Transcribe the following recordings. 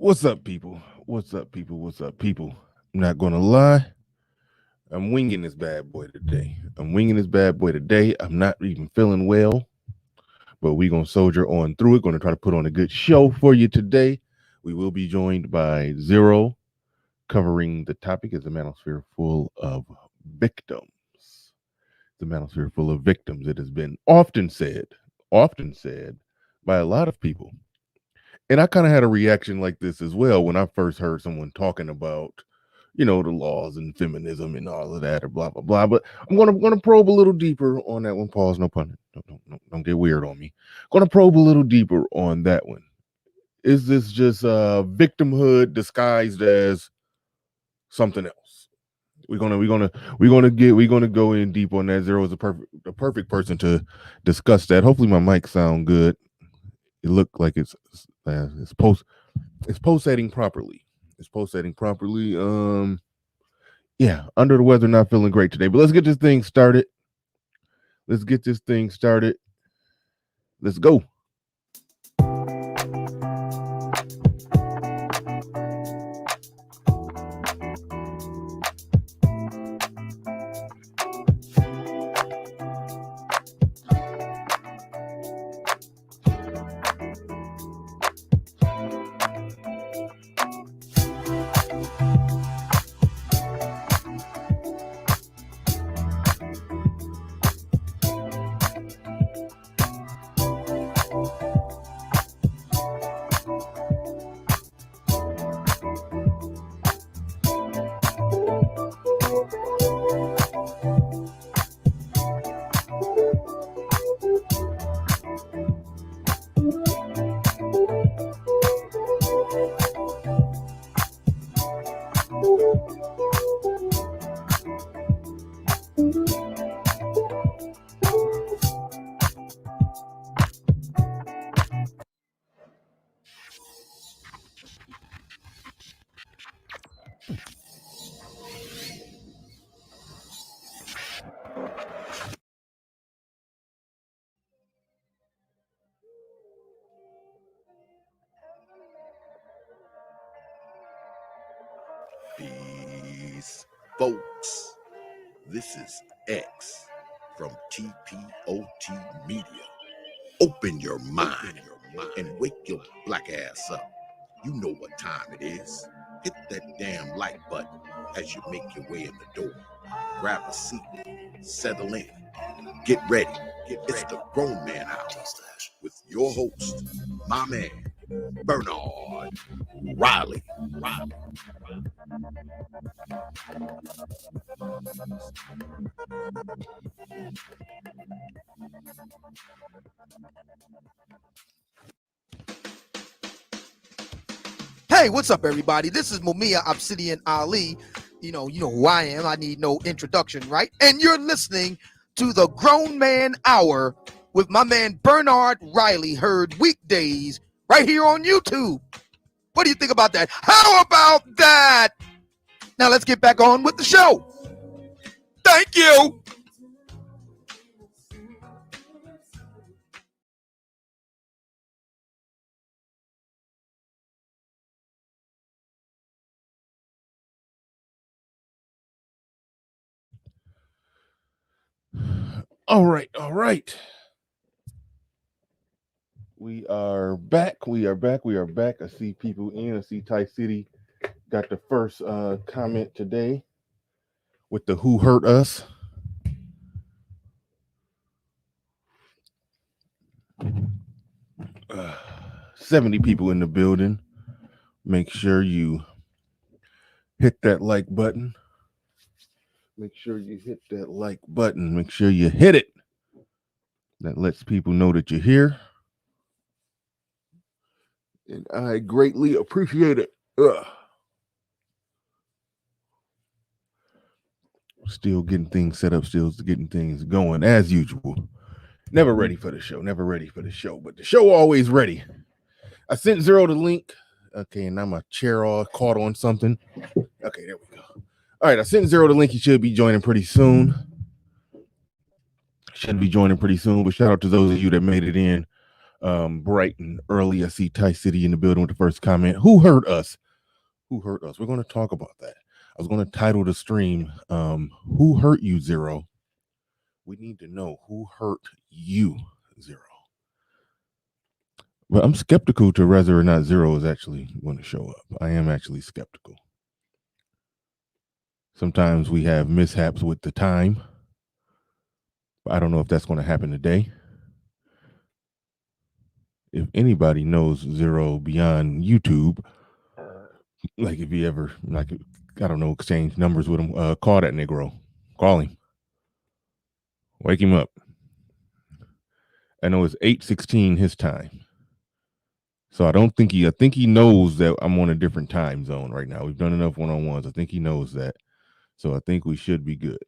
What's up, people? What's up, people? What's up, people? I'm not gonna lie. I'm winging this bad boy today. I'm not even feeling well, but we're gonna soldier on through it. Gonna try to put on a good show for you today. We will be joined by Zero, covering the topic is a manosphere full of victims. The manosphere full of victims. It has been often said by a lot of people. And I kind of had a reaction like this as well when I first heard someone talking about, the laws and feminism and all of that, or blah blah blah. But I'm gonna probe a little deeper on that one. Pause, no pun. Don't get weird on me. Gonna probe a little deeper on that one. Is this just victimhood disguised as something else? We're gonna go in deep on that. Zero is the perfect person to discuss that. Hopefully my mic sound good. It looked like it's pulsating properly. It's pulsating properly. Yeah, under the weather, not feeling great today. But let's get this thing started. Let's go. Peace, folks. This is X from TPOT Media. Open your mind and wake your black ass up. You know what time it is. Hit that damn like button as you make your way in the door. Grab a seat, settle in, get ready. It's the Grown Man Hour with your host, my man, Bernard Riley. Hey, what's up, everybody? This is Mumia Obsidian Ali. You know who I am. I need no introduction, right? And you're listening to the Grown Man Hour with my man Bernard Riley, heard weekdays right here on YouTube. What do you think about that? How about that? Now let's get back on with the show. Thank you. All right. We are back. I see people in. I see Ty City got the first comment today with the "Who hurt us." 70 people in the building. Make sure you hit that like button. Make sure you hit it. That lets people know that you're here. And I greatly appreciate it. Still getting things set up, still getting things going as usual. Never ready for the show, but the show always ready. I sent Zero the link. Okay, and now my chair all caught on something. Okay, there we go. All right, I sent Zero the link. He should be joining pretty soon. But shout out to those of you that made it in Bright and early. I see Ty City in the building with the first comment. Who hurt us? Who hurt us? We're going to talk about that. I was going to title the stream, Who Hurt You, Zero? We need to know who hurt you, Zero. But I'm skeptical to whether or not Zero is actually going to show up. I am actually skeptical. Sometimes we have mishaps with the time. But I don't know if that's going to happen today. If anybody knows Zero beyond YouTube, like if you ever, like, I don't know, exchange numbers with him, call that Negro. Call him. Wake him up. I know it's 8:16 his time. So I think he knows that I'm on a different time zone right now. We've done enough one-on-ones. I think he knows that. So I think we should be good.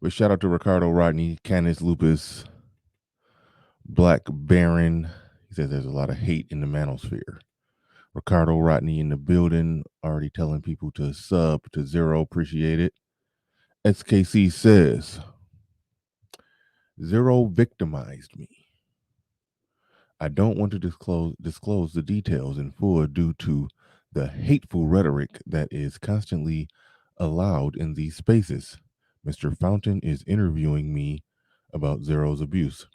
But shout out to Ricardo Rodney, Canis Lupus, Black Baron. He says there's a lot of hate in the manosphere. Ricardo Rodney in the building, already telling people to sub to Zero. Appreciate it. SKC says, Zero victimized me. I don't want to disclose the details in full due to the hateful rhetoric that is constantly allowed in these spaces. Mr. Fountain is interviewing me about Zero's abuse.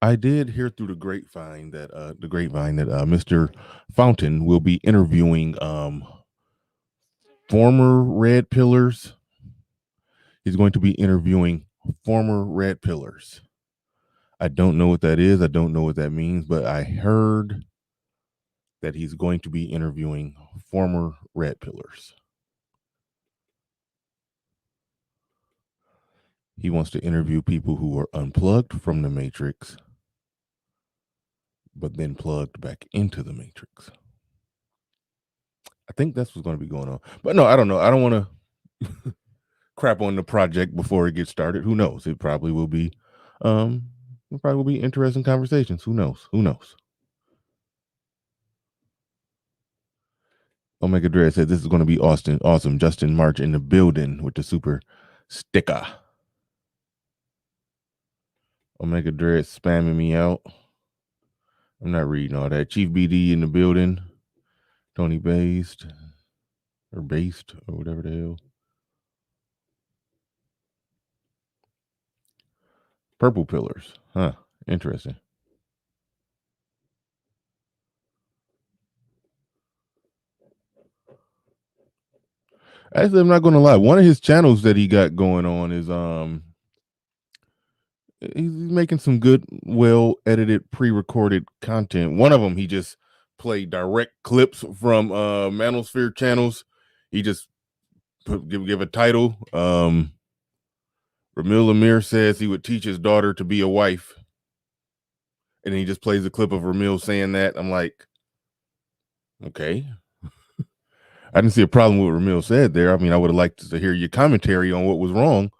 I did hear through the grapevine that Mr. Fountain will be interviewing former Red Pillars. He's going to be interviewing former Red Pillars. I don't know what that is. I don't know what that means, but I heard that he's going to be interviewing former Red Pillars. He wants to interview people who were unplugged from the Matrix, but then plugged back into the Matrix. I think that's what's going to be going on. But no, I don't know. I don't want to crap on the project before it gets started. Who knows? It probably will be interesting conversations. Who knows? Who knows? Omega Dread said this is going to be awesome. Justin March in the building with the super sticker. Omega Dread spamming me out. I'm not reading all that. Chief BD in the building. Tony Based or whatever the hell. Purple Pillars. Huh. Interesting. Actually, I'm not going to lie. One of his channels that he got going on is he's making some good, well edited, pre-recorded content. One of them, he just played direct clips from Manosphere channels. He just give a title. Ramil Amir says he would teach his daughter to be a wife, and he just plays a clip of Ramil saying that. I'm like, okay. I didn't see a problem with what Ramil said there. I mean, I would have liked to hear your commentary on what was wrong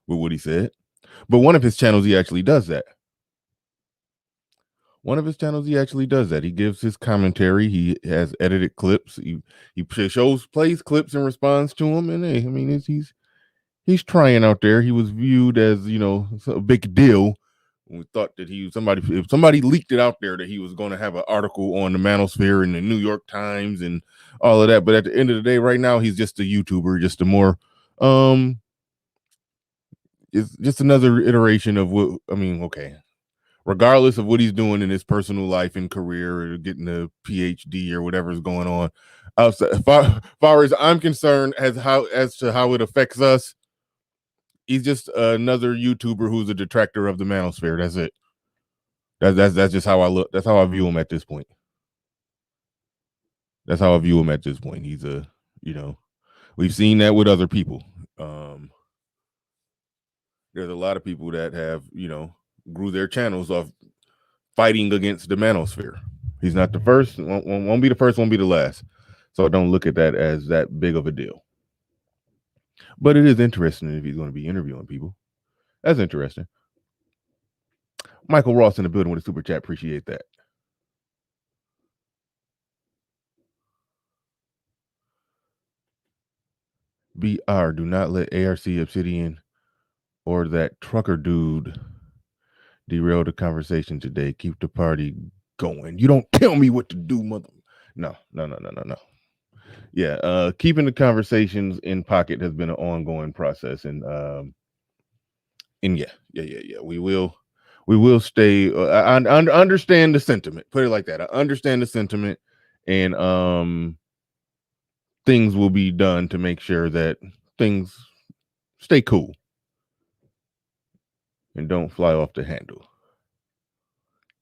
with what he said. But one of his channels, he actually does that. He gives his commentary. He has edited clips. He plays clips and responds to them. And hey, I mean, he's trying out there. He was viewed as, a big deal. We thought that if somebody leaked it out there that he was going to have an article on the Manosphere in the New York Times and all of that. But at the end of the day, right now, he's just a YouTuber, just a more, it's just another iteration of what, okay. Regardless of what he's doing in his personal life and career or getting a PhD or whatever's going on, outside, far as I'm concerned, as to how it affects us, he's just another YouTuber who's a detractor of the Manosphere. That's it. That's just how I look. That's how I view him at this point. He's we've seen that with other people. There's a lot of people that have, grew their channels off fighting against the Manosphere. He's not the first, won't be the first, won't be the last. So I don't look at that as that big of a deal. But it is interesting if he's going to be interviewing people. That's interesting. Michael Ross in the building with a super chat. Appreciate that. BR, do not let ARC Obsidian or that trucker dude derailed the conversation today. Keep the party going. You don't tell me what to do, mother. No. Yeah, keeping the conversations in pocket has been an ongoing process, and yeah. We will stay. I understand the sentiment. Put it like that. I understand the sentiment, and things will be done to make sure that things stay cool and don't fly off the handle.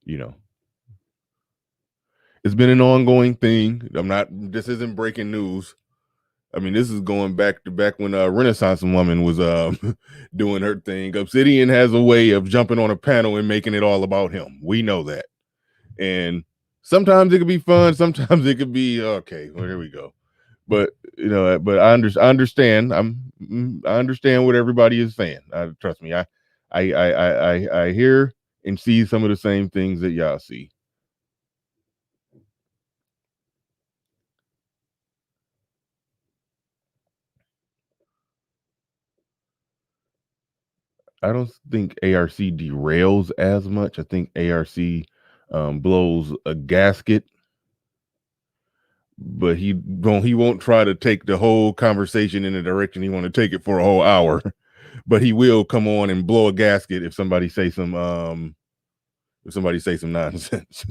You know, it's been an ongoing thing. This isn't breaking news. I mean, this is going back to back when Renaissance woman was doing her thing. Obsidian has a way of jumping on a panel and making it all about him. We know that. And sometimes it could be fun. Sometimes it could be, okay, well, here we go. But, but I understand. I understand what everybody is saying. Trust me. I hear and see some of the same things that y'all see. I don't think ARC derails as much. I think ARC blows a gasket, but he won't try to take the whole conversation in the direction he want to take it for a whole hour. But he will come on and blow a gasket if somebody say some nonsense.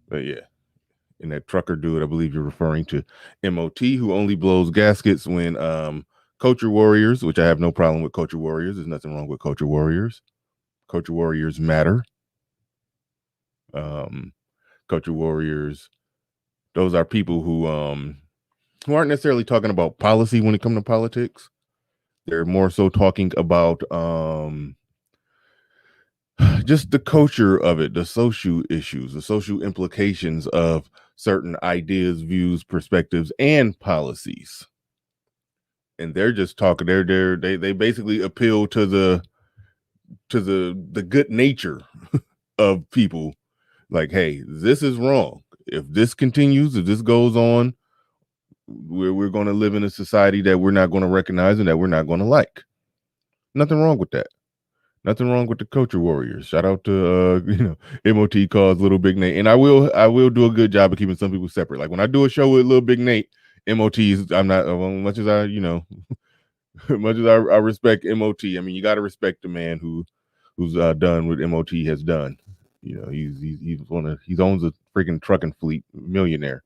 But yeah. And that trucker dude, I believe you're referring to MOT, who only blows gaskets when culture warriors, which I have no problem with culture warriors. There's nothing wrong with culture warriors. Culture warriors matter. Culture warriors, those are people who aren't necessarily talking about policy when it comes to politics. They're more so talking about just the culture of it, the social issues, the social implications of certain ideas, views, perspectives, and policies. And they're just talking. They basically appeal to the good nature of people. Like, hey, this is wrong. If this continues, if this goes on, we're going to live in a society that we're not going to recognize and that we're not going to like. Nothing wrong with that. Nothing wrong with the culture warriors. Shout out to MOT calls Little Big Nate, and I will do a good job of keeping some people separate. Like when I do a show with Little Big Nate, MOT's I'm not much as I much as I respect MOT. I mean, you got to respect the man who's done what MOT has done. He owns a freaking trucking fleet, millionaire.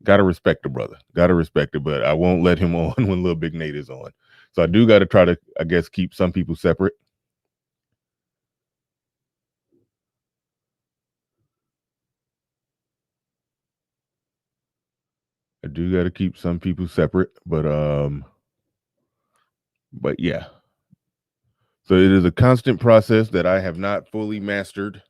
Got to respect the brother. Got to respect it, but I won't let him on when Little Big Nate is on. So I do got to try to, I guess, keep some people separate. I do got to keep some people separate, but yeah. So it is a constant process that I have not fully mastered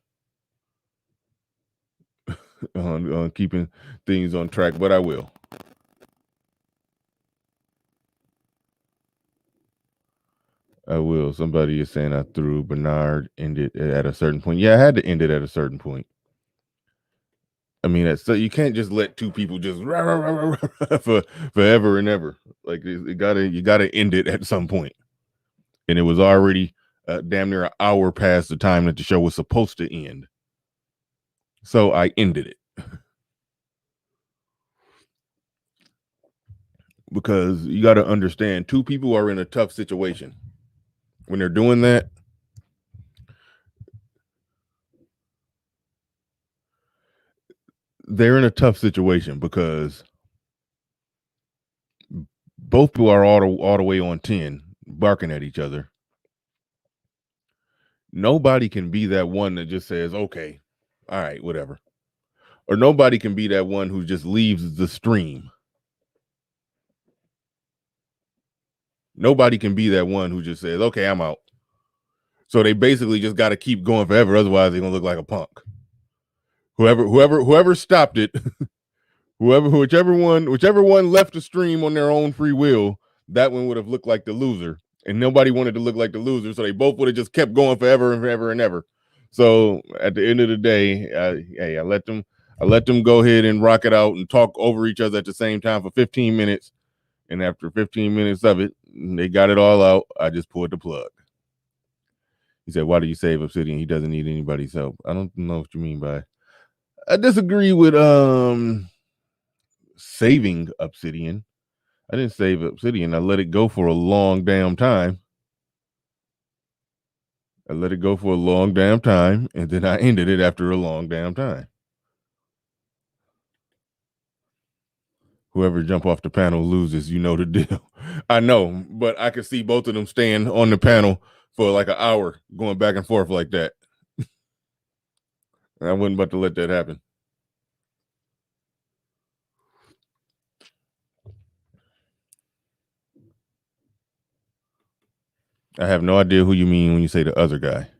on keeping things on track, but I will. I will. Somebody is saying I threw Bernard ended at a certain point. Yeah, I had to end it at a certain point. I mean, so you can't just let two people just for forever and ever. Like you gotta end it at some point. And it was already damn near an hour past the time that the show was supposed to end. So I ended it. Because you got to understand, two people are in a tough situation. When they're doing that, they're in a tough situation because both people are all the way on 10, barking at each other. Nobody can be that one that just says, okay, all right, whatever. Or nobody can be that one who just leaves the stream. Nobody can be that one who just says, okay, I'm out. So they basically just got to keep going forever. Otherwise, they're going to look like a punk. Whoever stopped it, whichever one left the stream on their own free will, that one would have looked like the loser. And nobody wanted to look like the loser. So they both would have just kept going forever and forever and ever. So at the end of the day, I let them go ahead and rock it out and talk over each other at the same time for 15 minutes. And after 15 minutes of it, they got it all out. I just pulled the plug. He said, "Why do you save Obsidian? He doesn't need anybody's help." I don't know what you mean by. I disagree with saving Obsidian. I didn't save Obsidian. I let it go for a long damn time. And then I ended it after a long damn time. Whoever jump off the panel loses. You know the deal. I know, but I could see both of them staying on the panel for like an hour, going back and forth like that. I wasn't about to let that happen. I have no idea who you mean when you say the other guy.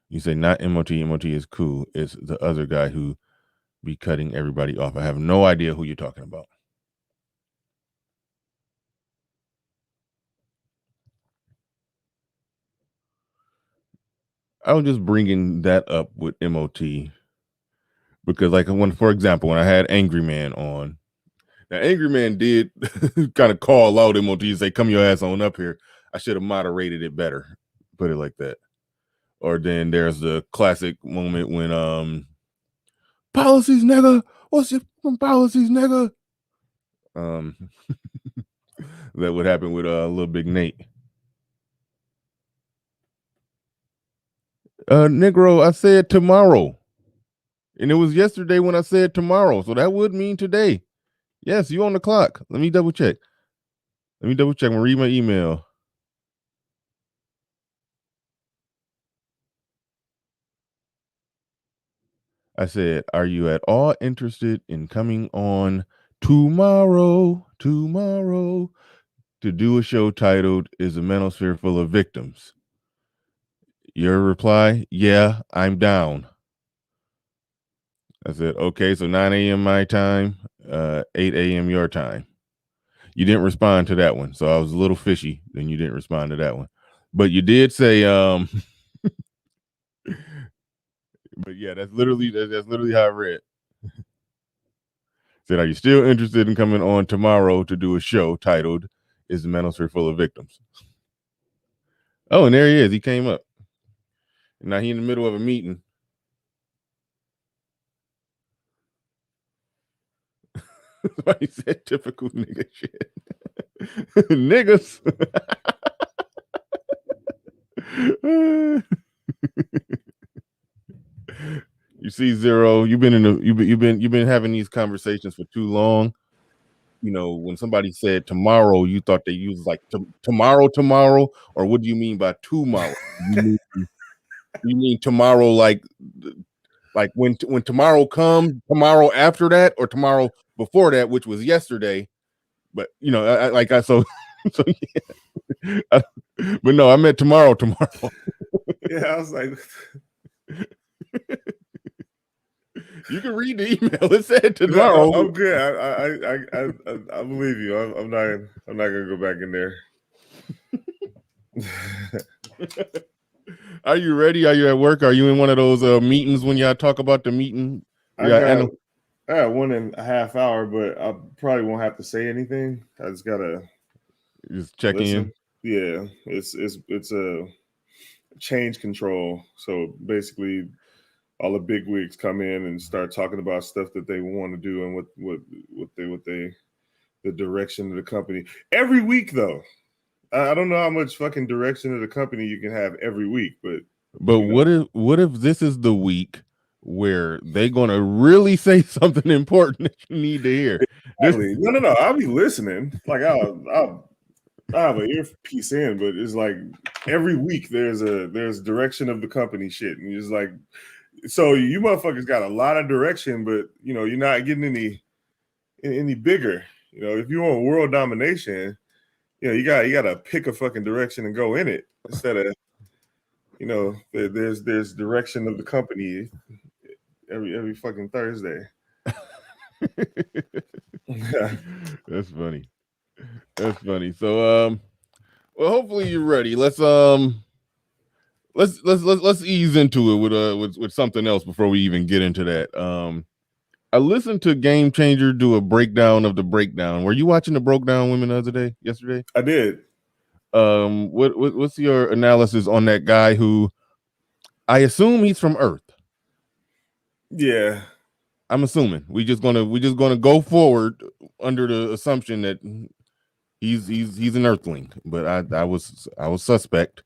You say not MOT. MOT is cool. It's the other guy who be cutting everybody off. I have no idea who you're talking about. I was just bringing that up with MOT because, like, for example, when I had Angry Man on, now Angry Man did kind of call out MOT and say, "Come your ass on up here." I should have moderated it better, put it like that. Or then there's the classic moment when policies, nigga. What's your policies, nigga? That would happen with Little Big Nate. Negro, I said tomorrow. And it was yesterday when I said tomorrow. So that would mean today. Yes, you on the clock. Let me double check. I'm going to read my email. I said, are you at all interested in coming on tomorrow to do a show titled Is a Manosphere Full of Victims? Your reply, yeah, I'm down. I said, okay, so 9 a.m. my time, 8 a.m. your time. You didn't respond to that one, so I was a little fishy. Then you didn't respond to that one. But you did say, but yeah, that's literally how I read. Said, are you still interested in coming on tomorrow to do a show titled Is the Manosphere Full of Victims? Oh, and there he is. He came up. Now he in the middle of a meeting. He said typical nigga shit. Niggas. You see, Zero, you've been having these conversations for too long. You know, when somebody said tomorrow, you thought they used like tomorrow, or what do you mean by tomorrow? You mean tomorrow like when tomorrow comes, tomorrow after that, or tomorrow before that, which was yesterday. But you know, so yeah. But no, I meant tomorrow. Yeah, I was like, you can read the email. It said tomorrow. I'm good. I believe you. I'm not gonna go back in there. Are you ready? Are you at work? Are you in one of those meetings when y'all talk about the meeting? I got 1.5 hours, but I probably won't have to say anything. I just gotta check in. Yeah, it's a change control. So basically, all the big wigs come in and start talking about stuff that they want to do and what the direction of the company. Every week, though, I don't know how much fucking direction of the company you can have every week, but what if this is the week where they're gonna really say something important that you need to hear? Exactly. No, I'll be listening. Like I'll have an earpiece in, but it's like every week there's direction of the company shit, and you're just like, so you motherfuckers got a lot of direction, but you know you're not getting any bigger. You know, if you want world domination, you know you got to pick a fucking direction and go in it instead of, you know, there's direction of the company every fucking Thursday. That's funny. So well, hopefully you're ready. Let's ease into it with something else before we even get into that. I listened to Game Changer do a breakdown of the breakdown. Were you watching the Broke Down Women yesterday? I did. What's your analysis on that guy who I assume he's from Earth? Yeah. I'm assuming we're just gonna go forward under the assumption that he's an Earthling, but I was suspect.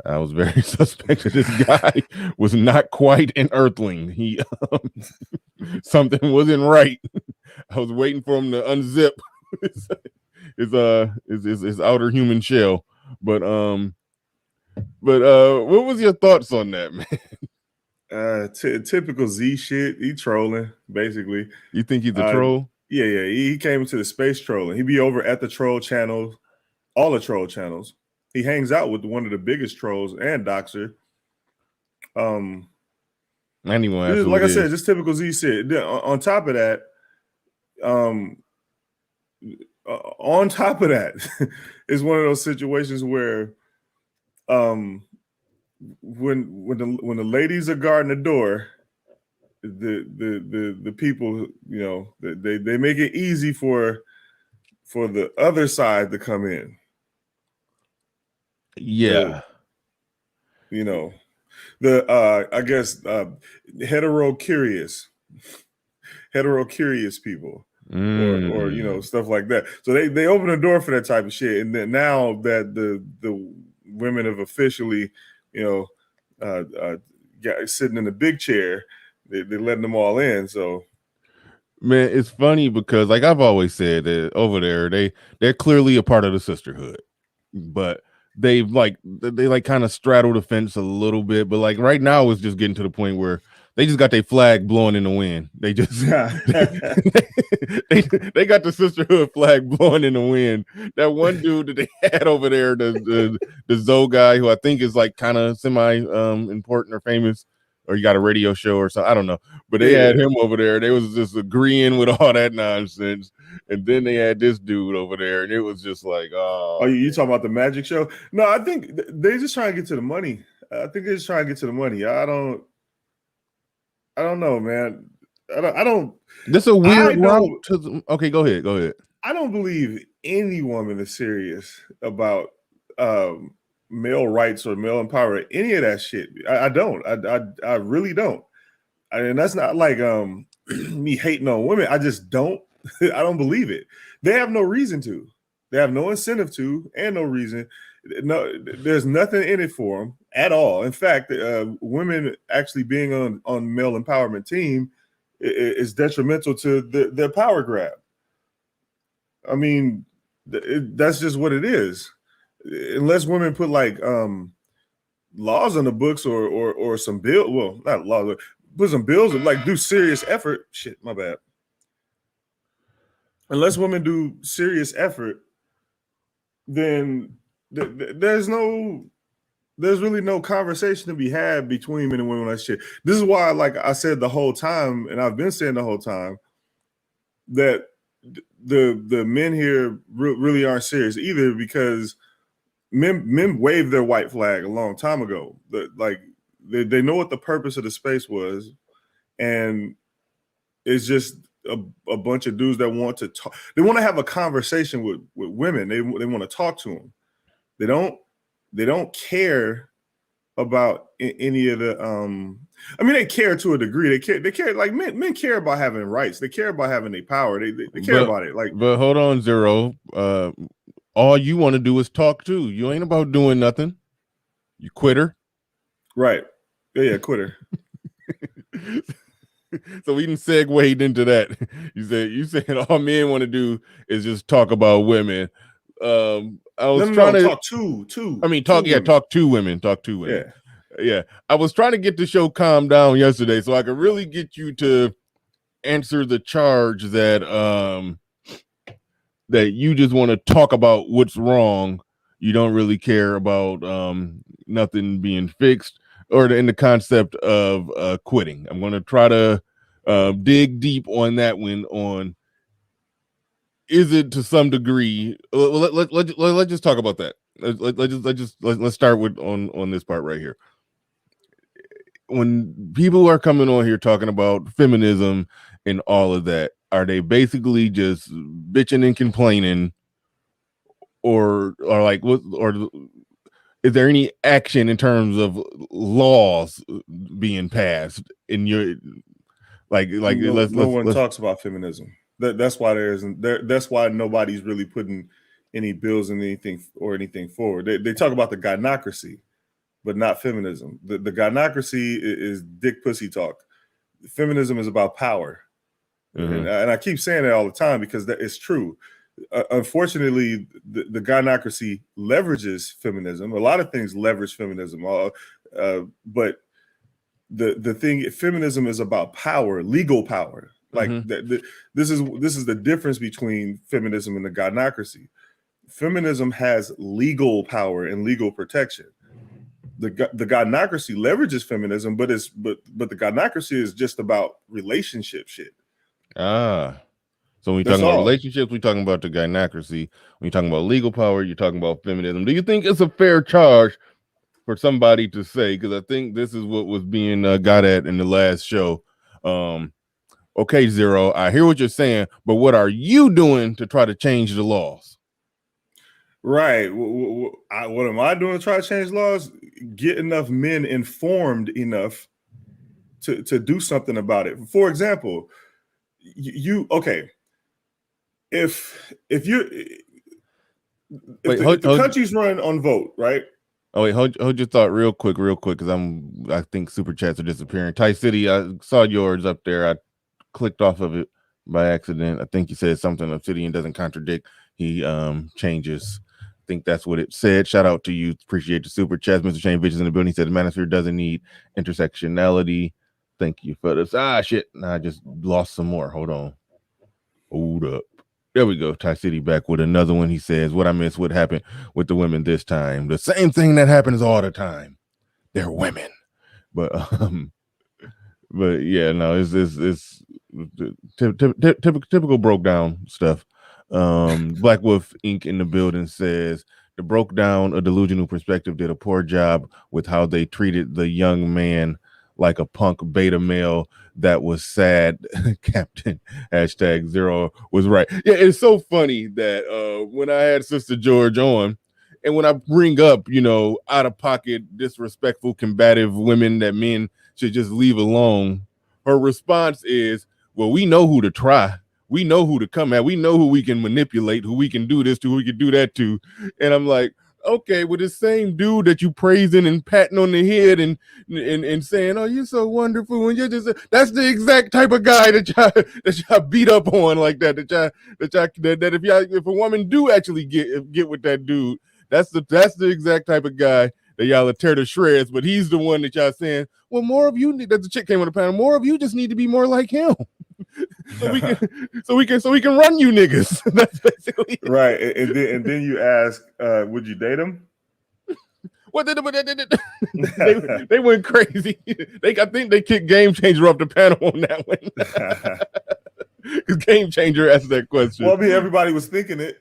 I was very suspect that this guy was not quite an Earthling. He something wasn't right. I was waiting for him to unzip his outer human shell, but what was your thoughts on that, man? Typical Z shit. He trolling, basically. You think he's a troll? Yeah. He came into the space trolling. He be over at the troll channels, all the troll channels. He hangs out with one of the biggest trolls and Doxer. Anyway, like I said, just typical Z shit. On top of that, is one of those situations where, when the ladies are guarding the door, the people, you know, they make it easy for the other side to come in. Yeah. You know, I guess hetero curious people. Or you know, stuff like that. So they open the door for that type of shit. And then now that the women have officially, you know, sitting in the big chair, they're letting them all in. So, man, it's funny because, like I've always said, that over there they're clearly a part of the sisterhood, but they kind of straddle the fence a little bit. But like right now, it's just getting to the point where they just got their flag blowing in the wind. They just they got the sisterhood flag blowing in the wind. That one dude that they had over there, the Zoe guy, who I think is like kind of semi important or famous, or you got a radio show or something. I don't know. But they had him over there. They was just agreeing with all that nonsense. And then they had this dude over there, and it was just like, oh, you talking about the magic show? No, I think they just trying to get to the money. I think they're just trying to get to the money. I don't know, man. I don't. This is a weird route to the, okay, go ahead. I don't believe any woman is serious about male rights or male empowerment, any of that shit. I don't. I really don't. And that's not like me hating on women. I just don't. I don't believe it. They have no reason to. They have no incentive to, and no reason. No, there's nothing in it for them at all. In fact, women actually being on male empowerment team is detrimental to their power grab. I mean, that's just what it is. Unless women put like laws on the books or some bill, well, not laws, put some bills and like do serious effort. Shit, my bad. Unless women do serious effort, then there's really no conversation to be had between men and women on that shit. This is why, like I said the whole time, and I've been saying the whole time, that the men here really aren't serious either, because men waved their white flag a long time ago. They know what the purpose of the space was, and it's just a bunch of dudes that want to talk. They want to have a conversation with women. They want to talk to them. They don't care about any of the I mean, they care to a degree. They care like men care about having rights. They care about having their power. They care about it. Like, but hold on, Zero. All you want to do is talk too. You ain't about doing nothing. You quitter. Right. Yeah, quitter. So we didn't segue into that. You said all men want to do is just talk about women. I was trying to talk to. I mean, talk to women. Talk to women. Yeah. I was trying to get the show calmed down yesterday so I could really get you to answer the charge that that you just want to talk about what's wrong. You don't really care about nothing being fixed, or in the concept of quitting. I'm going to try to dig deep on that one. On is it to some degree? Let's just talk about that. Let's start with on this part right here. When people are coming on here talking about feminism and all of that, are they basically just bitching and complaining, or like what, or is there any action in terms of laws being passed in your no one talks about feminism. That's why that's why nobody's really putting any bills in anything forward. They talk about the gynocracy, but not feminism. The gynocracy is dick pussy talk. Feminism is about power. And I keep saying that all the time because that is true. Unfortunately, the gynocracy leverages feminism. A lot of things leverage feminism, but the thing, feminism is about power, legal power. Like this is the difference between feminism and the gynocracy. Feminism has legal power and legal protection. The gynocracy leverages feminism, but the gynocracy is just about relationship shit. So when you're talking about relationships, we're talking about the gynocracy. When you're talking about legal power, you're talking about feminism. Do you think it's a fair charge for somebody to say, because I think this is what was being got at in the last show? Okay, Zero, I hear what you're saying, but what are you doing to try to change the laws? Right. What am I doing to try to change laws? Get enough men informed enough to do something about it. For example, if the country's run on vote, right? Oh wait, hold your thought real quick, because I think super chats are disappearing. Ty City, I saw yours up there. I clicked off of it by accident. I think you said something Obsidian doesn't contradict. He changes. I think that's what it said. Shout out to you. Appreciate the super chats. Mr. Shane Bitches in the building. He said the Manosphere doesn't need intersectionality. Thank you for this. Shit. Nah, I just lost some more. Hold up. There we go. Ty City back with another one. He says, what I missed, what happened with the women this time? The same thing that happens all the time. They're women. But yeah, no, it's typical broke down stuff. Black Wolf Inc. in the building says the broke down a delusional perspective did a poor job with how they treated the young man like a punk beta male that was sad. Captain #0 was right. Yeah, it's so funny that when I had Sister George on, and when I bring up, out of pocket, disrespectful, combative women that men should just leave alone, her response is, well, we know who to try. We know who to come at. We know who we can manipulate, who we can do this to, who we can do that to. And I'm like, okay, with the same dude that you praising and patting on the head and saying, oh, you're so wonderful, and you're just that's the exact type of guy that y'all beat up on like that. That if a woman do actually get with that dude, that's the exact type of guy that y'all will tear to shreds. But he's the one that y'all saying, well, more of you. That the chick came on the panel. More of you just need to be more like him. so we can run you niggas. That's basically right. And then you ask, would you date him? What they went crazy. I think they kicked Game Changer off the panel on that one. Because Game Changer asked that question. Well, I mean, everybody was thinking it.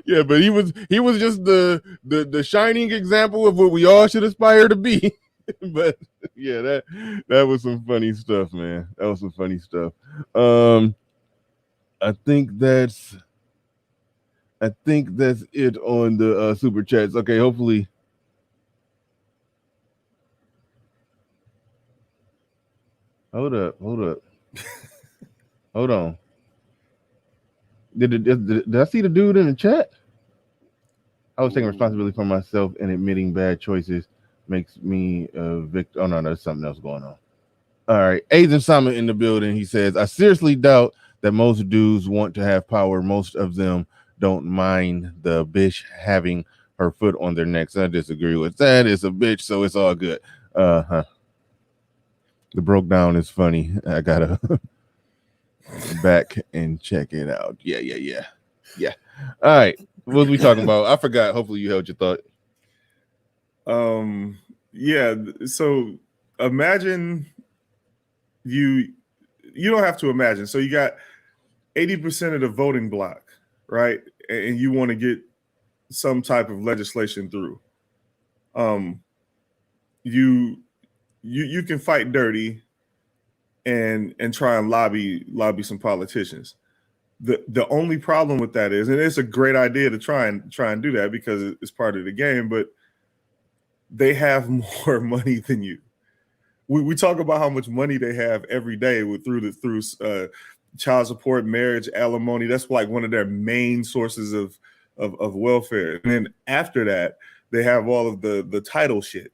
Yeah, but he was just the shining example of what we all should aspire to be. But yeah, that was some funny stuff, man. That was some funny stuff. I think that's it on the super chats. Okay, hopefully. Hold up. Hold on. Did I see the dude in the chat? I was taking responsibility for myself, and admitting bad choices makes me a victim. Oh no, there's something else going on. All right, Aizen Sama in the building. He says, I seriously doubt that most dudes want to have power. Most of them don't mind the bitch having her foot on their necks. I disagree with that. It's a bitch, so it's all good. The broke down is funny. I gotta back and check it out. Yeah. All right, what was we talking about? I forgot. Hopefully you held your thought. Yeah. So imagine you don't have to imagine. So you got 80% of the voting block, right? And you want to get some type of legislation through. You can fight dirty and try and lobby some politicians. The only problem with that is, and it's a great idea to try and do that because it's part of the game, but they have more money than you. We talk about how much money they have every day through child support, marriage, alimony. That's like one of their main sources of welfare. And then after that, they have all of the title shit.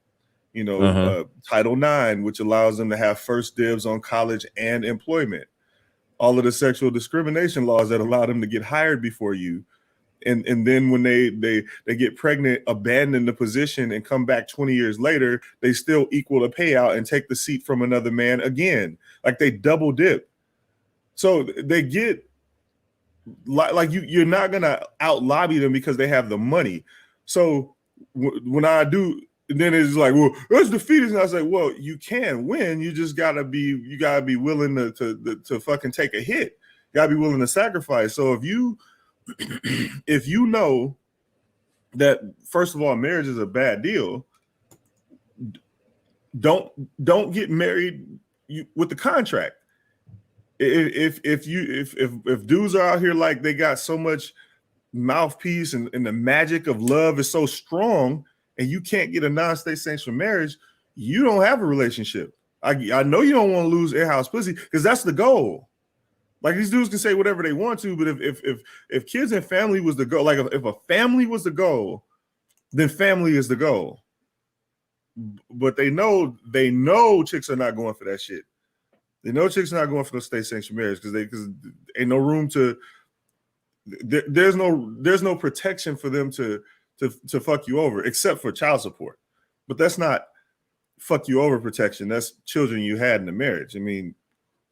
Title IX, which allows them to have first dibs on college and employment. All of the sexual discrimination laws that allow them to get hired before you. And then when they get pregnant, abandon the position and come back 20 years later, they still equal a payout and take the seat from another man again. Like they double dip. So they get like you're not gonna out lobby them because they have the money. So when I do, then it's like, well, that's defeatist. And I say, well, you can win. You just gotta be willing to fucking take a hit. You gotta be willing to sacrifice. So if you know that, first of all, marriage is a bad deal, don't get married with the contract. If dudes are out here like they got so much mouthpiece and the magic of love is so strong and you can't get a non-state sanctioned marriage, you don't have a relationship. I know you don't want to lose in-house pussy because that's the goal. Like these dudes can say whatever they want to, but if kids and family was the goal, like if a family was the goal, then family is the goal. But they know chicks are not going for that shit. They know chicks are not going for the state sanctioned marriage because ain't no room to. There's no protection for them to fuck you over except for child support, but that's not fuck you over protection. That's children you had in the marriage. I mean,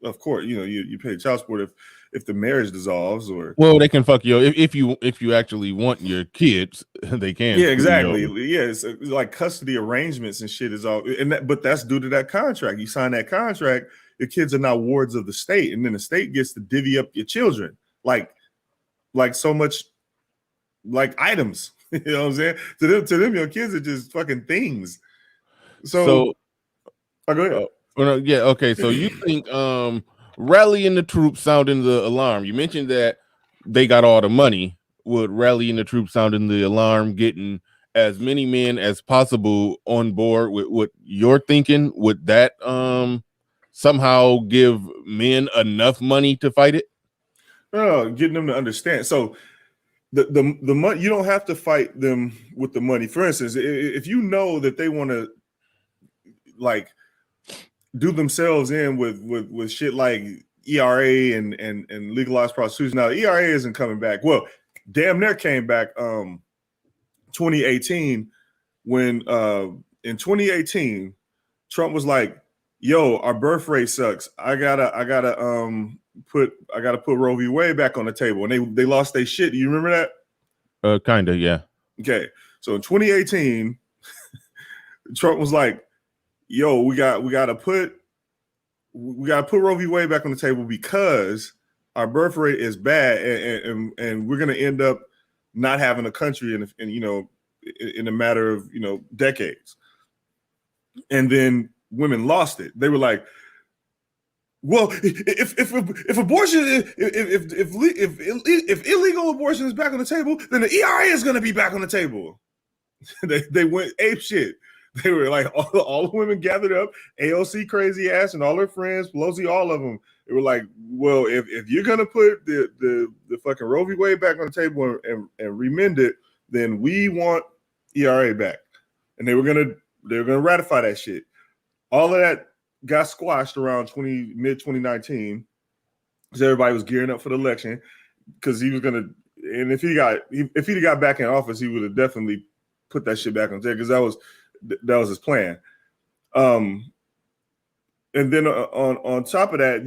of course, you pay child support if the marriage dissolves or. Well, they can fuck you if you actually want your kids, they can. Yeah, exactly. Yeah, it's like custody arrangements and shit is all, but that's due to that contract. You sign that contract, your kids are now wards of the state, and then the state gets to divvy up your children like so much like items. You know what I'm saying? To them, your kids are just fucking things. So go ahead. Yeah, okay. So you think rallying the troops sounding the alarm? You mentioned that they got all the money. Would rallying the troops sounding the alarm, getting as many men as possible on board with what you're thinking, would that somehow give men enough money to fight it? No, getting them to understand. So the money, you don't have to fight them with the money. For instance, if you know that they want to like do themselves in with shit like ERA and legalized prostitution. Now, ERA isn't coming back. Well, damn near came back 2018 when in 2018 Trump was like, yo, our birth rate sucks. I gotta put Roe v. Wade back on the table, and they lost their shit. Do you remember that? Kinda, yeah. Okay, so in 2018, Trump was like, yo, we gotta put Roe v. Wade back on the table because our birth rate is bad, and we're gonna end up not having a country in a matter of decades. And then women lost it. They were like, well, if abortion, if illegal abortion is back on the table, then the ERA is going to be back on the table. They went ape shit. They were like, all the women gathered up, AOC crazy ass and all her friends, Pelosi, all of them. They were like, well, if you're going to put the fucking Roe v. Wade back on the table and remend it, then we want ERA back. And they were going to ratify that shit. All of that got squashed around mid 2019 because everybody was gearing up for the election because he was going to, and if he'd got back in office, he would have definitely put that shit back on there because that was his plan. And then on top of that,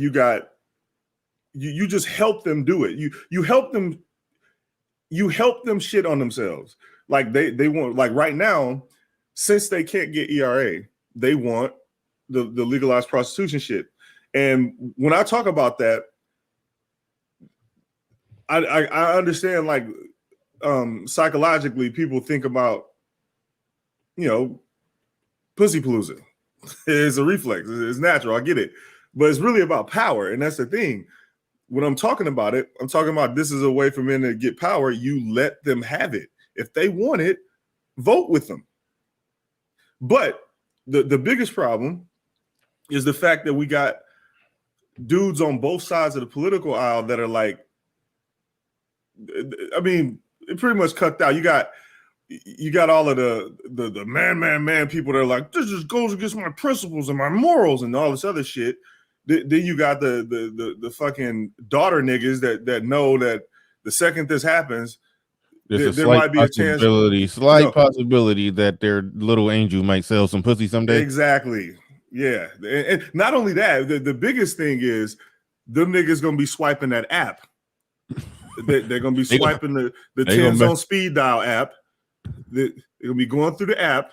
you just help them do it. You help them shit on themselves. Like they want, like right now, since they can't get ERA, they want the legalized prostitution shit. And when I talk about that, I understand, like, psychologically people think about, pussy palooza. It's a reflex. It's natural. I get it. But it's really about power. And that's the thing. when I'm talking about it, I'm talking about this is a way for men to get power. You let them have it. If they want it, vote with them. But the biggest problem is the fact that we got dudes on both sides of the political aisle that are like, I mean, it pretty much cut out. You got all of the man people that are like, this just goes against my principles and my morals and all this other shit. Then you got the fucking daughter niggas that know that the second this happens, there might be a chance, possibility that their little angel might sell some pussy someday. Exactly. Yeah. And not only that, the biggest thing is them niggas gonna be swiping that app. They're gonna be swiping the Tens on speed dial app. They're gonna be going through the app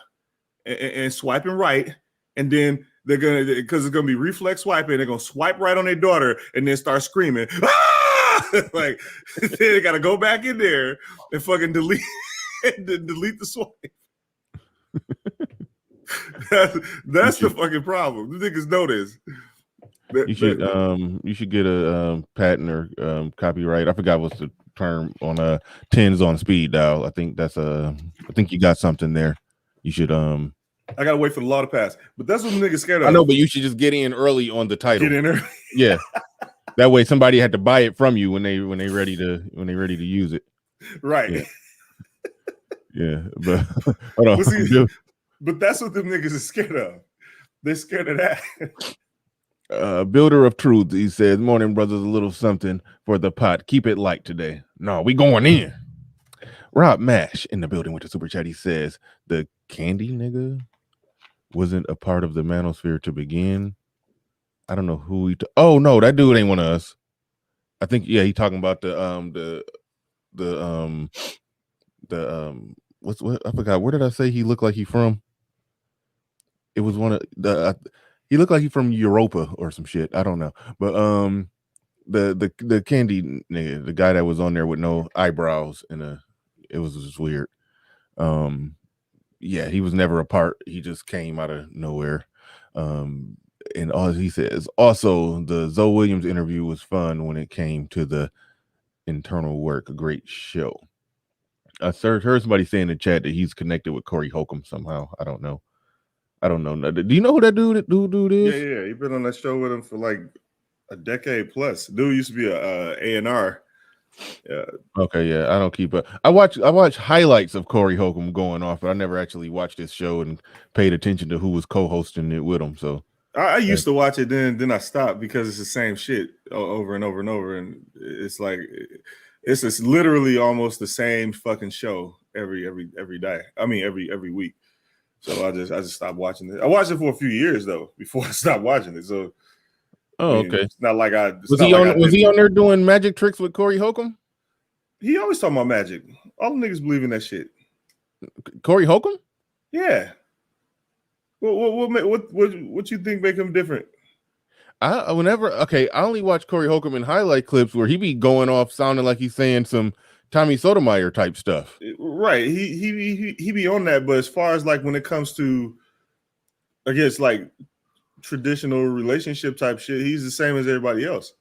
and swiping right, and then they're gonna, because it's gonna be reflex swiping, they're gonna swipe right on their daughter and then start screaming, ah! Like they gotta go back in there and fucking delete the swipe. That's the fucking problem. The niggas know this. You should get a patent or copyright. I forgot what's the term on Tens on speed dial. I think you got something there. You should I gotta wait for the law to pass, but that's what the niggas scared of. I know, but you should just get in early on the title. Get in early. Yeah, that way somebody had to buy it from you when they ready to use it. Right. Yeah, but hold on. But that's what them niggas are scared of. They're scared of that. Builder of truth, he says, morning brothers, a little something for the pot. Keep it light today. No, we going in. Rob Mash in the building with the super chat. He says the candy nigga wasn't a part of the Manosphere to begin. I don't know who oh no, that dude ain't one of us. I think he talking about the what I forgot. Where did I say he looked like he from? It was one of the he looked like he from Europa or some shit. I don't know. But the candy nigga, the guy that was on there with no eyebrows and it was just weird. Yeah, he was never a part. He just came out of nowhere. And all he says also the Zoe Williams interview was fun when it came to the internal work. A great show. I heard somebody say in the chat that he's connected with Corey Holcomb somehow. I don't know. Do you know who that dude is? Yeah. He's been on that show with him for like a decade plus. Dude used to be a A&R. Yeah. Okay, yeah. I don't keep up. I watch highlights of Corey Holcomb going off, but I never actually watched this show and paid attention to who was co-hosting it with him. So I used to watch it, then I stopped because it's the same shit over and over and over, and it's like it's literally almost the same fucking show every day. I mean every week. So I just stopped watching it. I watched it for a few years though before I stopped watching it. So okay. It's not like was he on there doing magic tricks with Corey Holcomb? He always talking about magic. All the niggas believe in that shit. Corey Holcomb? Yeah. What you think make him different? I only watch Corey Holcomb in highlight clips where he be going off sounding like he's saying some Tommy Sotomayor type stuff. Right. He be on that, but as far as like when it comes to, I guess, like traditional relationship type shit, he's the same as everybody else.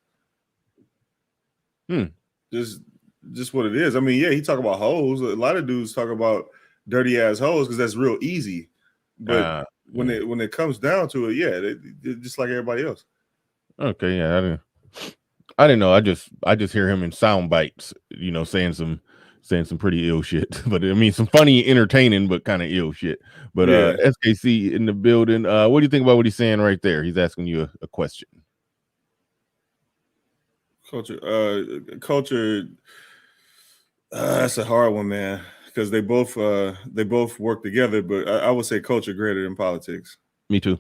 Just what it is. I mean, yeah, he talk about hoes. A lot of dudes talk about dirty ass hoes because that's real easy. But when it comes down to it, yeah, they're just like everybody else. Okay, yeah, I didn't know. I just hear him in sound bites, saying some pretty ill shit. But I mean, some funny, entertaining, but kind of ill shit. But yeah. SKC in the building. What do you think about what he's saying right there? He's asking you a question. Culture. That's a hard one, man, because they both work together. But I would say culture greater than politics. Me too.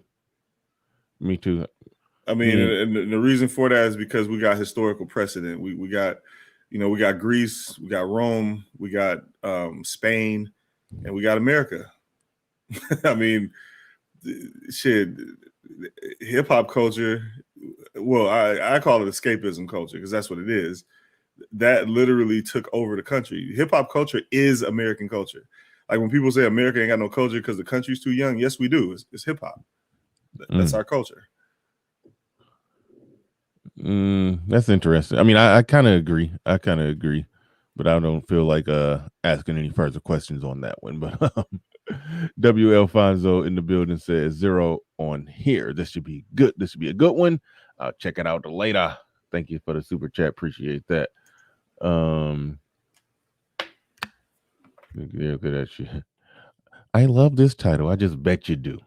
I mean, and the reason for that is because we got historical precedent. We got, we got Greece, we got Rome, we got Spain, and we got America. I mean, shit, hip hop culture. Well, I call it escapism culture because that's what it is. That literally took over the country. Hip hop culture is American culture. Like when people say America ain't got no culture because the country's too young. Yes, we do. It's hip hop. That's our culture. That's interesting. I mean, I kind of agree. But I don't feel like asking any further questions on that one. But WL Fonzo in the building says 0 on here. This should be good. This should be a good one. I'll check it out later. Thank you for the super chat. Appreciate that. Look at that shit. I love this title. I just bet you do.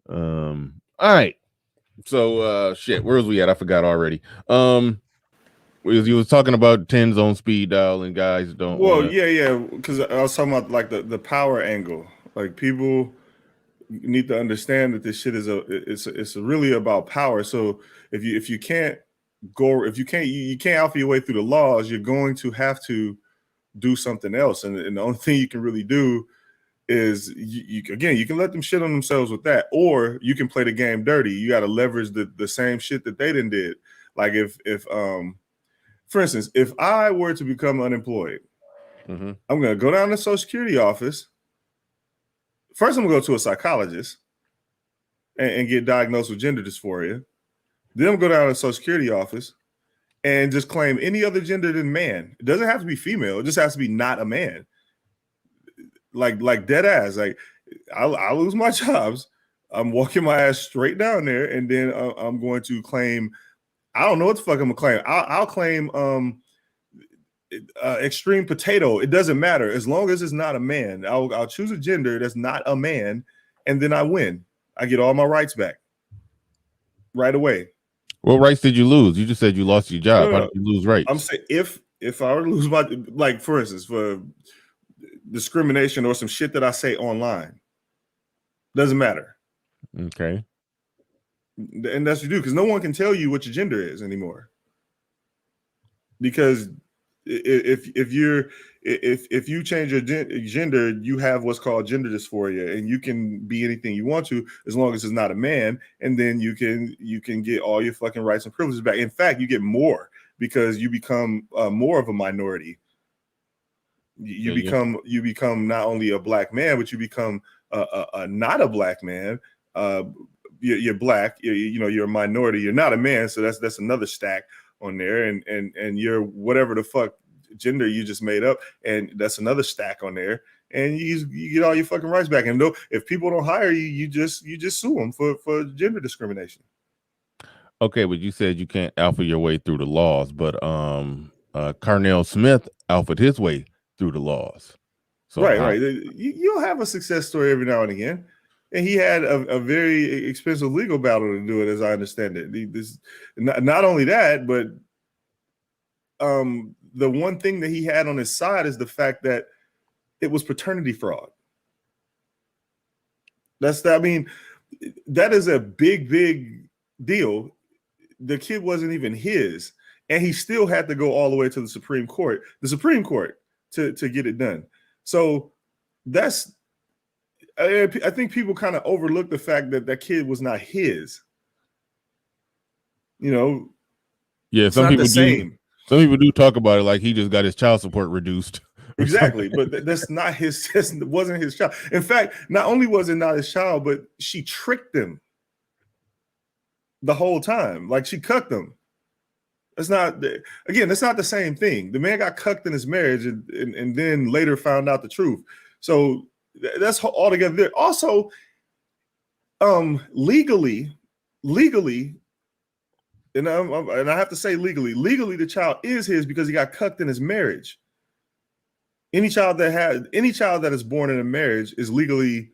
All right. So shit, where was we at? I forgot already. You was talking about 10s on speed dial and guys don't yeah, because I was talking about like the power angle. Like people need to understand that this shit is it's really about power. So if you can't alpha your way through the laws, you're going to have to do something else. And the only thing you can really do is you can let them shit on themselves with that, or you can play the game dirty. You got to leverage the same shit that they did. Like if for instance, if I were to become unemployed, I'm going to go down to the Social Security office. First, I'm going to go to a psychologist and get diagnosed with gender dysphoria. Then I'm going to go down to the Social Security office and just claim any other gender than man. It doesn't have to be female. It just has to be not a man. Like dead ass. Like I'll lose my jobs. I'm walking my ass straight down there, and then I'm going to claim. I don't know what the fuck I'm gonna claim. I'll claim extreme potato. It doesn't matter as long as it's not a man. I'll choose a gender that's not a man, and then I win. I get all my rights back right away. What rights did you lose? You just said you lost your job. How did you lose rights? I'm saying if I were to lose my, like for instance, for discrimination or some shit that I say online, doesn't matter. Okay. And that's what you do, because no one can tell you what your gender is anymore. Because if you change your gender, you have what's called gender dysphoria, and you can be anything you want to as long as it's not a man, and then you can get all your fucking rights and privileges back. In fact, you get more because you become more of a minority. You become not only a black man, but you become not a black man. You're black. You're a minority. You're not a man, so that's another stack on there, and you're whatever the fuck gender you just made up, and that's another stack on there, and you get all your fucking rights back. And if people don't hire you, you just sue them for gender discrimination. Okay, but you said you can't alpha your way through the laws, but Carnell Smith alphaed his way through the laws. So right. You'll have a success story every now and again. And he had a very expensive legal battle to do it, as I understand it. Not only that, but the one thing that he had on his side is the fact that it was paternity fraud. I mean, that is a big deal. The kid wasn't even his, and he still had to go all the way to the Supreme Court to get it done. So I think people kind of overlook the fact that that kid was not his. Yeah, some people do talk about it like he just got his child support reduced. Exactly, but that's not his. It wasn't his child. In fact, not only was it not his child, but she tricked him the whole time. Like she cucked him. That's not the same thing. The man got cucked in his marriage and then later found out the truth. So that's all together there. Also, legally, and I have to say legally, the child is his because he got cucked in his marriage. Any child that is born in a marriage is legally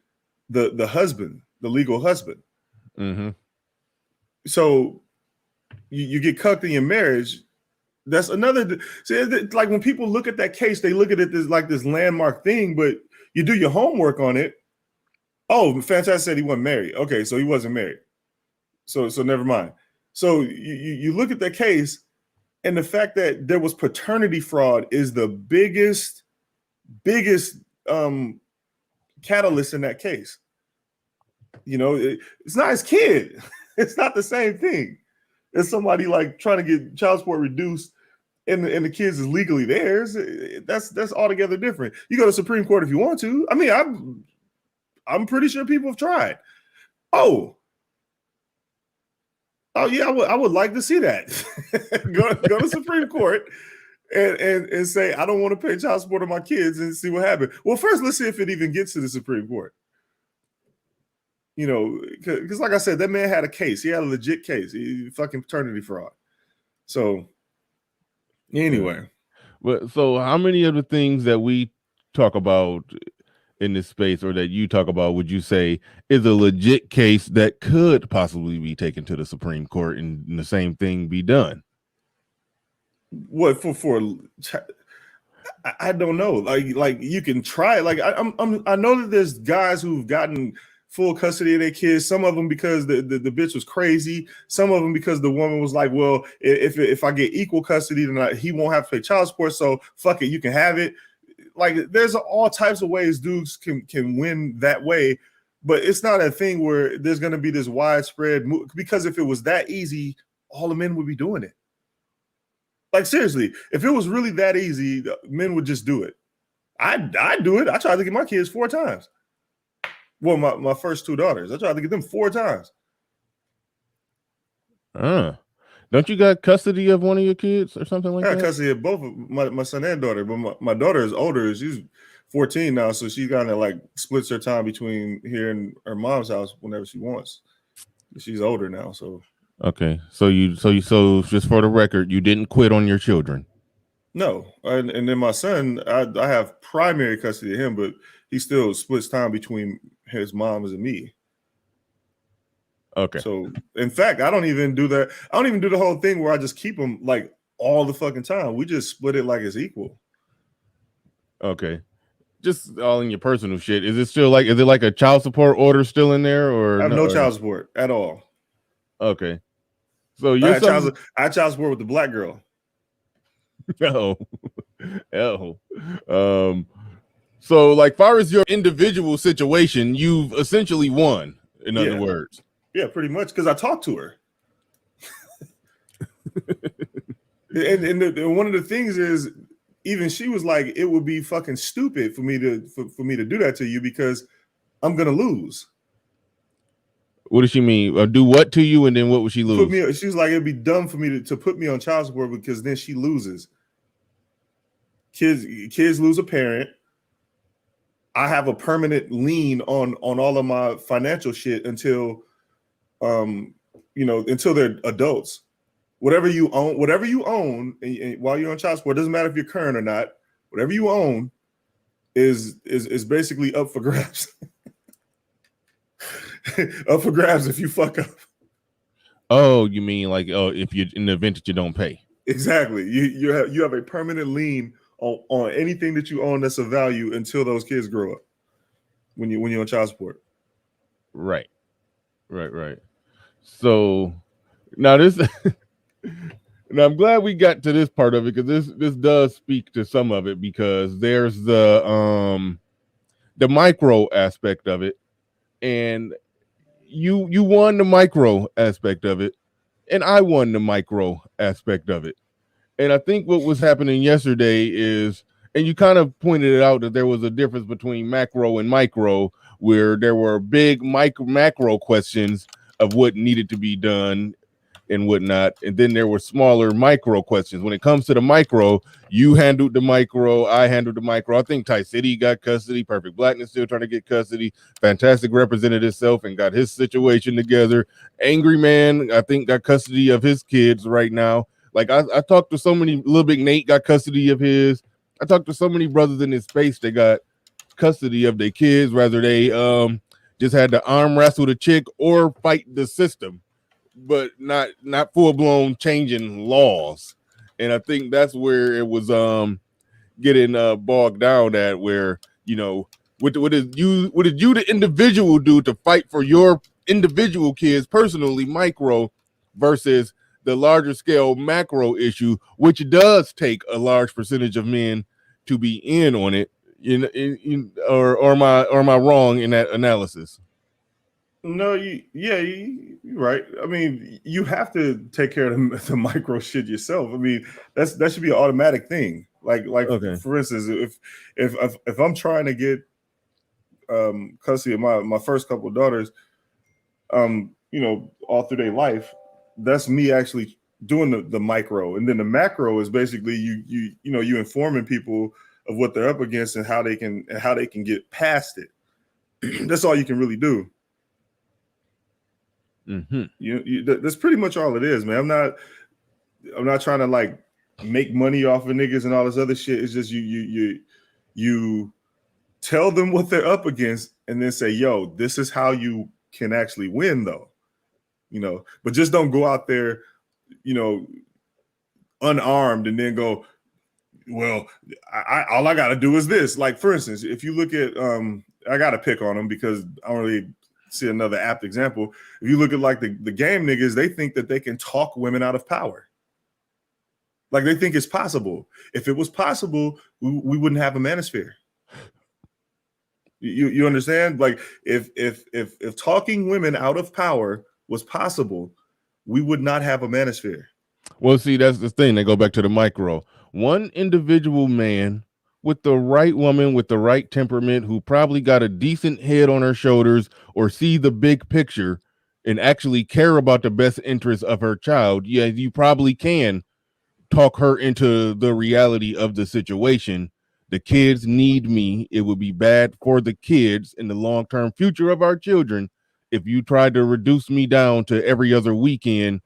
the husband, the legal husband. Mm-hmm. So you get cucked in your marriage. That's another. See, like when people look at that case, they look at it as like this landmark thing, but you do your homework on it. Oh, Fantastic said he wasn't married. Okay, so he wasn't married. So never mind. So you look at the case, and the fact that there was paternity fraud is the biggest catalyst in that case. It's not his kid. It's not the same thing. It's somebody like trying to get child support reduced, and the kids is legally theirs. That's altogether different. You go to Supreme Court if you want to. I mean, I'm pretty sure people have tried. Oh, Oh yeah, I would like to see that. go to Supreme Court and say I don't want to pay child support on my kids and see what happens. Well, first let's see if it even gets to the Supreme Court. You know, because like I said, that man had a case. He had a legit case. He fucking paternity fraud. So anyway. But so how many of the things that we talk about in this space or that you talk about would you say is a legit case that could possibly be taken to the Supreme Court and the same thing be done? What for I don't know. Like you can try it. Like I know that there's guys who've gotten full custody of their kids. Some of them because the bitch was crazy. Some of them because the woman was like, well, if I get equal custody, then he won't have to pay child support. So fuck it, you can have it. Like there's all types of ways dudes can win that way, but it's not a thing where there's going to be this widespread move, because if it was that easy, all the men would be doing it. Like seriously, if it was really that easy, men would just do it. I'd do it. I tried to get my kids 4 times. Well, my first 2 daughters, I tried to get them 4 times. Don't you got custody of one of your kids or something like that? I got custody of both of my son and daughter, but my daughter is older. She's 14 now, so she kind of like splits her time between here and her mom's house whenever she wants. She's older now, so. Okay, so just for the record, you didn't quit on your children. No, and then my son, I have primary custody of him, but he still splits time between his moms and me. Okay. So in fact, I don't even do that. I don't even do the whole thing where I just keep them like all the fucking time. We just split it like it's equal. Okay. Just all in your personal shit. Is it like a child support order still in there, or I have no child support at all? Okay. So I had child support with the black girl. So like far as your individual situation, you've essentially won, in other words. Yeah, pretty much, because I talked to her. and one of the things is, even she was like, it would be fucking stupid for me to do that to you because I'm gonna lose. What does she mean? Do what to you, and then what would she lose? She was like, it'd be dumb for me to put me on child support because then she loses. Kids lose a parent. I have a permanent lien on all of my financial shit until until they're adults. Whatever you own and while you're on child support, doesn't matter if you're current or not, whatever you own is basically up for grabs. Up for grabs if you fuck up. Oh, you mean like, if you in the event that you don't pay? Exactly. You have a permanent lien on anything that you own that's of value until those kids grow up. When you're on child support. Right. So now now I'm glad we got to this part of it, because this does speak to some of it, because there's the micro aspect of it, and you won the micro aspect of it, and I won the micro aspect of it. And I think what was happening yesterday is, and you kind of pointed it out, that there was a difference between macro and micro, where there were big macro questions of what needed to be done and whatnot, and then there were smaller micro questions. When it comes to the micro, you handled the micro, I handled the micro. I think Ty City got custody. Perfect Blackness still trying to get custody. Fantastic represented himself and got his situation together. Angry Man, I think, got custody of his kids right now. Like I talked to so many. Little Big Nate got custody of his. I talked to so many brothers in this space that got custody of their kids, whether they just had to arm wrestle the chick or fight the system, but not full-blown changing laws. And I think that's where it was getting bogged down at, where, what did you the individual do to fight for your individual kids personally, micro, versus the larger scale macro issue, which does take a large percentage of men to be in on it. Or am I wrong in that analysis? No, you're right. I mean, you have to take care of the micro shit yourself. I mean, that should be an automatic thing. Like okay. For instance, if I'm trying to get custody of my first couple of daughters, all through their life, that's me actually doing the micro, and then the macro is basically you informing people of what they're up against and how they can get past it. That's all you can really do. That's pretty much all it is, man. I'm not trying to like make money off of niggas and all this other shit. It's just you tell them what they're up against and then say, yo, this is how you can actually win though. But just don't go out there, unarmed and then go, well, all I got to do is this. Like, for instance, if you look at, I got to pick on them because I don't really see another apt example. If you look at like the game niggas, they think that they can talk women out of power. Like they think it's possible. If it was possible, we wouldn't have a manosphere. You understand? Like if talking women out of power was possible, we would not have a manosphere. Well, see, that's the thing. They go back to the micro. One individual man with the right woman, with the right temperament, who probably got a decent head on her shoulders or see the big picture and actually care about the best interests of her child. Yeah, you probably can talk her into the reality of the situation. The kids need me. It would be bad for the kids in the long-term future of our children if you tried to reduce me down to every other weekend,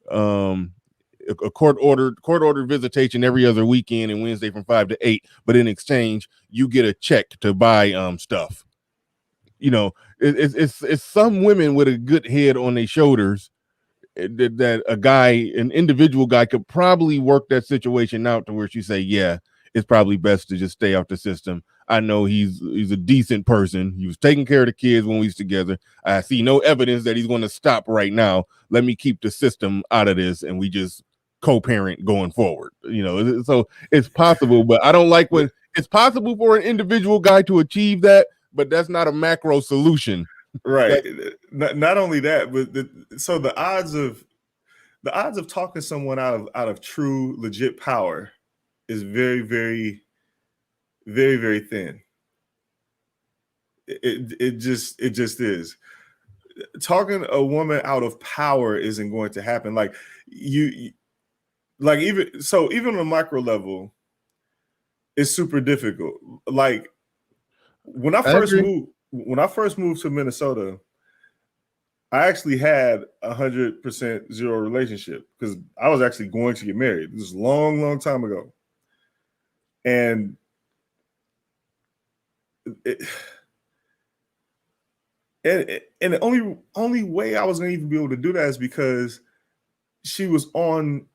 a court-ordered visitation every other weekend and Wednesday from 5 to 8. But in exchange, you get a check to buy stuff. It's some women with a good head on their shoulders that an individual guy could probably work that situation out to where she say, yeah, it's probably best to just stay out the system. I know he's a decent person. He was taking care of the kids when we was together. I see no evidence that he's going to stop right now. Let me keep the system out of this, and we just co-parent going forward. So it's possible, but I don't like when it's possible for an individual guy to achieve that, but that's not a macro solution. Right. Not only that, but the odds of talking someone out of true legit power is very, very, very, very thin. It just is. Talking a woman out of power isn't going to happen. Like even on a micro level, it's super difficult. Like when I first moved to Minnesota, I actually had 100% zero relationship because I was actually going to get married. This was a long, long time ago. And the only way I was going to even be able to do that is because she was on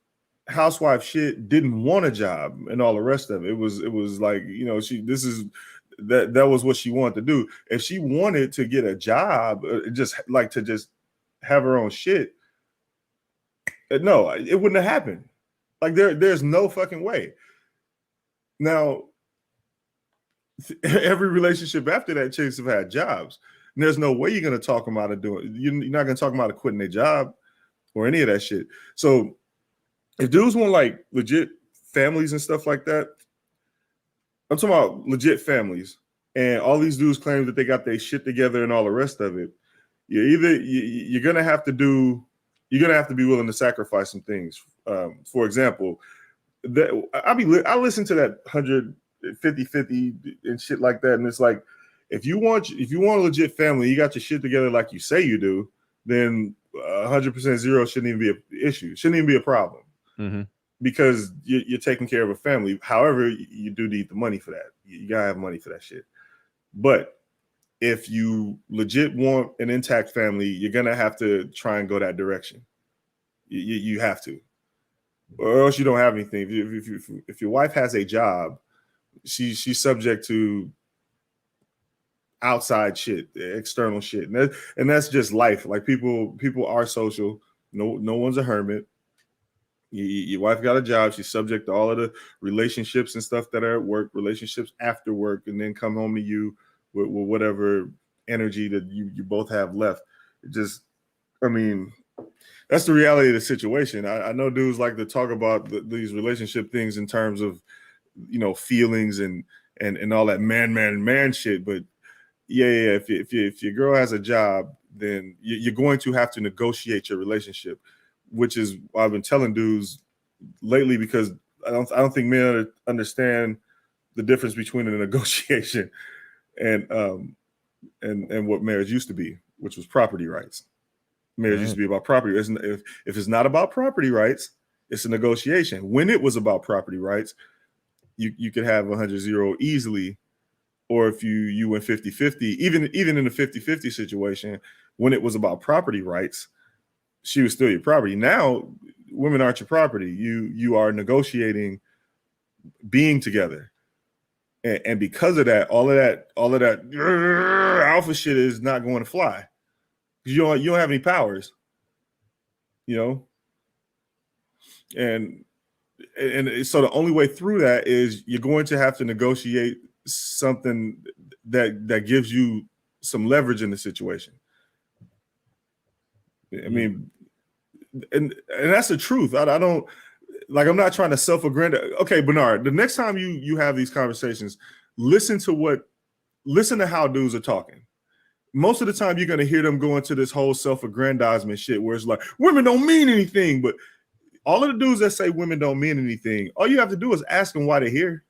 housewife shit, didn't want a job and all the rest of it. It was like, that was what she wanted to do. If she wanted to get a job, just have her own shit, no, it wouldn't have happened. Like there's no fucking way. Now, every relationship after that, chicks have had jobs. And there's no way you're going to talk them out of doing it. You're not going to talk them out of quitting their job or any of that shit. So if dudes want like legit families and stuff like that, I'm talking about legit families, and all these dudes claim that they got their shit together and all the rest of it. You're gonna have to be willing to sacrifice some things. For example, I listen to that 150-50 and shit like that, and it's like if you want a legit family, you got your shit together like you say you do, then 100% zero shouldn't even be an issue. Shouldn't even be a problem. Mm-hmm. Because you're taking care of a family. However, you do need the money for that. You gotta have money for that shit. But if you legit want an intact family, you're gonna have to try and go that direction. You have to, or else you don't have anything. If your wife has a job, she's subject to outside shit, external shit, and that's just life. Like people are social. No one's a hermit. Your wife got a job. She's subject to all of the relationships and stuff that are at work, relationships after work, and then come home to you with whatever energy that you both have left. That's the reality of the situation. I know dudes like to talk about these relationship things in terms of, feelings and all that man shit. But yeah. If your girl has a job, then you're going to have to negotiate your relationship. which is what I've been telling dudes lately, because I don't think men understand the difference between a negotiation and what marriage used to be, which was property rights. Marriage used to be about property. If it's not about property rights, it's a negotiation. When it was about property rights, you could have 100-0 easily, or if you went 50-50, even in a 50-50 situation, when it was about property rights, she was still your property. Now, women aren't your property. You are negotiating being together. And because of that, all of that alpha shit is not going to fly. You don't have any powers, and so the only way through that is you're going to have to negotiate something that gives you some leverage in the situation. I mean, and that's the truth. I don't, like, I'm not trying to self-aggrandize. Okay, Bernard, the next time you have these conversations, listen to how dudes are talking. Most of the time, you're going to hear them go into this whole self-aggrandizement shit where it's like, women don't mean anything. But all of the dudes that say women don't mean anything, all you have to do is ask them why they're here.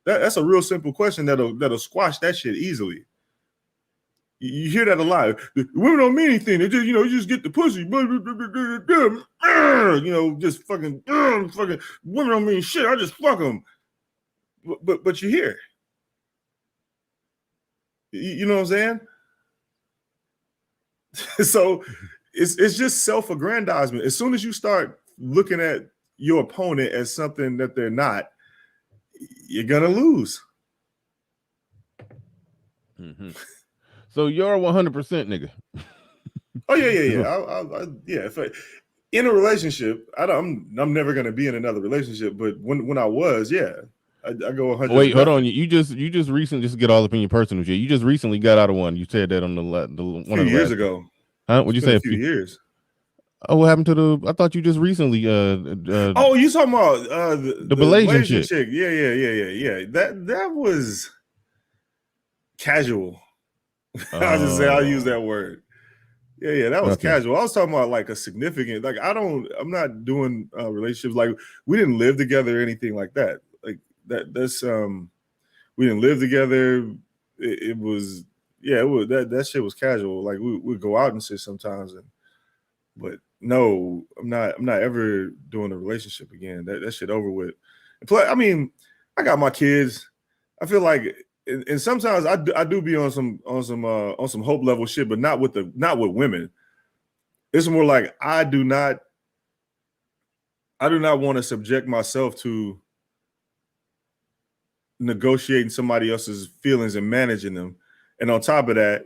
That's a real simple question that'll squash that shit easily. You hear that a lot. Women don't mean anything. They just, you just get the pussy. Just fucking women don't mean shit. I just fuck them. But you hear. You know what I'm saying? So it's just self-aggrandizement. As soon as you start looking at your opponent as something that they're not, you're gonna lose. Mm-hmm. So you're a 100% nigga. Oh yeah. If in a relationship, I'm never gonna be in another relationship. But when I was, I go 100. Wait, hold on. You just recently, just to get all up in your personal shit, you just recently got out of one. You said that on the one of the years ago. Huh? What'd you say? A few years. Oh, what happened to I thought you just recently. Oh, you talking about the Malaysian chick? Yeah. That was casual. I'll use that word. Yeah, that was casual. I was talking about like a significant, like I'm not doing relationships like we didn't live together or anything like that. Like that's we didn't live together. It was that shit was casual. Like we'd go out and shit sometimes, but no, I'm not ever doing a relationship again. That shit over with. And plus, I mean, I got my kids. I feel like, and sometimes I do be on some hope level shit, but not with women. It's more like I do not want to subject myself to negotiating somebody else's feelings and managing them. And on top of that,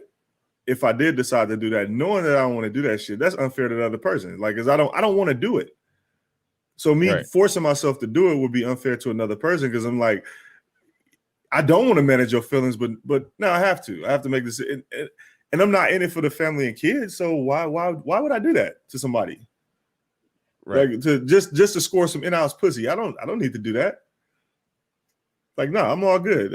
if I did decide to do that, knowing that I don't want to do that shit, that's unfair to the other person. Like, cause I don't want to do it. So me forcing myself to do it would be unfair to another person. Cause I'm like, I don't want to manage your feelings, but now I have to make this. And I'm not in it for the family and kids. So why would I do that to somebody? Right. Like to just to score some in-house pussy. I don't need to do that. Like, no, I'm all good.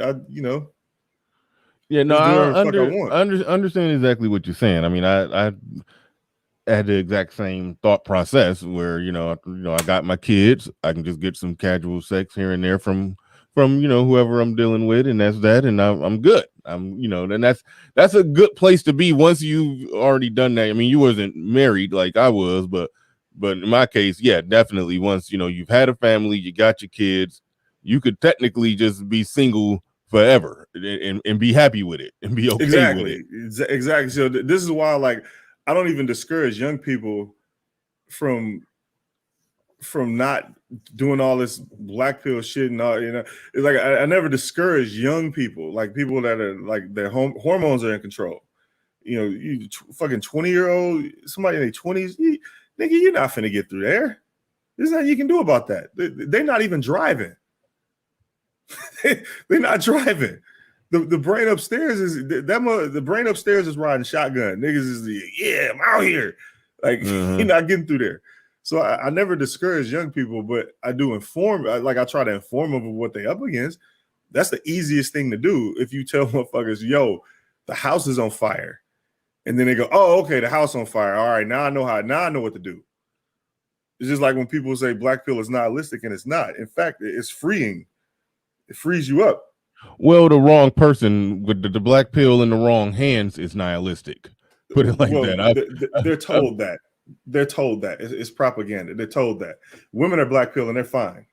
Yeah, no, I understand exactly what you're saying. I mean, I had the exact same thought process where, I got my kids. I can just get some casual sex here and there from whoever I'm dealing with, and that's that, and I'm good. And that's a good place to be once you've already done that. I mean, you wasn't married like I was, but in my case, yeah, definitely. Once you've had a family, you got your kids, you could technically just be single forever and be happy with it and be okay with it. Exactly. So this is why, like, I don't even discourage young people from not doing all this black pill shit and all. It's like I never discourage young people, like people that are like their hormones are in control. You fucking 20-year-old, somebody in their 20s, nigga, you're not finna get through there. There's nothing you can do about that. They're not even driving. They're not driving. The brain upstairs is the brain upstairs is riding shotgun. Niggas is I'm out here. Like you're not getting through there. So I never discourage young people, but I do inform. I try to inform them of what they up against. That's the easiest thing to do. If you tell motherfuckers, yo, the house is on fire, and then they go, oh, okay, the house on fire. All right, now I know what to do. It's just like when people say black pill is nihilistic, and it's not. In fact, it's freeing. It frees you up. Well, the wrong person with the black pill in the wrong hands is nihilistic. Put it like that. They're told that. They're told that. It's propaganda. They're told that. Women are black pill and they're fine.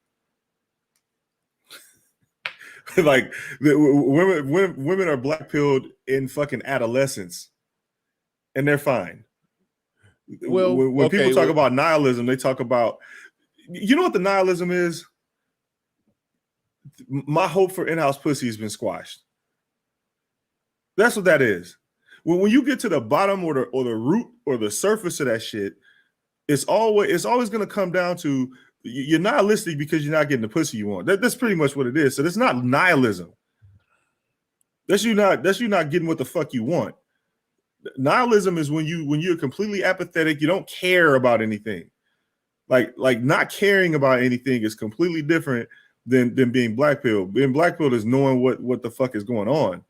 Like women are black pilled in fucking adolescence, and they're fine. Well, when people talk about nihilism, they talk about, you know what the nihilism is? My hope for in-house pussy has been squashed. That's what that is. When you get to the bottom or the root or the surface of that shit, it's always going to come down to you're nihilistic because you're not getting the pussy you want. That's pretty much what it is. So it's not nihilism. That's you not getting what the fuck you want. Nihilism is when you're completely apathetic. You don't care about anything. Like not caring about anything is completely different than being black pilled. Being black pilled is knowing what the fuck is going on.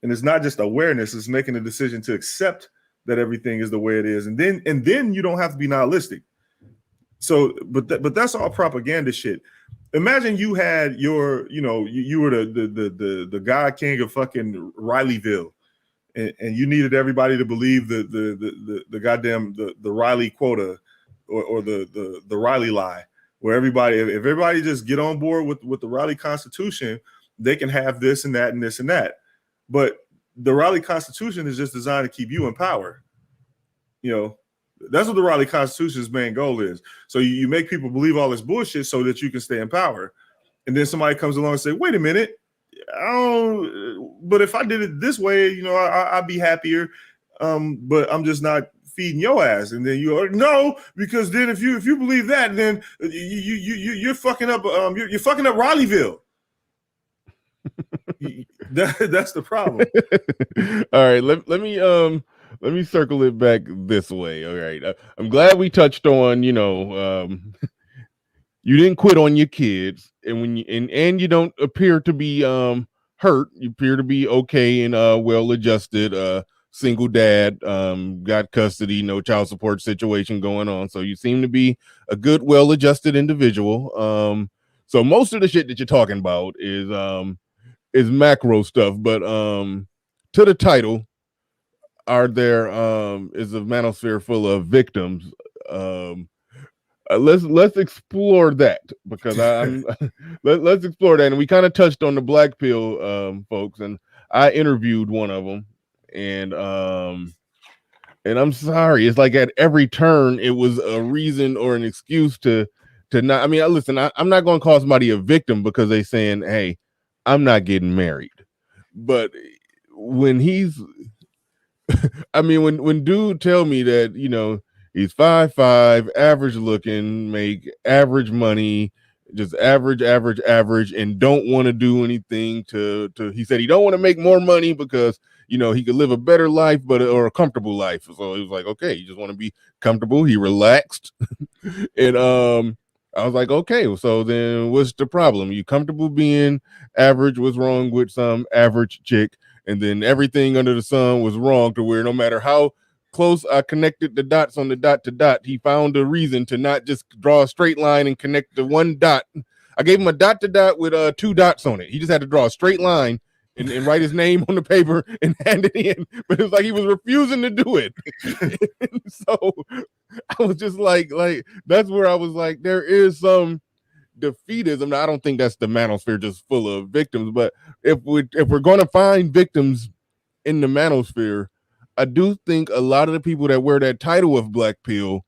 And it's not just awareness, it's making a decision to accept that everything is the way it is. And then you don't have to be nihilistic. So, but that's all propaganda shit. Imagine you had you were the God King of fucking Rileyville, and you needed everybody to believe the goddamn the Riley quota or the Riley lie, where if everybody just get on board with the Riley Constitution, they can have this and that and this and that. But the Riley Constitution is just designed to keep you in power. You know, that's what the Riley Constitution's main goal is. So you make people believe all this bullshit so that you can stay in power. And then somebody comes along and say, wait a minute, but if I did it this way, you know, I'd be happier. But I'm just not feeding your ass. And then you're no, because then if you believe that, then you're fucking up. You're fucking up Rileyville. That's the problem. All right, let me circle it back this way. All right, I'm glad we touched on, you didn't quit on your kids, and when and you don't appear to be hurt. You appear to be okay and well adjusted. Single dad, got custody, no child support situation going on. So you seem to be a good, well adjusted individual. So most of the shit that you're talking about is macro stuff, but to the title, is a manosphere full of victims? Let's explore that, because let's explore that. And we kind of touched on the black pill folks, and I interviewed one of them, and I'm sorry, it's like at every turn it was a reason or an excuse to not. I mean, listen, I'm not going to call somebody a victim because they saying, hey, I'm not getting married. But when when dude tell me that, you know, he's 5'5", average looking, make average money, just average, and don't want to do anything to he said he don't want to make more money because, you know, he could live a better life, or a comfortable life. So he was like, okay, you just want to be comfortable. He relaxed. And I was like, okay, so then what's the problem? You comfortable being average? What's wrong with some average chick? And then everything under the sun was wrong, to where no matter how close I connected the dots on the dot to dot, he found a reason to not just draw a straight line and connect the one dot. I gave him a dot to dot with 2 dots on it. He just had to draw a straight line and write his name on the paper and hand it in. But it was like he was refusing to do it. So I was just like that's where I was like, there is some defeatism. Now, I don't think that's the manosphere just full of victims, but if we're going to find victims in the manosphere, I do think a lot of the people that wear that title of black pill,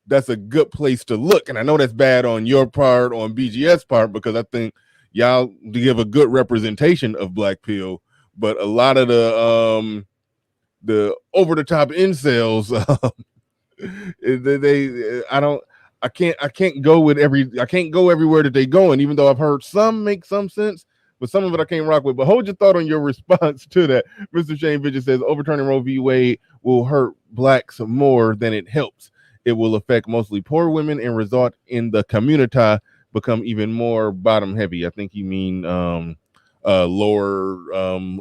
that's a good place to look. And I know that's bad on your part, on BGS part, because I think y'all give a good representation of black pill, but a lot of the over the top incels, I can't go everywhere that they go. And even though I've heard some make some sense, but some of it I can't rock with. But hold your thought on your response to that. Mr. Shane Bridges says overturning Roe v. Wade will hurt blacks more than it helps. It will affect mostly poor women and result in the community become even more bottom heavy. I think you mean lower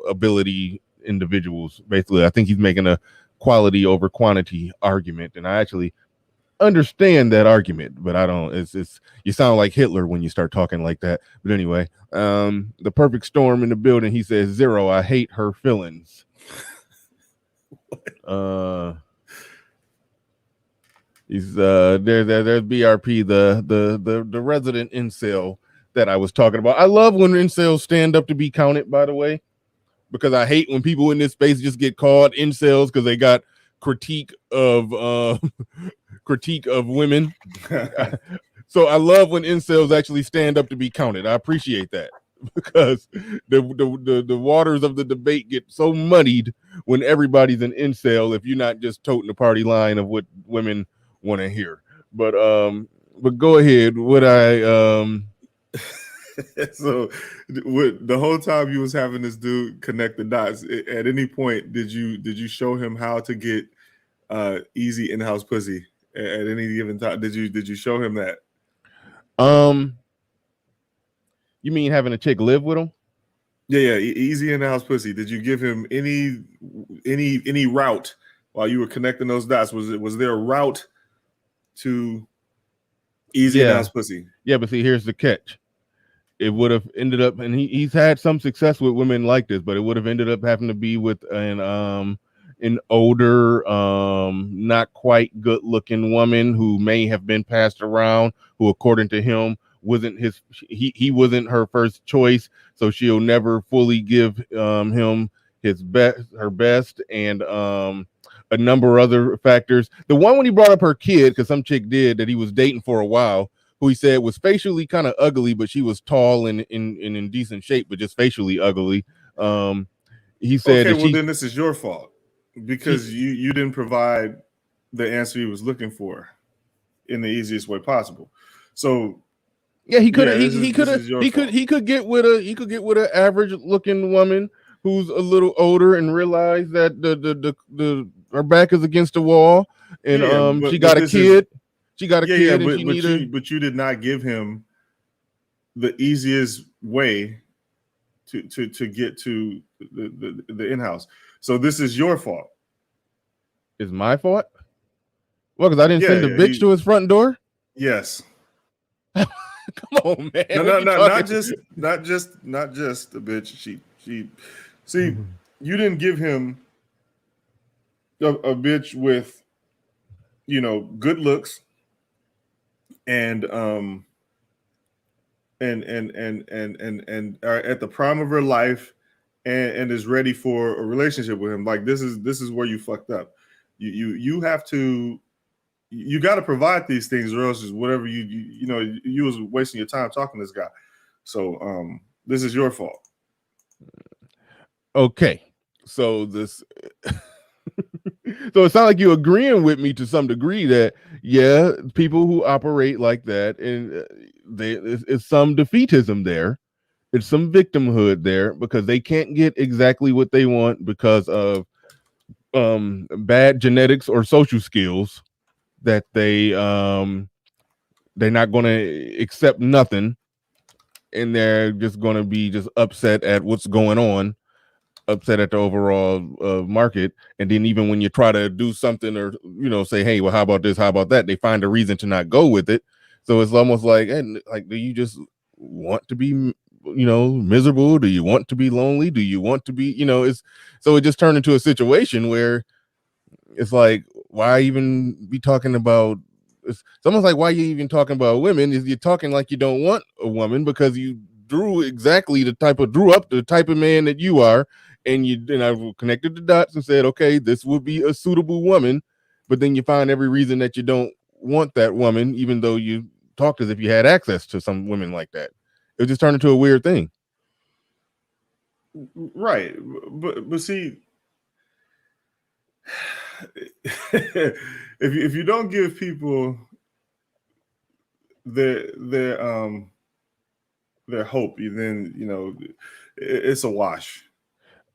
ability individuals. Basically, I think he's making a quality over quantity argument, and I actually understand that argument, but I don't. It's you sound like Hitler when you start talking like that. But anyway, the perfect storm in the building. He says 0. I hate her feelings. He's there's BRP, the resident incel that I was talking about. I love when incels stand up to be counted, by the way, because I hate when people in this space just get called incels because they got critique of women. So I love when incels actually stand up to be counted. I appreciate that because the waters of the debate get so muddied when everybody's an incel if you're not just toting the party line of what women want to hear. But go ahead. What I So the whole time you was having this dude connect the dots, at any point did you show him how to get easy in-house pussy at any given time? Did you show him that? You mean having a chick live with him? Yeah, easy in-house pussy. Did you give him any route while you were connecting those dots? Was there a route to easy in-house pussy? Yeah, but see, here's the catch. It would have ended up, and he's had some success with women like this, but it would have ended up having to be with an older, not quite good-looking woman who may have been passed around, who, according to him, wasn't he wasn't her first choice, so she'll never fully give him her best, and a number of other factors. The one when he brought up her kid, because some chick did that he was dating for a while, who he said was facially kind of ugly, but she was tall and in decent shape, but just facially ugly. He said, okay, well then this is your fault because you didn't provide the answer he was looking for in the easiest way possible. So yeah, he could get with an average looking woman who's a little older and realize that the her back is against the wall, and she got a kid. She got a kid, and but you did not give him the easiest way to get to the in-house. So this is your fault. It's my fault? Well, because I didn't send a bitch to his front door? Yes. Come on, man. No, not just a bitch. She see, you didn't give him a bitch with, good looks and are at the prime of her life and is ready for a relationship with him. Like this is where you fucked up. You have to. You got to provide these things, or else is whatever you was wasting your time talking to this guy. So this is your fault. Okay, so this, so it sounds like you're agreeing with me to some degree that people who operate like that, and it's some defeatism there, it's some victimhood there because they can't get exactly what they want because of bad genetics or social skills. That they're not going to accept nothing, and they're just going to be just upset at what's going on, upset at the overall market. And then even when you try to do something or say, hey, well, how about this, how about that, they find a reason to not go with it. So it's almost like, do you just want to be miserable? Do you want to be lonely? Do you want to be so it just turned into a situation where it's like, why even be talking about? It's almost like, why you even talking about women? Is you're talking like you don't want a woman because you drew up the type of man that you are, and I connected the dots and said, okay, this would be a suitable woman, but then you find every reason that you don't want that woman, even though you talked as if you had access to some women like that. It just turned into a weird thing, right? But see. if you don't give people their hope, then it's a wash.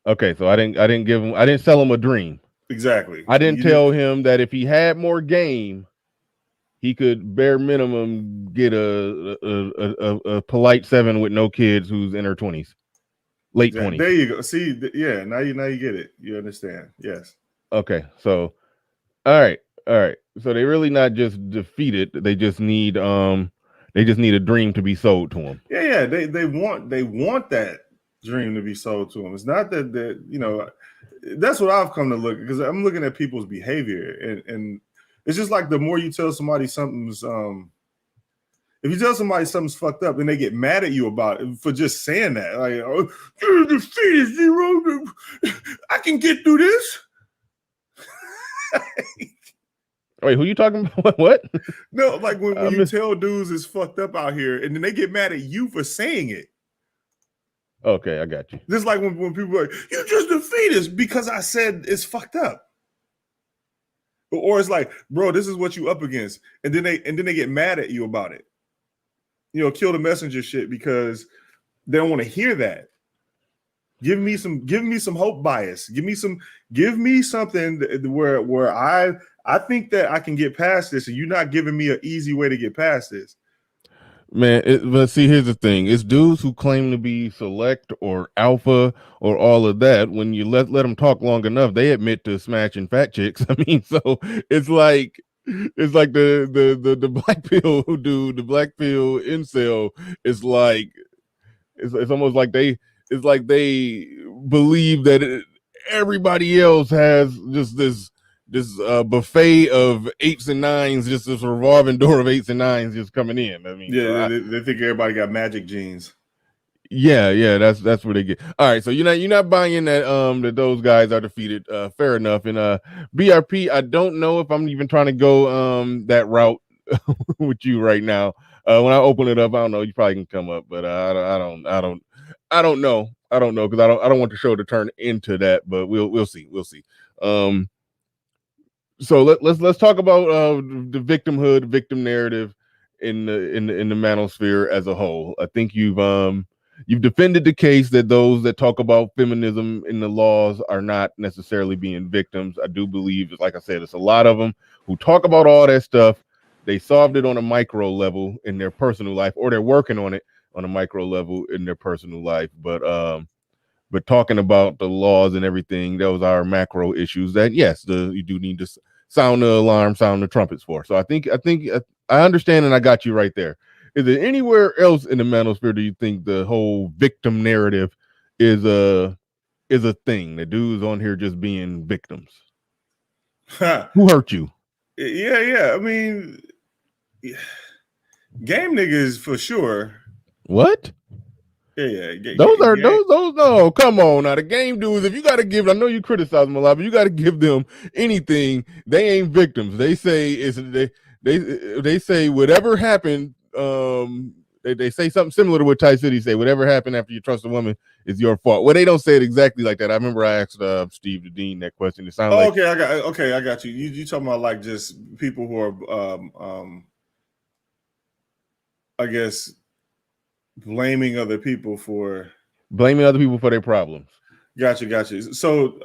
Okay, so I didn't sell him a dream. Exactly. I didn't tell him that if he had more game, he could bare minimum get a polite 7 with no kids who's in her 20s, late 20s. There you go. See, now you get it. You understand? Yes. Okay, so all right. So they really not just defeated. They just need a dream to be sold to them. Yeah. They want that dream to be sold to them. It's not that that's what I've come to look, because I'm looking at people's behavior, and it's just like the more you tell somebody something's if you tell somebody something's fucked up and they get mad at you about it for just saying that, like, oh, the feet is zero, I can get through this. Wait, who you talking about? What? No, like when you tell dudes it's fucked up out here, and then they get mad at you for saying it. Okay, I got you. Just like when people are like, you just a fetus because I said it's fucked up. Or it's like, bro, this is what you up against. And then they get mad at you about it. Kill the messenger shit because they don't want to hear that. Give me some hope bias. Give me something where I think that I can get past this, and you're not giving me an easy way to get past this. Man, but see, here's the thing: it's dudes who claim to be select or alpha or all of that. When you let them talk long enough, they admit to smashing fat chicks. I mean, so it's like the black pill dude, the black pill incel. It's like it's almost like they believe that everybody else has just this buffet of 8s and 9s, just this revolving door of 8s and 9s just coming in. I mean, yeah, they think everybody got magic genes. Yeah, that's where they get. All right, so you're not buying that those guys are defeated. Fair enough. And BRP, I don't know if I'm even trying to go that route with you right now. When I open it up, I don't know. You probably can come up, but I don't know. I don't know because I don't want the show to turn into that. But we'll see. So let's talk about the victimhood, victim narrative in the manosphere as a whole. I think you've defended the case that those that talk about feminism in the laws are not necessarily being victims. I do believe, like I said, it's a lot of them who talk about all that stuff. They solved it on a micro level in their personal life, or they're working on it on a micro level in their personal life. But talking about the laws and everything, those are macro issues that, yes, you do need to sound the alarm, sound the trumpets for. So I think I understand, and I got you right there. Is there anywhere else in the manosphere do you think the whole victim narrative is a thing? The dudes on here just being victims. Who hurt you? Yeah. I mean, game niggas for sure. What? Yeah. Those no, come on now. The game dudes, if you gotta give, I know you criticize them a lot, but you gotta give them anything. They ain't victims. They say they say whatever happened, they say something similar to what Ty City say, whatever happened after you trust a woman is your fault. Well, they don't say it exactly like that. I remember I asked Steve the Dean that question. It sounded like I got you. You talking about like just people who are I guess blaming other people for their problems. Got you. So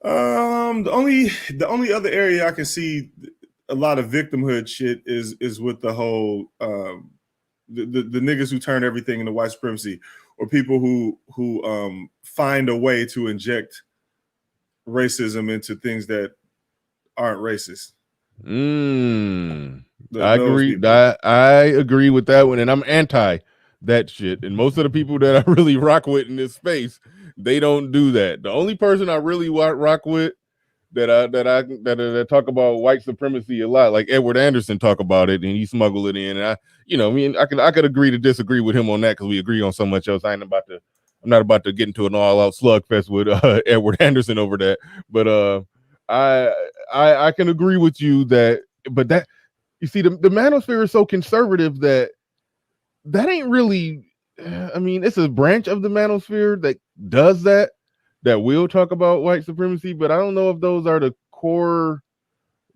the only other area I can see a lot of victimhood shit is with the whole the niggas who turn everything into white supremacy, or people who find a way to inject racism into things that aren't racist. I agree. I agree with that one, and I'm anti that shit. And most of the people that I really rock with in this space, they don't do that. The only person I really rock with that talk about white supremacy a lot, like Edward Anderson talk about it, and he smuggle it in. And I could agree to disagree with him on that because we agree on so much else. I'm not about to get into an all-out slugfest with Edward Anderson over that. But I can agree with you that. But that, you see, the manosphere is so conservative that ain't really. I mean, it's a branch of the manosphere that does that will talk about white supremacy, but I don't know if those are the core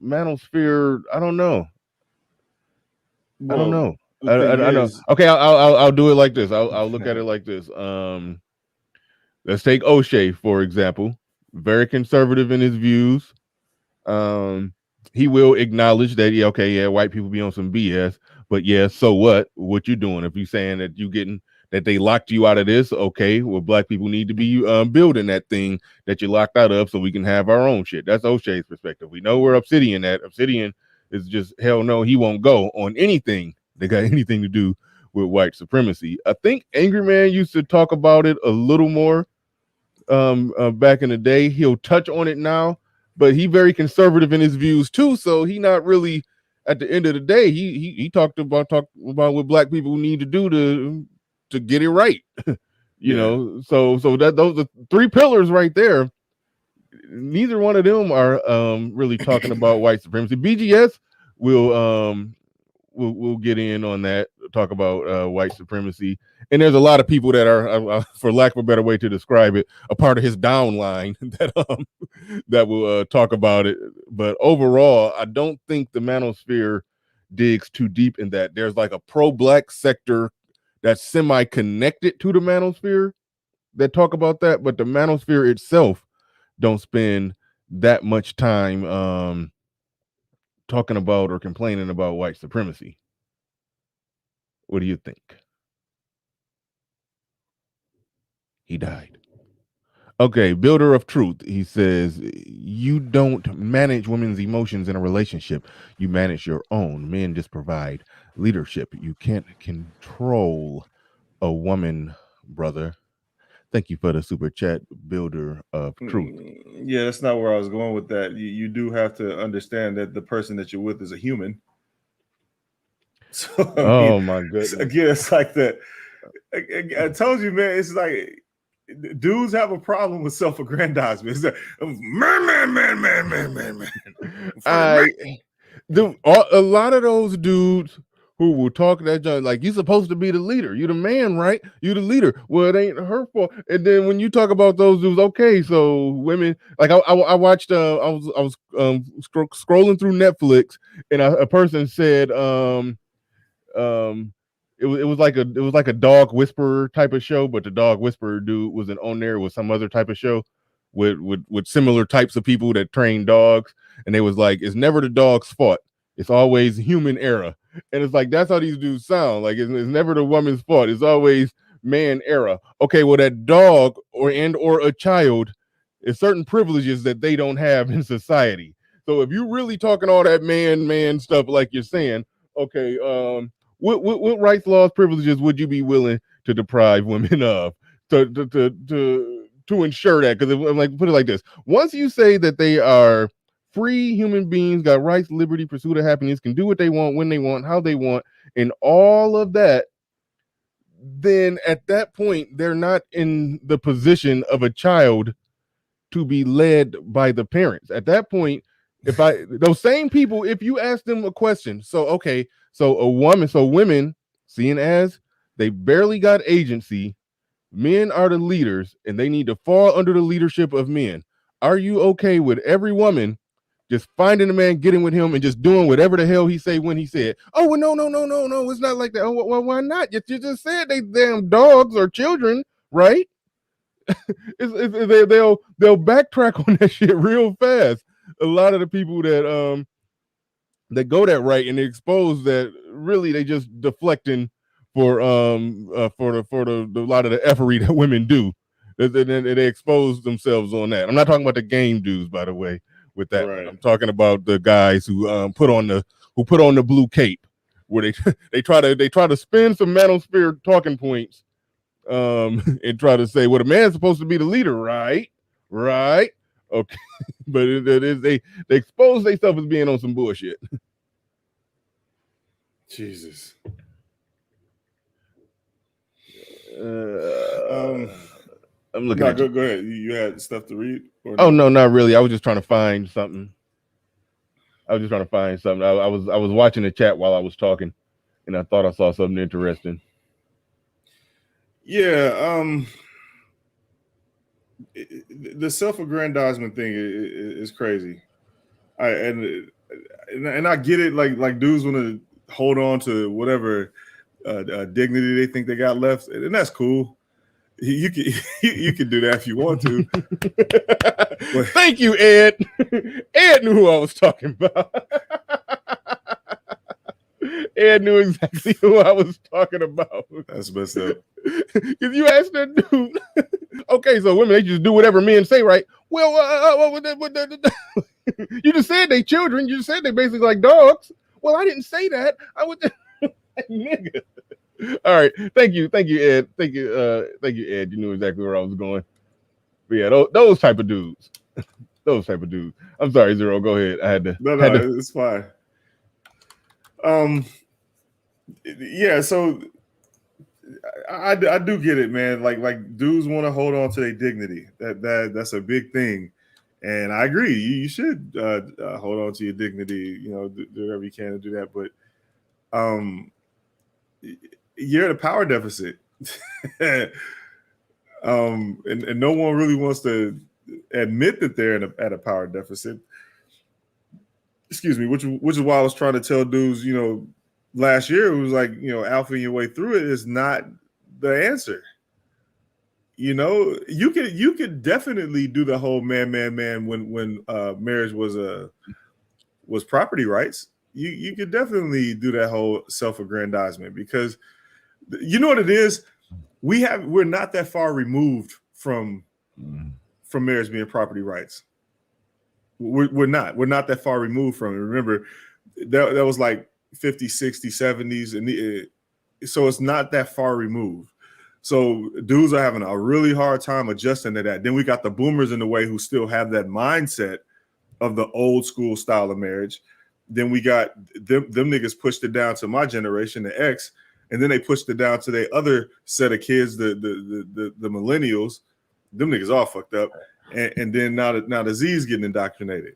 manosphere. I don't know. I don't know. I know. Okay, I'll do it like this. I'll look at it like this. Let's take O'Shea for example. Very conservative in his views. He will acknowledge that white people be on some BS, but so what? What you doing? If you saying that you getting that they locked you out of this. Okay, well, black people need to be building that thing that you locked out of so we can have our own shit. That's O'Shea's perspective. We know where Obsidian at. Obsidian is just, hell no, he won't go on anything that got anything to do with white supremacy. I think Angry Man used to talk about it a little more back in the day. He'll touch on it now, but he very conservative in his views too, so he not really, at the end of the day, he talked about what black people need to do to get it right. You know, so that those are three pillars right there. Neither one of them are really talking about white supremacy. BGS we'll get in on that, talk about white supremacy. And there's a lot of people that are, for lack of a better way to describe it, a part of his downline that will talk about it. But overall, I don't think the Manosphere digs too deep in that. There's like a pro-black sector that's semi-connected to the Manosphere that talk about that, but the Manosphere itself don't spend that much time talking about or complaining about white supremacy. What do you think? He died. Okay, Builder of Truth. He says, you don't manage women's emotions in a relationship. You manage your own. Men just provide leadership. You can't control a woman, brother. Thank you for the super chat, Builder of Truth. Yeah, that's not where I was going with that. You do have to understand that the person that you're with is a human. So, I mean, my goodness. Again, it's like that. I told you, man, it's like dudes have a problem with self-aggrandizement. It's like, man. A lot of those dudes who will talk that junk, like, you're supposed to be the leader. You the man, right? You the leader. Well, it ain't her fault. And then when you talk about those dudes, okay, so women, like I watched, I was scrolling through Netflix, and a person said, it was like a dog whisperer type of show, but the dog whisperer dude wasn't on there with some other type of show with similar types of people that train dogs, and they was like, it's never the dog's fault. It's always human error. And it's like, that's how these dudes sound. Like, it's never the woman's fault. It's always man error. Okay, well, that dog or a child is certain privileges that they don't have in society. So if you really talking all that man stuff like you're saying, okay, what rights, laws, privileges would you be willing to deprive women of to ensure that? Because I'm like, put it like this: once you say that they are free human beings, got rights, liberty, pursuit of happiness, can do what they want, when they want, how they want, and all of that, then at that point, they're not in the position of a child to be led by the parents. At that point, those same people, if you ask them a question, so women, seeing as they barely got agency, men are the leaders and they need to fall under the leadership of men. Are you okay with every woman just finding a man, getting with him, and just doing whatever the hell he say when he said? Oh, well, no, it's not like that. Oh, well, why not? You just said they damn dogs or children, right? They'll backtrack on that shit real fast. A lot of the people that go that right, and they expose that really they just deflecting for the lot of the effery that women do. They expose themselves on that. I'm not talking about the game dudes, by the way, with that. Right. I'm talking about the guys who put on the blue cape, where they try to spin some Manosphere talking points and try to say, well, the man's supposed to be the leader, right? Okay. But they expose themselves as being on some bullshit. Jesus. I'm looking at go ahead. You had stuff to read? Oh, no, not really. I was just trying to find something. I was watching the chat while I was talking, and I thought I saw something interesting. Yeah, the self-aggrandizement thing is crazy. And I get it. Like dudes want to hold on to whatever dignity they think they got left, and that's cool. You can do that if you want to. But, thank you, Ed. Ed knew who I was talking about. Ed knew exactly who I was talking about. That's messed up. If you ask that dude, okay, so women, they just do whatever men say, right? Well, you just said they children. You just said they basically like dogs. Well, I didn't say that. I would, nigga. All right, thank you, Ed. Thank you, Ed. You knew exactly where I was going. But yeah, those type of dudes. Those type of dudes. I'm sorry, Zero. Go ahead. I had to. No, it's fine. Yeah, so I do get it, man. Like dudes want to hold on to their dignity. That's a big thing, and I agree. You should hold on to your dignity. You know, do whatever you can to do that. But you're at a power deficit, and no one really wants to admit that they're at a power deficit. Excuse me, which is why I was trying to tell dudes, you know, last year it was like, you know, alphaing your way through it is not the answer. You know, you could definitely do the whole man when marriage was property rights. You could definitely do that whole self-aggrandizement, because you know what it is? We're not that far removed from marriage being property rights. We're not that far removed from it. Remember, that was like 50s, 60s, 70s, and so it's not that far removed. So dudes are having a really hard time adjusting to that. Then we got the boomers in the way who still have that mindset of the old school style of marriage. Then we got them niggas pushed it down to my generation, the X, and then they pushed it down to their other set of kids, the millennials. Them niggas all fucked up. And then now the Z's getting indoctrinated.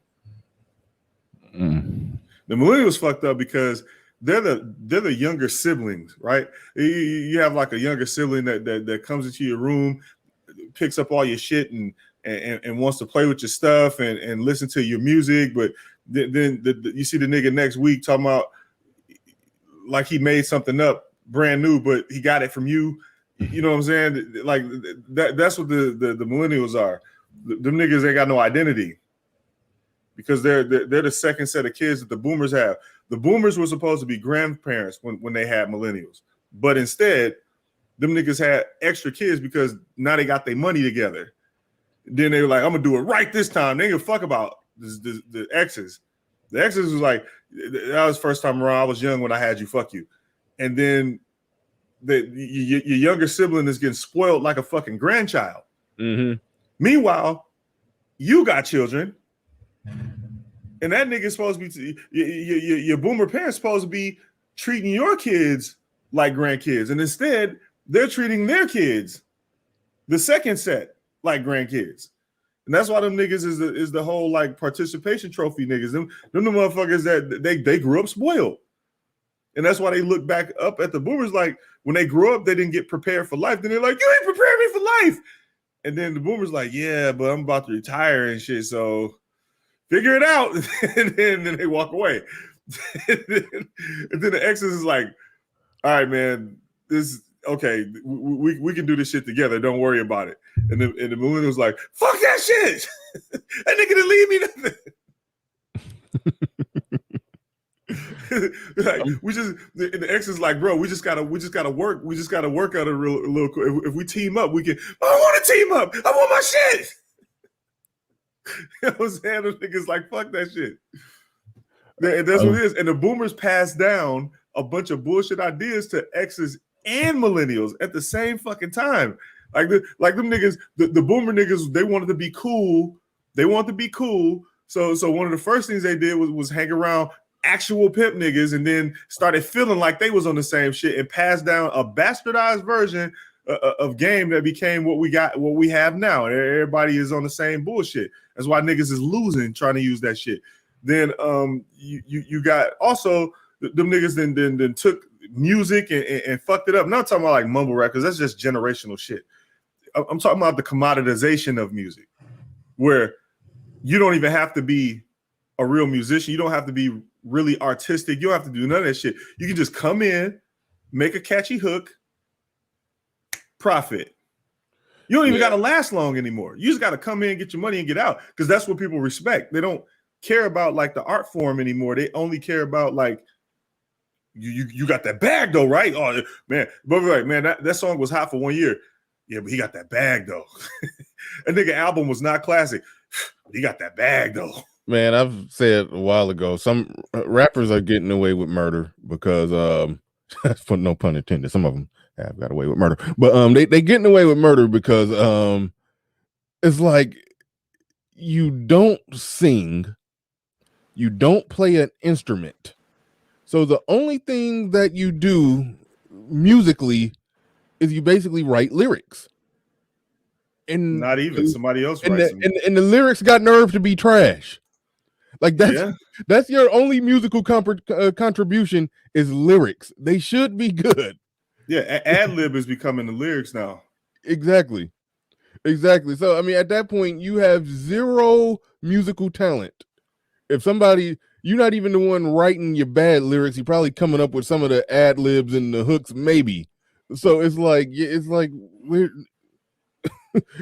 The millennials fucked up because they're the younger siblings, right? You have like a younger sibling that comes into your room, picks up all your shit and wants to play with your stuff and listen to your music, but then you see the nigga next week talking about like he made something up brand new, but he got it from you. You know what I'm saying? Like that's what the millennials are. Them niggas ain't got no identity because they're the second set of kids that the boomers have. The boomers were supposed to be grandparents when they had millennials, but instead, them niggas had extra kids because now they got their money together. Then they were like, I'm gonna do it right this time. They didn't give a fuck about the exes. The exes was like, that was the first time around. I was young when I had you. Fuck you. And then your younger sibling is getting spoiled like a fucking grandchild. Mm-hmm. Meanwhile, you got children, and that nigga's supposed to be your boomer parents supposed to be treating your kids like grandkids, and instead they're treating their kids, the second set, like grandkids. And that's why them niggas is the whole like participation trophy niggas. Them the motherfuckers that they grew up spoiled. And that's why they look back up at the boomers like when they grew up, they didn't get prepared for life. Then they're like, you ain't prepared me for life. And then the boomers like, yeah, but I'm about to retire and shit, so figure it out. And then they walk away. And then the exes is like, all right, man, this okay, we can do this shit together. Don't worry about it. And the millennials like, fuck that shit. That nigga didn't leave me nothing. Like the ex is like, bro, we just gotta work. We just gotta work out a little quick. If we team up, we can. I want to team up. I want my shit. You know what I'm saying? The niggas like, fuck that shit. That's what it is. And the boomers pass down a bunch of bullshit ideas to exes and millennials at the same fucking time. Like them niggas, the boomer niggas, they wanted to be cool. They wanted to be cool. So one of the first things they did was hang around actual pimp niggas and then started feeling like they was on the same shit and passed down a bastardized version of game that became what we have now. Everybody is on the same bullshit. That's why niggas is losing trying to use that shit. Then you got also them niggas then took music and fucked it up. I'm not talking about like mumble rap because that's just generational shit. I'm talking about the commoditization of music where you don't even have to be a real musician. You don't have to be really artistic. You don't have to do none of that shit. You can just come in, make a catchy hook, profit. You don't even got to last long anymore. You just got to come in, get your money, and get out because that's what people respect. They don't care about like the art form anymore. They only care about like you got that bag though, right? Oh man, but right, man, that song was hot for 1 year. Yeah, but he got that bag though. A nigga album was not classic. He got that bag though. Man, I've said a while ago, some rappers are getting away with murder because, for no pun intended, some of them have got away with murder, but they getting away with murder because it's like you don't sing, you don't play an instrument, so the only thing that you do musically is you basically write lyrics, and Not even somebody else and writes them. and the lyrics got nerve to be trash. Like that's your only musical contribution is lyrics. They should be good. Yeah, ad lib is becoming the lyrics now. Exactly. So I mean, at that point, you have zero musical talent. If somebody, you're not even the one writing your bad lyrics, you're probably coming up with some of the ad libs and the hooks, maybe. So it's like we're.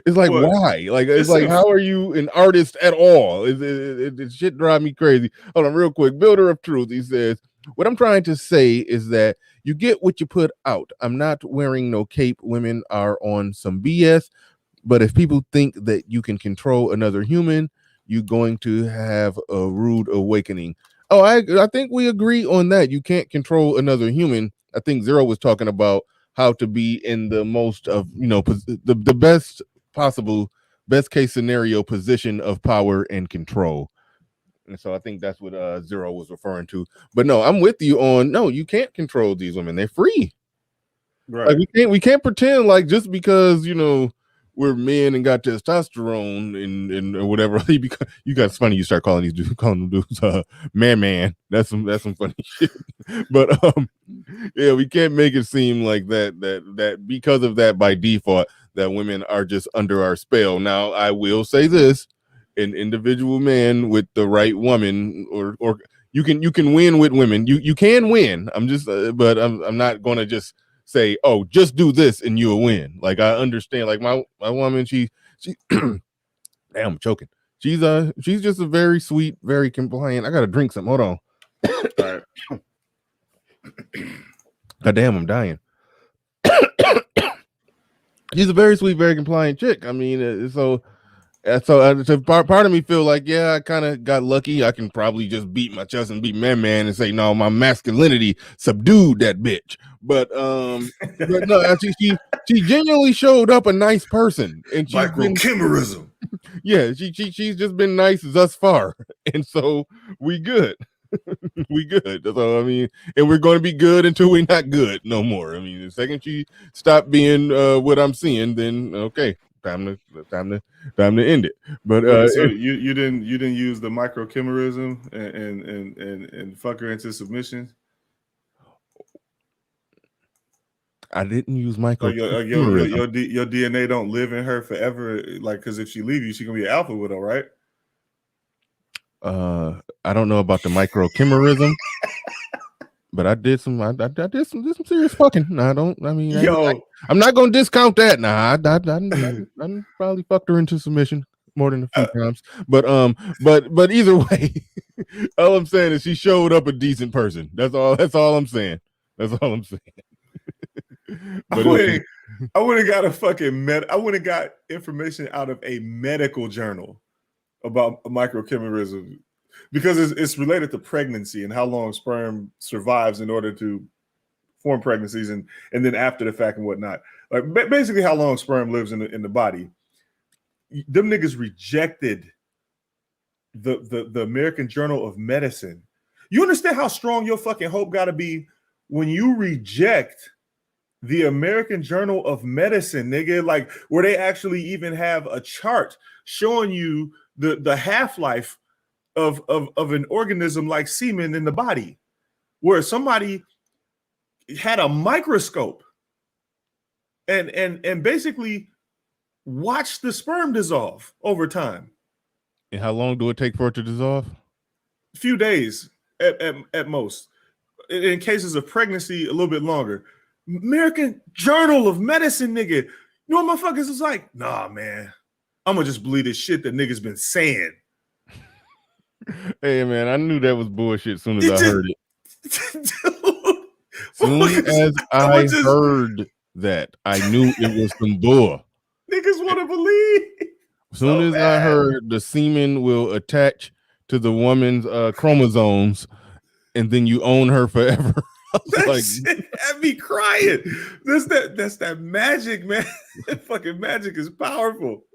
It's like, Well, why? Like, it's like, how are you an artist at all? It shit drive me crazy. Hold on, real quick. Builder of Truth, he says, what I'm trying to say is that you get what you put out. I'm not wearing no cape. Women are on some BS. But if people think that you can control another human, you're going to have a rude awakening. Oh, I think we agree on that. You can't control another human. I think Zero was talking about how to be in the most of, the best possible, best case scenario position of power and control. And so I think that's what Zero was referring to. But no, I'm with you on, no, you can't control these women. They're free. Right. Like we can't pretend like just because, we're men and got testosterone and whatever. You got, it's funny you start calling them dudes man. That's some funny shit. But yeah, we can't make it seem like that because of that by default that women are just under our spell. Now I will say this: an individual man with the right woman, or you can win with women. You can win. I'm just but I'm not gonna just say, oh, just do this and you'll win. Like, I understand, like my woman, she damn, I'm choking. She's just a very sweet, very compliant. I gotta drink something. Hold on. All right. God damn, I'm dying. She's a very sweet, very compliant chick. I mean, so part of me feel like, yeah, I kind of got lucky. I can probably just beat my chest and beat man and say, no, my masculinity subdued that bitch. But no, actually, she genuinely showed up a nice person, and she's microchimerism. Yeah, she's just been nice thus far, and so we good. We good. So I mean, and we're going to be good until we're not good no more. I mean, the second she stopped being what I'm seeing, then okay, time to end it. But so you didn't use the microchimerism and fuck her into submission. I didn't use microchimerism. Your DNA don't live in her forever. Like, because if she leave you, she gonna be an alpha widow, right? I don't know about the microchimerism. But I did some serious fucking. No, I don't. I mean, I'm not gonna discount that. Nah, I probably fucked her into submission more than a few times. But either way, all I'm saying is she showed up a decent person. That's all I'm saying. That's all I'm saying. But I would have got a fucking I would have got information out of a medical journal about microchimerism. Because it's related to pregnancy and how long sperm survives in order to form pregnancies and then after the fact and whatnot. Like basically how long sperm lives in the body. Them niggas rejected the American Journal of Medicine. You understand how strong your fucking hope got to be when you reject the American Journal of Medicine, nigga, like where they actually even have a chart showing you the half-life of an organism like semen in the body, where somebody had a microscope and basically watched the sperm dissolve over time. And how long do it take for it to dissolve? A few days at most. In cases of pregnancy, a little bit longer. American Journal of Medicine, nigga. You know what motherfuckers is like? Nah, man. I'm gonna just believe this shit that niggas been saying. Hey man, I knew that was bullshit as soon as I heard it. Dude, Soon as I heard that, I knew it was some bull. Niggas want to believe. Soon as I heard the semen will attach to the woman's chromosomes, and then you own her forever. That like, shit had me crying. That's that magic, man. Fucking magic is powerful.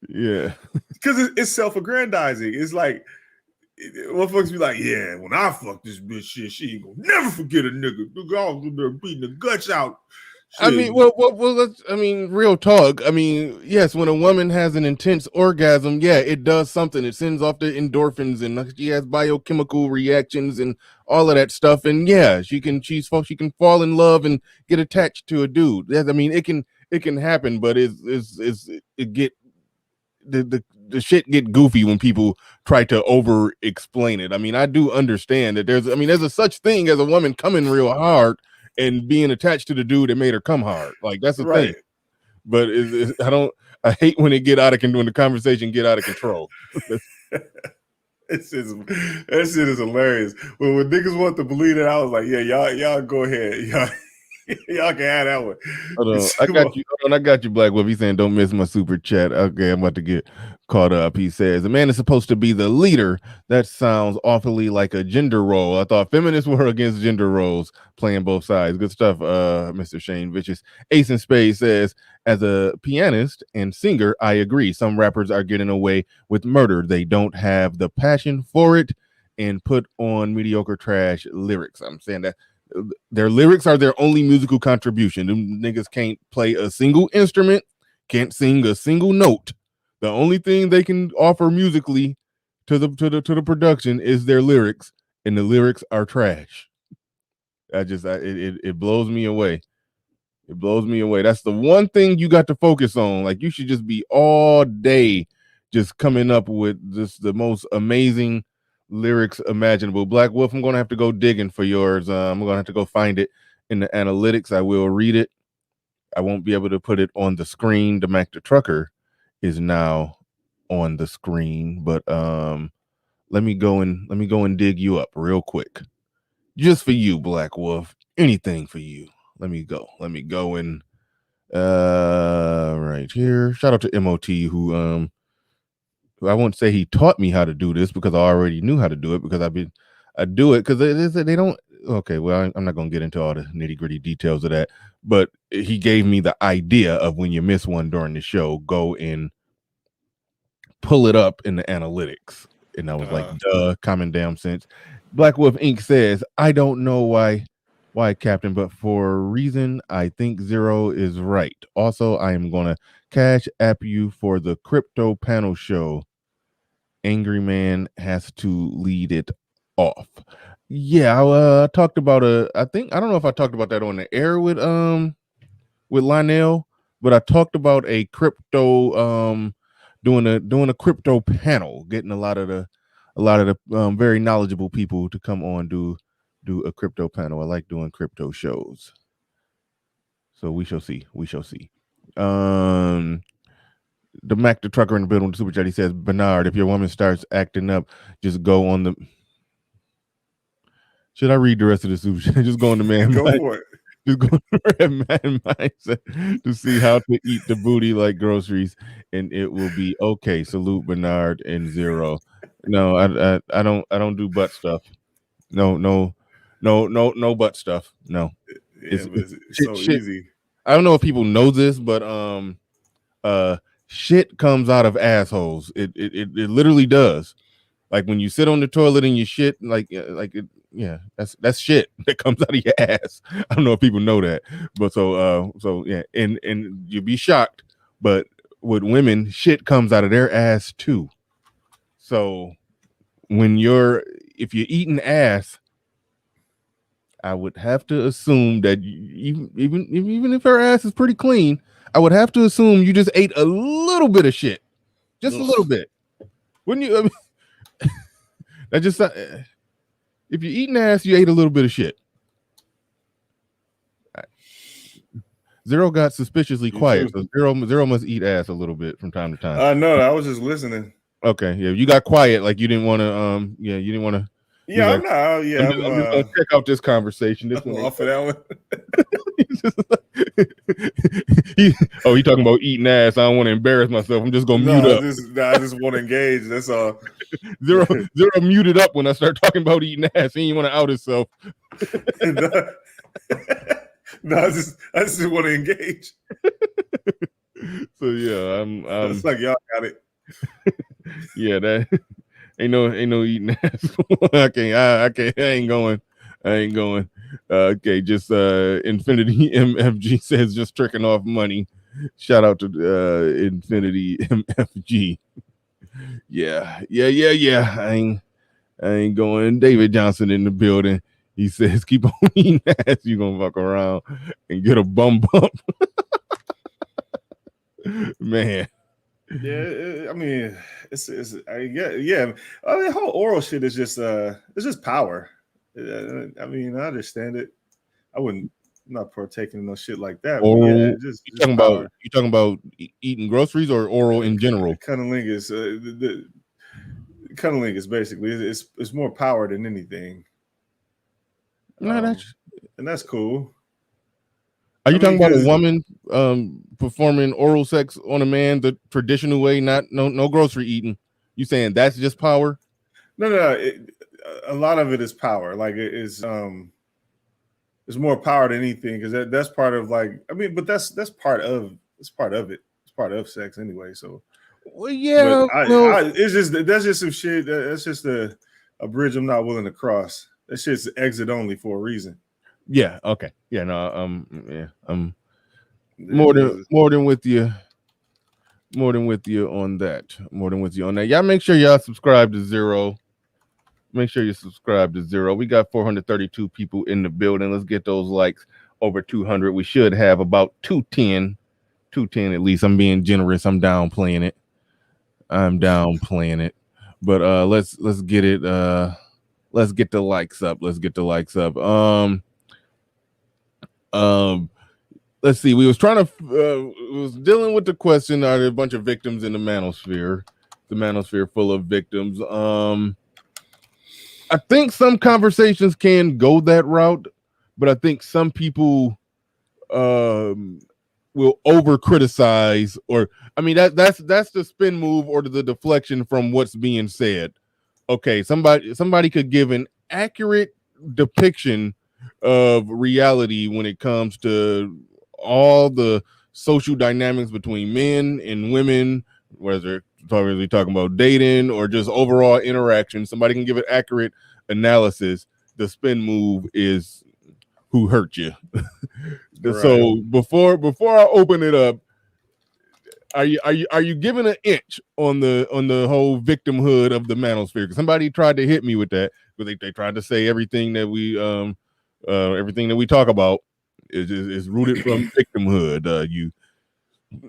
Yeah, because it's self-aggrandizing. It's like, what folks be like, yeah, when I fuck this bitch, shit, she ain't gonna never forget a nigga. I'll be beating the guts out. Shit. I mean, well, let's, I mean, real talk. I mean, yes, when a woman has an intense orgasm, yeah, it does something. It sends off the endorphins, and she has biochemical reactions and all of that stuff. And yeah, she can fall in love and get attached to a dude. I mean, it can happen, but it get the shit get goofy when people try to over explain it. I mean, I do understand that there's a such thing as a woman coming real hard and being attached to the dude that made her come hard. Like, that's the thing. But I hate when it get out of control, when the conversation get out of control. That shit is hilarious. When niggas want to believe it, I was like, yeah, y'all go ahead. Y'all can have that one. Hold on. I got you, Black Wolf. He's saying, don't miss my super chat. Okay, I'm about to get caught up. He says, the man is supposed to be the leader. That sounds awfully like a gender role. I thought feminists were against gender roles, playing both sides. Good stuff, Mr. Shane Vicious. Ace in Spades says, as a pianist and singer, I agree. Some rappers are getting away with murder. They don't have the passion for it and put on mediocre trash lyrics. I'm saying that their lyrics are their only musical contribution. Them niggas can't play a single instrument, can't sing a single note. The only thing they can offer musically to the production is their lyrics, and the lyrics are trash. It blows me away. It blows me away. That's the one thing you got to focus on. Like, you should just be all day just coming up with just the most amazing lyrics imaginable. Black Wolf, I'm gonna have to go digging for yours. I'm gonna have to go find it in the analytics. I will read it. I won't be able to put it on the screen. The Mac the Trucker is now on the screen, but let me go and dig you up real quick, just for you, Black Wolf. Anything for you. Let me go and right here. Shout out to MOT who I won't say he taught me how to do this, because I already knew how to do it, because I do it because they don't. Okay, well, I'm not gonna get into all the nitty gritty details of that, but he gave me the idea of, when you miss one during the show, go and pull it up in the analytics. And I was like, duh, common damn sense. Black Wolf Inc. says, I don't know why, Captain, but for a reason, I think Zero is right. Also, I am gonna cash app you for the crypto panel show. Angry Man has to lead it off. Yeah, I talked about I don't know if I talked about that on the air with Lionel, but I talked about a crypto doing a crypto panel, getting a lot of the very knowledgeable people to come on do a crypto panel. I like doing crypto shows. So we shall see. The Mac the Trucker in the building with the super chat. He says, Bernard, if your woman starts acting up, just go on the. Should I read the rest of the super chat? Just go on the man. Go for it. Just go to man mindset to see how to eat the booty like groceries, and it will be okay. Salute Bernard and Zero. No, I don't do butt stuff. No butt stuff. No. It's so easy. I don't know if people know this, but shit comes out of assholes. It literally does. Like, when you sit on the toilet and you shit, that's shit that comes out of your ass. I don't know if people know that, but so yeah, and you'd be shocked, but with women, shit comes out of their ass too. So if you're eating ass, I would have to assume that even if her ass is pretty clean, I would have to assume you just ate a little bit of shit, just a little bit. Wouldn't you? I mean, that just if you're eating ass, you ate a little bit of shit. Zero got suspiciously quiet, so Zero must eat ass a little bit from time to time. No, I was just listening. Okay, yeah, you got quiet, like you didn't want to. You didn't want to Yeah, like, I'm not. Yeah, I'm just gonna check out this conversation. This I'm one. off of that one. He talking about eating ass. I don't want to embarrass myself. I'm just gonna mute No, up. I just want to engage. That's all. Zero muted up when I start talking about eating ass. He ain't want to out himself. No, I just want to engage. So yeah, It's like y'all got it. Yeah, that ain't no eating ass. I ain't going. Okay, just Infinity MFG says just tricking off money. Shout out to Infinity MFG. Yeah. I ain't going. David Johnson in the building. He says, keep on eating ass. You gonna fuck around and get a bum bump. Man. Yeah, I mean, it's yeah. I mean, the whole oral shit is just it's just power. I mean, I understand it. I'm not partaking in no shit like that. Oral. But yeah, just power. You talking about eating groceries or oral in general? Cunnilingus, the cunnilingus basically it's more power than anything. No, and that's cool. Are you talking about a woman performing oral sex on a man the traditional way, not no grocery eating? You saying that's just power? No. A lot of it is power. Like it's more power than anything because that's part of like but that's part of it. It's part of sex anyway. So well, yeah, it's just that's just some shit. That's just a bridge I'm not willing to cross. That shit's exit only for a reason. Yeah. Okay. Yeah. No. Yeah. I'm more than with you. More than with you on that. Y'all make sure y'all subscribe to Zero. Make sure you subscribe to Zero. We got 432 people in the building. Let's get those likes over 200. We should have about 210 at least. I'm being generous. I'm downplaying it. But let's get it. Let's get the likes up. Let's see. We was trying to was dealing with the question: are there a bunch of victims in the manosphere? The manosphere full of victims. I think some conversations can go that route, but I think some people will over criticize, or I mean that's the spin move or the deflection from what's being said. Okay, somebody could give an accurate depiction of reality when it comes to all the social dynamics between men and women, whether we're talking about dating or just overall interaction. Somebody can give an accurate analysis. The spin move is who hurt you. Right. So before I open it up, are you giving an inch on the whole victimhood of the manosphere? Because somebody tried to hit me with that, but they tried to say everything that we talk about is rooted from victimhood.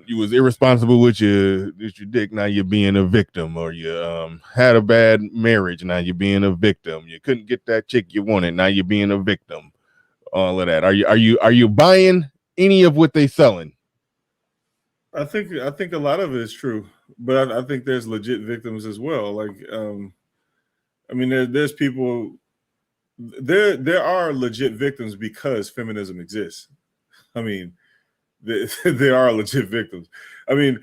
You was irresponsible with your dick, now you're being a victim, or you had a bad marriage, now you're being a victim. You couldn't get that chick you wanted, now you're being a victim. All of that. Are you buying any of what they selling? I think a lot of it is true, but I think there's legit victims as well. Like, I mean, there's people. There are legit victims because feminism exists. I mean, there are legit victims. I mean,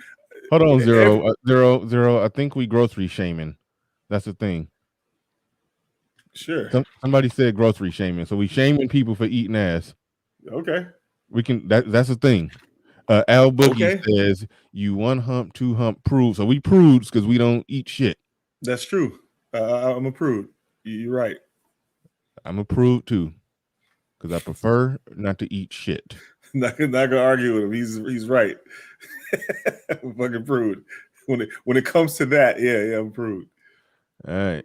hold on, zero. I think we grocery shaming. That's the thing. Sure. Somebody said grocery shaming, so we shaming people for eating ass. Okay. We can. That's the thing. Al Boogie says you 1 hump, 2 hump prude. So we prudes because we don't eat shit. That's true. I'm a prude. You're right. I'm a prude too, because I prefer not to eat shit. Not gonna argue with him. He's right. I'm fucking prude. When it comes to that, yeah, I'm prude. All right.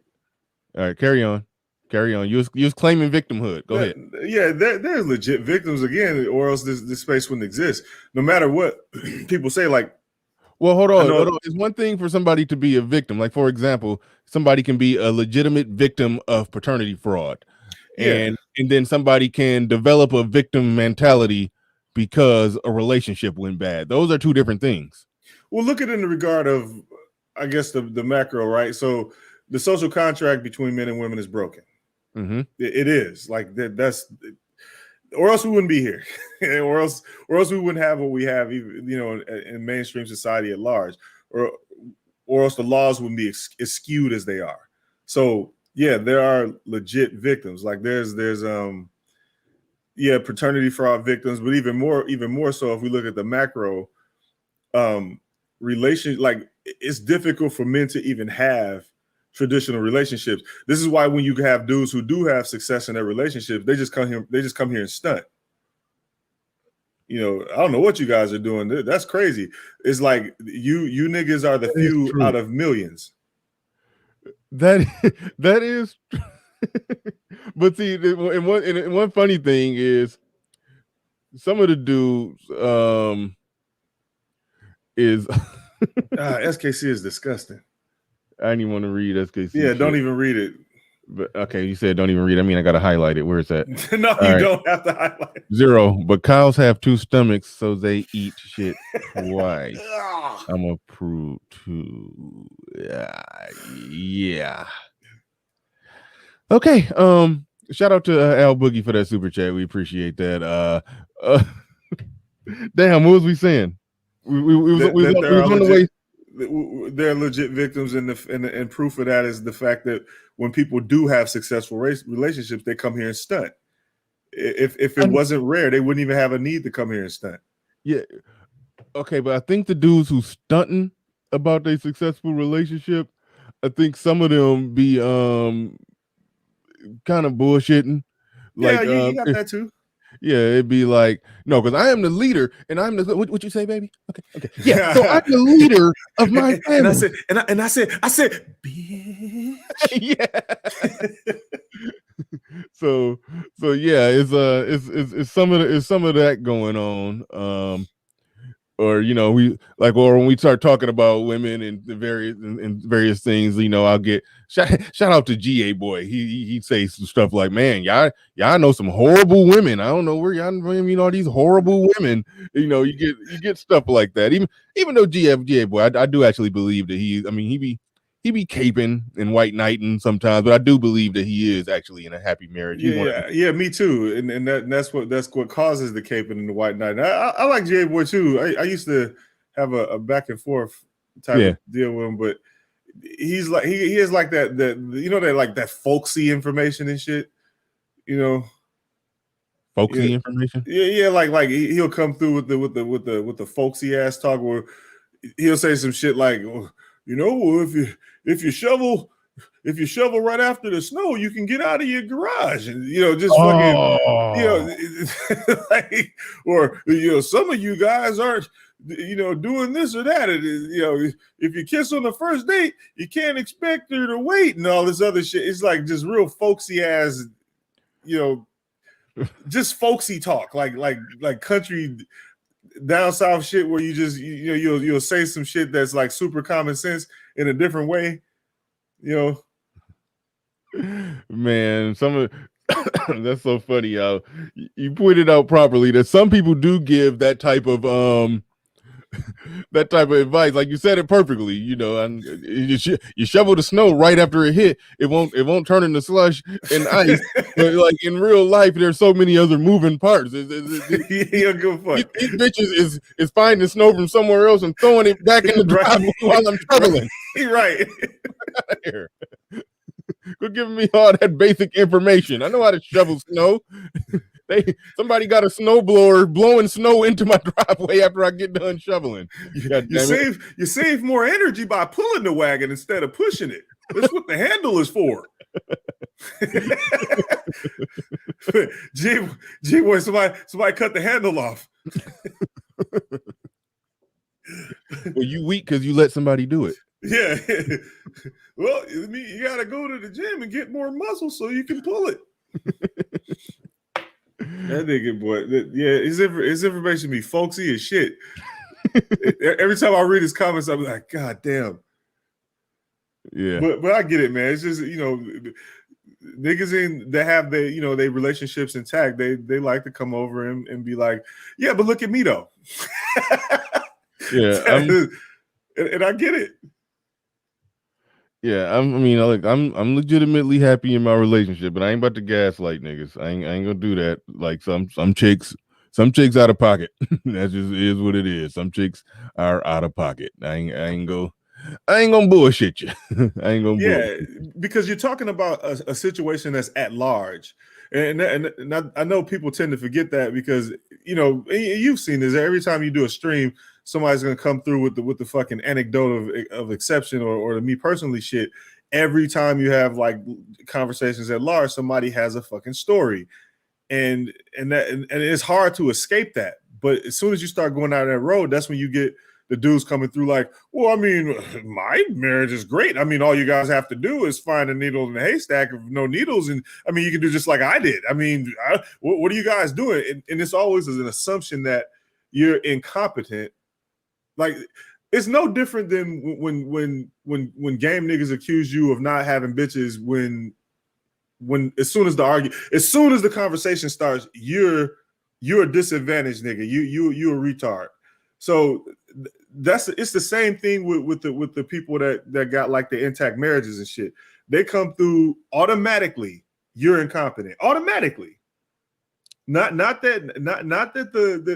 Carry on. You was claiming victimhood. Go ahead. Yeah, there's legit victims again, or else this space wouldn't exist. No matter what people say, like. Well, hold on. It's one thing for somebody to be a victim. Like, for example, somebody can be a legitimate victim of paternity fraud. And then somebody can develop a victim mentality because a relationship went bad. Those are two different things. Well, look at it in the regard of, I guess, the macro, right? So the social contract between men and women is broken. Mm-hmm. It is like that's, or else we wouldn't be here, or else we wouldn't have what we have, even, you know, in mainstream society at large, or else the laws wouldn't be as skewed as they are. So yeah, there are legit victims. Like there's paternity fraud victims, but even more so if we look at the macro relation, like it's difficult for men to even have traditional relationships. This is why when you have dudes who do have success in their relationships, they just come here and stunt. You know, I don't know what you guys are doing. That's crazy. It's like you niggas are the few out of millions. That is. But see, and one funny thing is, some of the dudes is SKC is disgusting. I didn't even want to read SKC. Yeah, don't even read it. But okay, you said don't even read. I mean, I gotta highlight it. Where is that? No, all you right. Don't have to highlight. 0. But cows have 2 stomachs, so they eat shit twice. I'm a prude too. Yeah. Okay. Shout out to Al Boogie for that super chat. We appreciate that. Damn, what was we saying? We was on the way. They're legit victims, and proof of that is the fact that when people do have successful relationships, they come here and stunt. If it wasn't rare, they wouldn't even have a need to come here and stunt. Yeah. Okay, but I think the dudes who stunting about their successful relationship, I think some of them be kind of bullshitting. Like, yeah, you got that too. Yeah, it'd be like, no, because I am the leader, and I'm the what you say, baby? Okay. Yeah, so I'm the leader of my family. And I said, bitch. Yeah. so yeah, it's some of that going on. Or you know, or when we start talking about women and the various things, you know, I'll get shout out to GA boy. He says some stuff like, man, y'all know some horrible women. I don't know where y'all mean all these horrible women. You know, you get stuff like that. Even though GA boy, I do actually believe that he be caping and white knighting sometimes, but I do believe that he is actually in a happy marriage. Yeah, me too. And that's what causes the caping and the white knight. I like Jay Boy too. I used to have a back and forth type of deal with him, but he's like he is like that you know, that like that folksy information and shit. You know, folksy information. Yeah, like he'll come through with the folksy ass talk where he'll say some shit like, you know, if you shovel right after the snow, you can get out of your garage, and you know, just fucking, you know, like, or you know, some of you guys aren't, you know, doing this or that. And, you know, if you kiss on the first date, you can't expect her to wait and all this other shit. It's like just real folksy ass, you know, just folksy talk, like country down south shit where you just, you know, you'll say some shit that's like super common sense in a different way, you know. Man, some of that's so funny, y'all. You pointed out properly that some people do give that type of advice. Like you said it perfectly, you know, and you shovel the snow right after it hit. It won't turn into slush and ice. But like in real life, there's so many other moving parts. Yeah, good fuck. These bitches is finding snow from somewhere else and throwing it back in the driveway while I'm shoveling. Right. Quit giving me all that basic information. I know how to shovel snow. Somebody got a snow blower blowing snow into my driveway after I get done shoveling. You save more energy by pulling the wagon instead of pushing it. That's what the handle is for. Gee, boy, somebody cut the handle off. Well, you weak because you let somebody do it. Yeah. Well, I mean, you gotta go to the gym and get more muscle so you can pull it. That nigga, boy. Yeah, his information be folksy as shit. Every time I read his comments, I'm like, God damn. Yeah. But I get it, man. It's just, you know, niggas that have their, you know, their relationships intact, they like to come over and be like, yeah, but look at me though. Yeah. And I get it. Yeah, I mean, look, I'm legitimately happy in my relationship, but I ain't about to gaslight niggas. I ain't gonna do that. Like some chicks out of pocket. That just is what it is. Some chicks are out of pocket. I ain't gonna bullshit you. I ain't gonna Yeah, bullshit. because you're talking about a situation that's at large, and I know people tend to forget that because you've seen this every time you do a stream, somebody's gonna come through with the fucking anecdote of exception or the me personally shit. Every time you have like conversations at large, somebody has a fucking story, and it's hard to escape that. But as soon as you start going down that road, that's when you get the dudes coming through like, well, I mean, my marriage is great. I mean, all you guys have to do is find a needle in a haystack of no needles. And I mean, you can do just like I did. I mean, what are you guys doing? And it's always an assumption that you're incompetent. Like, it's no different than when game niggas accuse you of not having bitches when as soon as the conversation starts, you're a disadvantaged nigga. You a retard. So it's the same thing with the people that got like the intact marriages and shit. They come through automatically. You're incompetent automatically. Not that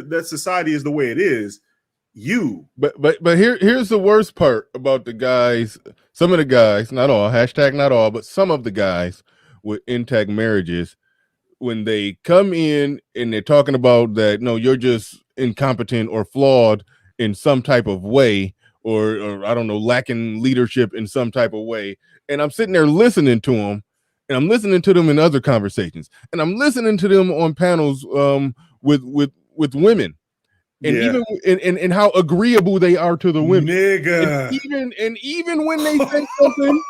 that society is the way it is. But here's the worst part about the guys. Some of the guys, not all, hashtag not all, but some of the guys with intact marriages, when they come in and they're talking about that, no, you're just incompetent or flawed in some type of way, or I don't know, lacking leadership in some type of way. And I'm sitting there listening to them, and I'm listening to them in other conversations, and I'm listening to them on panels with women. And even and how agreeable they are to the women, nigga. And even when they say something,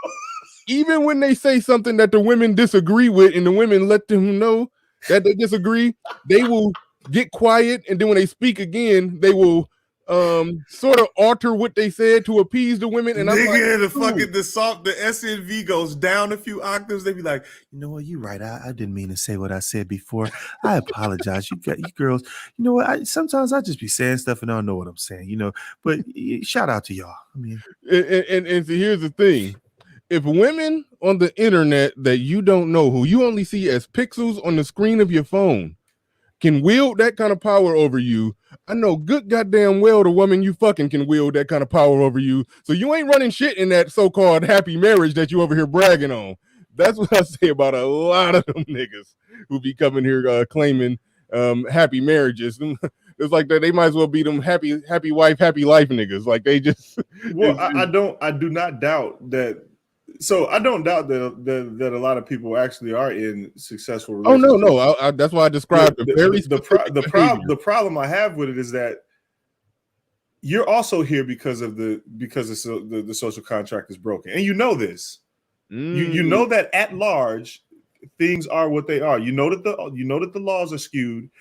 even when they say something that the women disagree with, and the women let them know that they disagree, they will get quiet, and then when they speak again, they will sort of alter what they said to appease the women. And I'm like, the SNV goes down a few octaves. They be like, you know what, you're right. I didn't mean to say what I said before. I apologize. You girls, you know what? Sometimes I just be saying stuff and I don't know what I'm saying, But shout out to y'all. I mean, and so here's the thing. If women on the internet that you don't know, who you only see as pixels on the screen of your phone, can wield that kind of power over you, I know good goddamn well the woman you fucking can wield that kind of power over you. So you ain't running shit in that so-called happy marriage that you over here bragging on. That's what I say about a lot of them niggas who be coming here claiming happy marriages. It's like that they might as well be them happy wife, happy life niggas. Like they just well, I do not doubt that. So I don't doubt that a lot of people actually are in successful relationships. Oh no, that's why I described the problem I have with it is that you're also here because the social contract is broken, and you know this. You know that at large things are what they are. You know that the laws are skewed.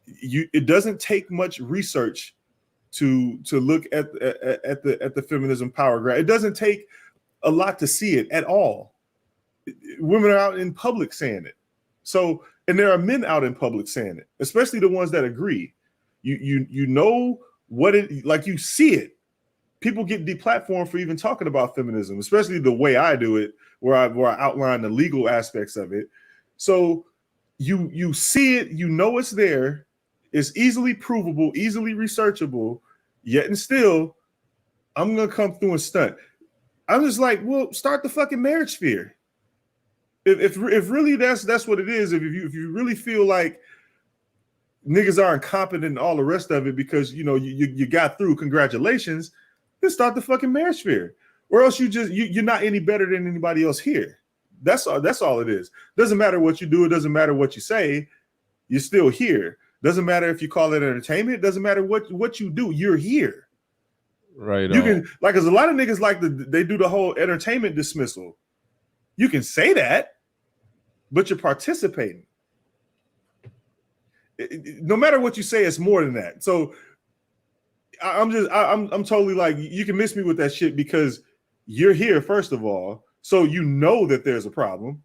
It doesn't take much research to look at the feminism power grab. It doesn't take a lot to see it at all. Women are out in public saying it. So, and there are men out in public saying it, especially the ones that agree. You know what it, like, you see it. People get deplatformed for even talking about feminism, especially the way I do it, where I outline the legal aspects of it. So you see it, you know it's there, it's easily provable, easily researchable, yet and still, I'm gonna come through and stunt. I'm just like, well, start the fucking Manosphere. If really that's what it is. If you really feel like niggas are incompetent and all the rest of it because you got through, congratulations, then start the fucking Manosphere. Or else you're not any better than anybody else here. That's all it is. Doesn't matter what you do. It doesn't matter what you say. You're still here. Doesn't matter if you call it entertainment. It doesn't matter what you do. You're here. Right. You can, like, because a lot of niggas they do the whole entertainment dismissal. You can say that, but you're participating. No matter what you say, it's more than that. So I'm totally like, you can miss me with that shit because you're here, first of all, so you know that there's a problem.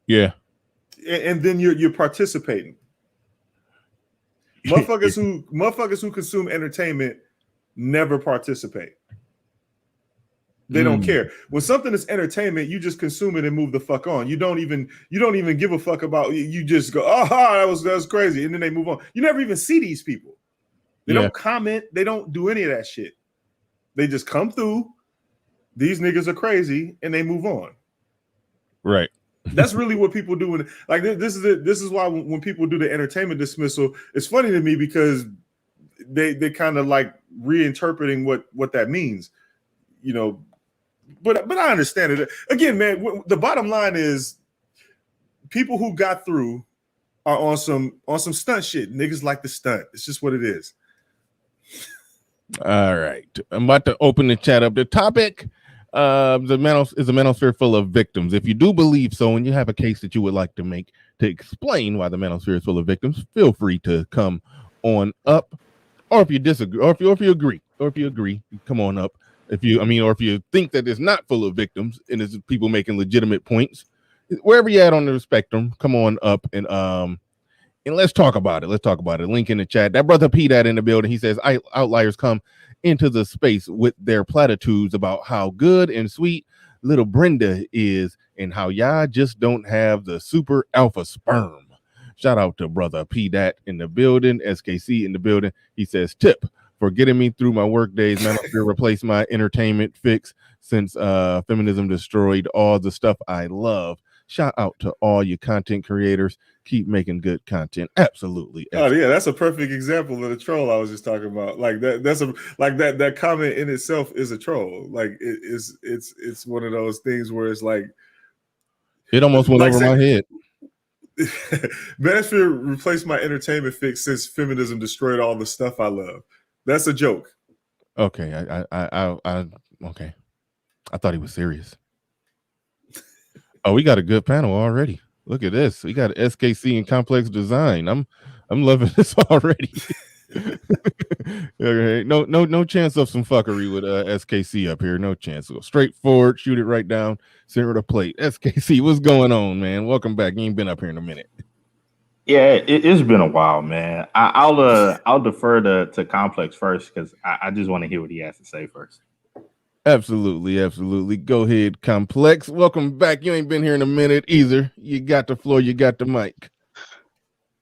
Yeah. And then you're participating. Motherfuckers who consume entertainment never participate. They don't care. When something is entertainment, you just consume it and move the fuck on. You don't even give a fuck about. You just go, oh, that was crazy, and then they move on. You never even see these people. They don't comment. They don't do any of that shit. They just come through. These niggas are crazy, and they move on. Right. That's really what people do. This is why when people do the entertainment dismissal, it's funny to me because they kind of like reinterpreting what that means, you know. But I understand it. Again, man, the bottom line is people who got through are on some stunt shit. Niggas like to stunt. It's just what it is. All right. I'm about to open the chat up. The topic is a manosphere full of victims. If you do believe so and you have a case that you would like to make to explain why the manosphere is full of victims, feel free to come on up. Or if you disagree, or if you agree, come on up. Or if you think that it's not full of victims and it's people making legitimate points, wherever you're at on the spectrum, come on up and let's talk about it. Link in the chat. That brother P that in the building. He says outliers come into the space with their platitudes about how good and sweet little Brenda is and how y'all just don't have the super alpha sperm. Shout out to brother P dat in the building. SKC in the building. He says tip for getting me through my work days. Manosphere replaced my entertainment fix since feminism destroyed all the stuff I love. Shout out to all you content creators. Keep making good content. Absolutely. Oh yeah, that's a perfect example of the troll I was just talking about. Like that comment in itself is a troll. Like it's one of those things where it's like it almost went over my head. Manosphere replaced my entertainment fix since feminism destroyed all the stuff I love. That's a joke. Okay, I okay. I thought he was serious. Oh, we got a good panel already. Look at this. We got SKC and complex design. I'm loving this already. Okay. No chance of some fuckery with SKC up here. No chance. Go straight forward, shoot it right down, center the plate. SKC, what's going on, man? Welcome back. You ain't been up here in a minute. Yeah, it's been a while, man. I'll defer to Complex first because I just want to hear what he has to say first. Absolutely. Go ahead, Complex. Welcome back. You ain't been here in a minute either. You got the floor. You got the mic.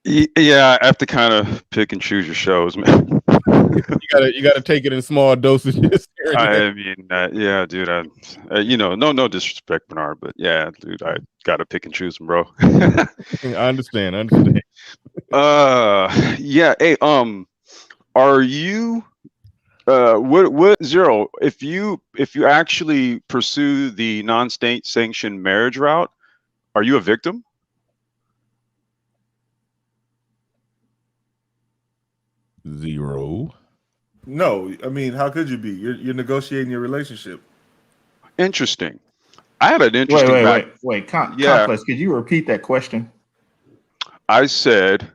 Yeah, I have to kind of pick and choose your shows, man. you gotta take it in small dosages. I mean, yeah, dude. No disrespect, Bernard, but yeah, dude, I gotta pick and choose them, bro. I understand. Yeah. Hey, are you? What Zero? If you actually pursue the non-state sanctioned marriage route, are you a victim? Zero. No, I mean, how could you be? You're negotiating your relationship. Interesting. I had an interesting. Wait. Complex, could you repeat that question? I said,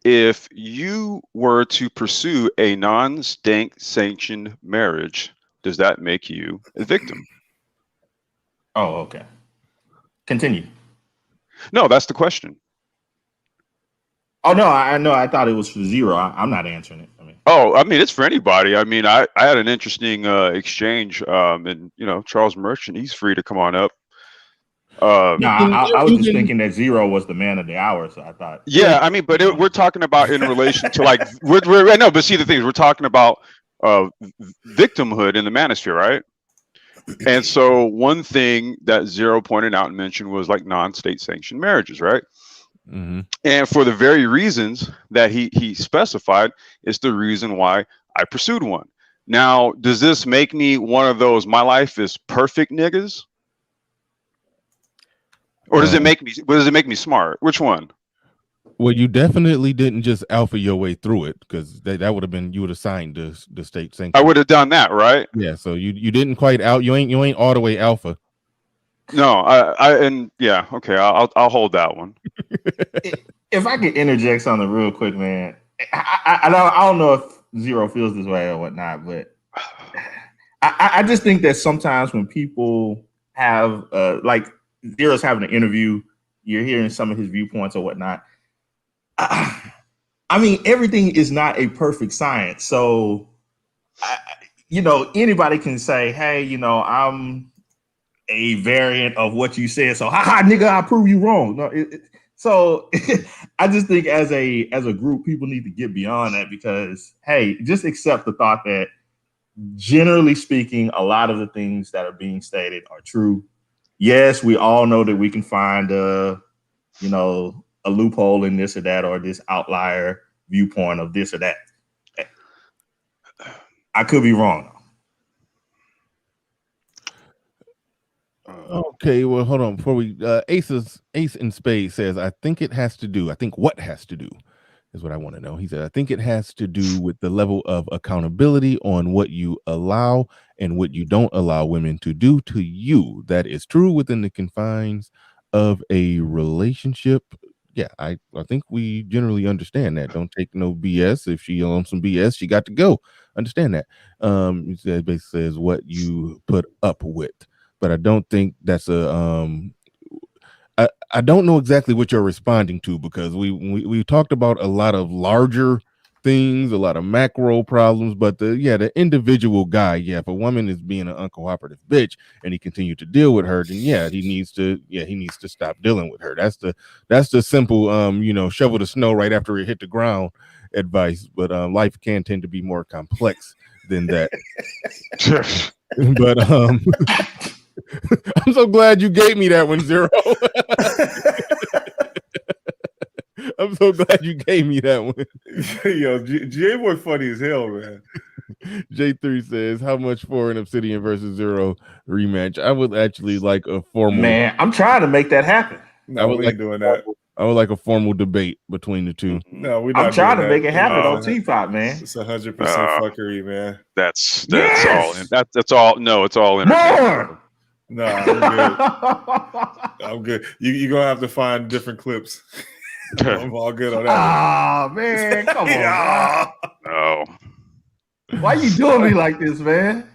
if you were to pursue a non-state sanctioned marriage, does that make you a victim? Oh, okay. Continue. No, that's the question. Oh no, I know. I thought it was for Zero. I'm not answering it. I mean, it's for anybody. I mean, I had an interesting exchange, and Charles Merchant, he's free to come on up. I was just thinking that Zero was the man of the hour, so I thought. Yeah, I mean, but we're talking about in relation to like no, but see the thing is, we're talking about victimhood in the manosphere, right? And so one thing that Zero pointed out and mentioned was like non-state sanctioned marriages, right? Mm-hmm. And for the very reasons that he specified, it's the reason why I pursued one. Now, does this make me one of those my life is perfect niggas? Or does it make me smart? Which one? Well, you definitely didn't just alpha your way through it, because that would have been, you would have signed the state sanction. I would have done that, right? Yeah, so you didn't quite out. You ain't all the way alpha. No, okay, I'll hold that one. If I could interject something real quick, man, I don't know if Zero feels this way or whatnot, but I just think that sometimes when people have like Zero's having an interview, you're hearing some of his viewpoints or whatnot. I mean, everything is not a perfect science, so anybody can say, hey, I'm a variant of what you said. So, haha, nigga, I prove you wrong. No, so I just think as a group, people need to get beyond that because, hey, just accept the thought that generally speaking, a lot of the things that are being stated are true. Yes, we all know that we can find a loophole in this or that, or this outlier viewpoint of this or that. I could be wrong. Okay, well, hold on. Before we Ace in Spades says, I think what has to do is what I want to know. He said, I think it has to do with the level of accountability on what you allow and what you don't allow women to do to you. That is true within the confines of a relationship. Yeah, I think we generally understand that. Don't take no BS. If she on some BS, she got to go. Understand that. It basically says what you put up with. But I don't think that's I don't know exactly what you're responding to, because we talked about a lot of larger things, a lot of macro problems, but the individual guy, if a woman is being an uncooperative bitch and he continued to deal with her, then he needs to stop dealing with her. That's the simple shovel the snow right after it hit the ground advice. But life can tend to be more complex than that. But I'm so glad you gave me that one, Zero. I'm so glad you gave me that one. Yo, J-Boy funny as hell, man. J3 says, how much for an Obsidian versus Zero rematch? I would actually like a formal... Man, I'm trying to make that happen. No, we ain't doing that. I would like a formal debate between the two. No, we're not. I'm trying to make it happen on Teapot, man. It's 100% fuckery, man. That's all. That's all. No, it's all entertainment. More! No, I'm good. I'm good. You're gonna have to find different clips. I'm all good on that. Ah, man, come on. No. Why you doing me like this, man?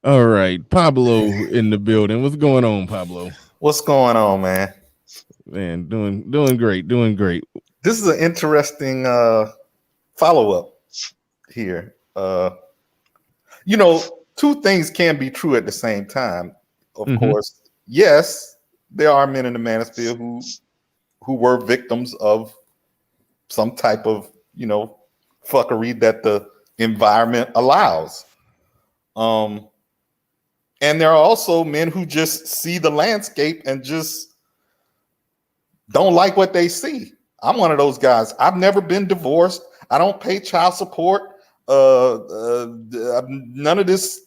All right, Pablo in the building. What's going on, Pablo? What's going on, man? Man, doing great. This is an interesting follow-up here. Two things can be true at the same time. Of course, yes, there are men in the manosphere who were victims of some type of, fuckery that the environment allows. And there are also men who just see the landscape and just don't like what they see. I'm one of those guys. I've never been divorced. I don't pay child support. None of this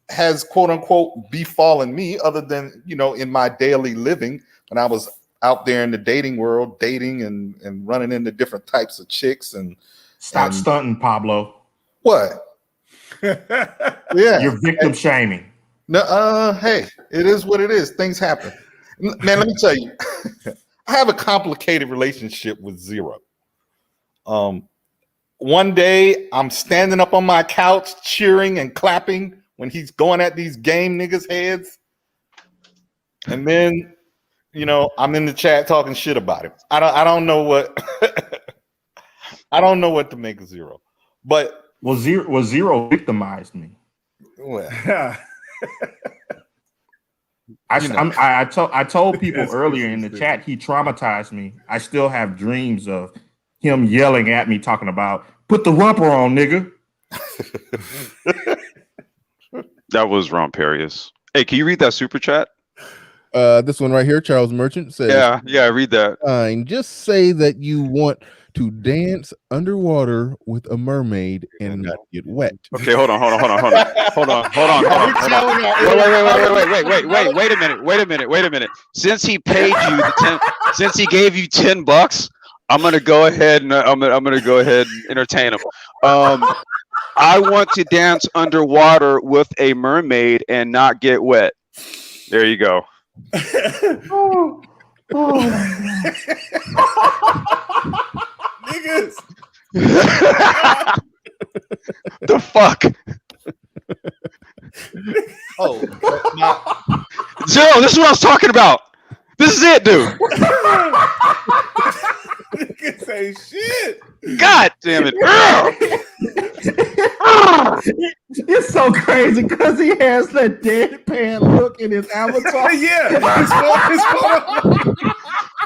has quote unquote befallen me, other than, in my daily living when I was out there in the dating world, dating and running into different types of chicks and stop stunting, Pablo. What? Yeah, you're victim shaming. No, hey, it is what it is. Things happen, man. Let me tell you, I have a complicated relationship with Zero. One day I'm standing up on my couch cheering and clapping when he's going at these game niggas' heads, and then I'm in the chat talking shit about him. I don't know what I don't know what to make of Zero, but Zero victimized me. Well, I told people earlier in the chat he traumatized me. I still have dreams of him yelling at me, talking about put the rumper on, nigga. That was Romperius. Hey, can you read that super chat? This one right here, Charles Merchant says, yeah, read that. Fine. Just say that you want to dance underwater with a mermaid and not get wet. Okay, hold on. Wait a minute. Since he paid you since he gave you $10, I'm gonna go ahead and entertain him. I want to dance underwater with a mermaid and not get wet. There you go. Niggas. The fuck? Zero, this is what I was talking about. This is it, dude. Niggas say shit. God damn it. It's so crazy because he has that deadpan look in his avatar. Yeah, his photo.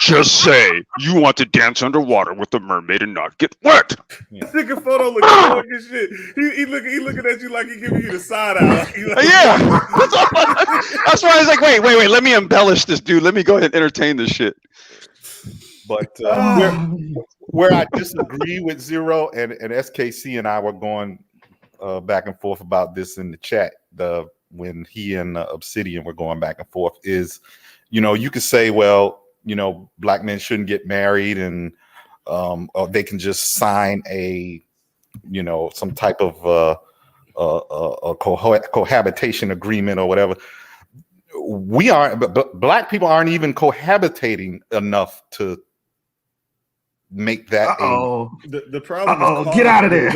Just say you want to dance underwater with the mermaid and not get wet. This nigga photo look dark as shit. He looking at you like he giving you the side eye. Yeah, that's why I was like, wait, let me embellish this dude. Let me go ahead and entertain this shit. But where I disagree with Zero and SKC and I were going back and forth about this in the chat, when he and Obsidian were going back and forth, is, you could say, well, black men shouldn't get married, and or they can just sign a, some type of a cohabitation agreement or whatever. We aren't, but black people aren't even cohabitating enough to make that. The problem. Get out of there.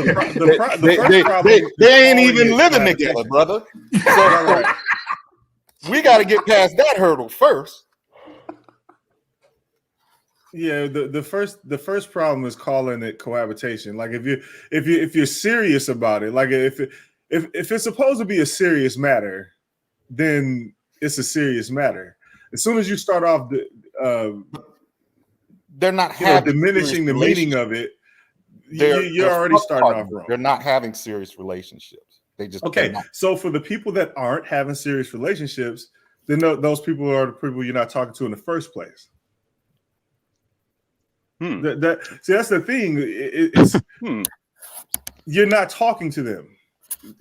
They ain't even living together, brother. So we got to get past that hurdle first. Yeah, the first problem is calling it cohabitation. Like if you're serious about it, like if it's supposed to be a serious matter, then it's a serious matter. As soon as you start off they're not diminishing the meaning of it, you're already starting off wrong. They're not having serious relationships. They just okay. So for the people that aren't having serious relationships, then those people are the people you're not talking to in the first place. See, that's the thing. You're not talking to them.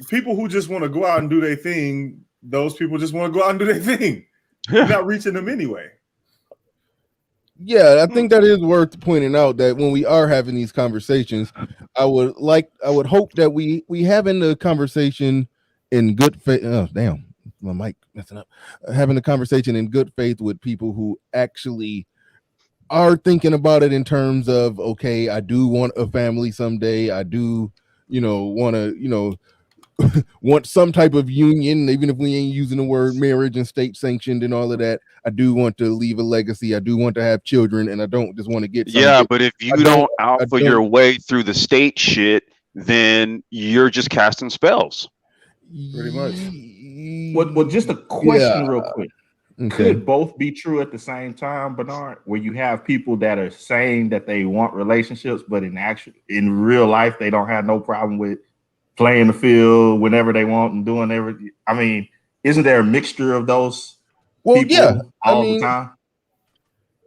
People who just want to go out and do their thing, those people just want to go out and do their thing. You're not reaching them anyway. Yeah, I think that is worth pointing out that when we are having these conversations, I would hope that we having the conversation in good faith. Oh, damn, my mic messing up. Having a conversation in good faith with people who actually are thinking about it in terms of, okay, I do want a family someday. I do, want to, want some type of union, even if we ain't using the word marriage and state sanctioned and all of that. I do want to leave a legacy. I do want to have children, and I don't just want to get. But if you don't alpha your way through the state shit, then you're just casting spells. Pretty much. Well, just a question real quick. Okay. Could both be true at the same time, Bernard? Where you have people that are saying that they want relationships, but in real life, they don't have no problem with playing the field whenever they want and doing everything. I mean, isn't there a mixture of those people all the time?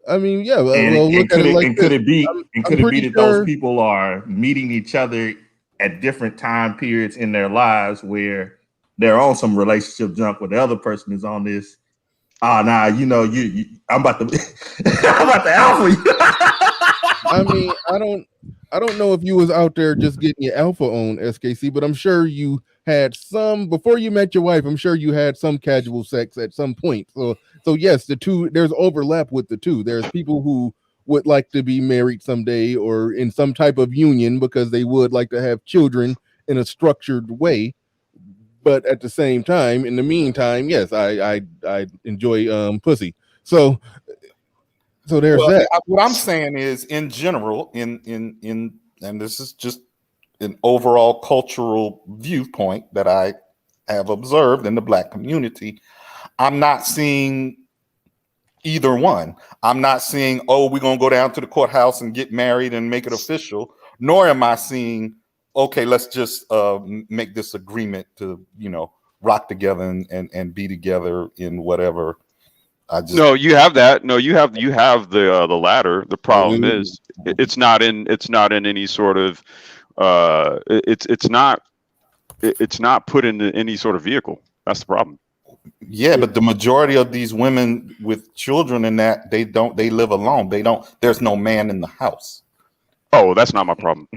I mean, yeah. Could it be that those people are meeting each other at different time periods in their lives where they're on some relationship junk where the other person is on this? I'm about to alpha you. I mean, I don't know if you was out there just getting your alpha on, SKC, but I'm sure you had some before you met your wife. I'm sure you had some casual sex at some point. So yes, there's overlap with the two. There's people who would like to be married someday or in some type of union because they would like to have children in a structured way. But at the same time, in the meantime, yes, I enjoy pussy. So there's that. What I'm saying is, in general, in and this is just an overall cultural viewpoint that I have observed in the Black community, I'm not seeing either one. I'm not seeing, oh, we're gonna go down to the courthouse and get married and make it official, nor am I seeing, okay, let's just make this agreement to, rock together and be together in whatever. No, you have that. No, you have the latter. The problem is it's not in any sort of it's not put into any sort of vehicle. That's the problem. Yeah, but the majority of these women with children and that they live alone. There's no man in the house. Oh, that's not my problem.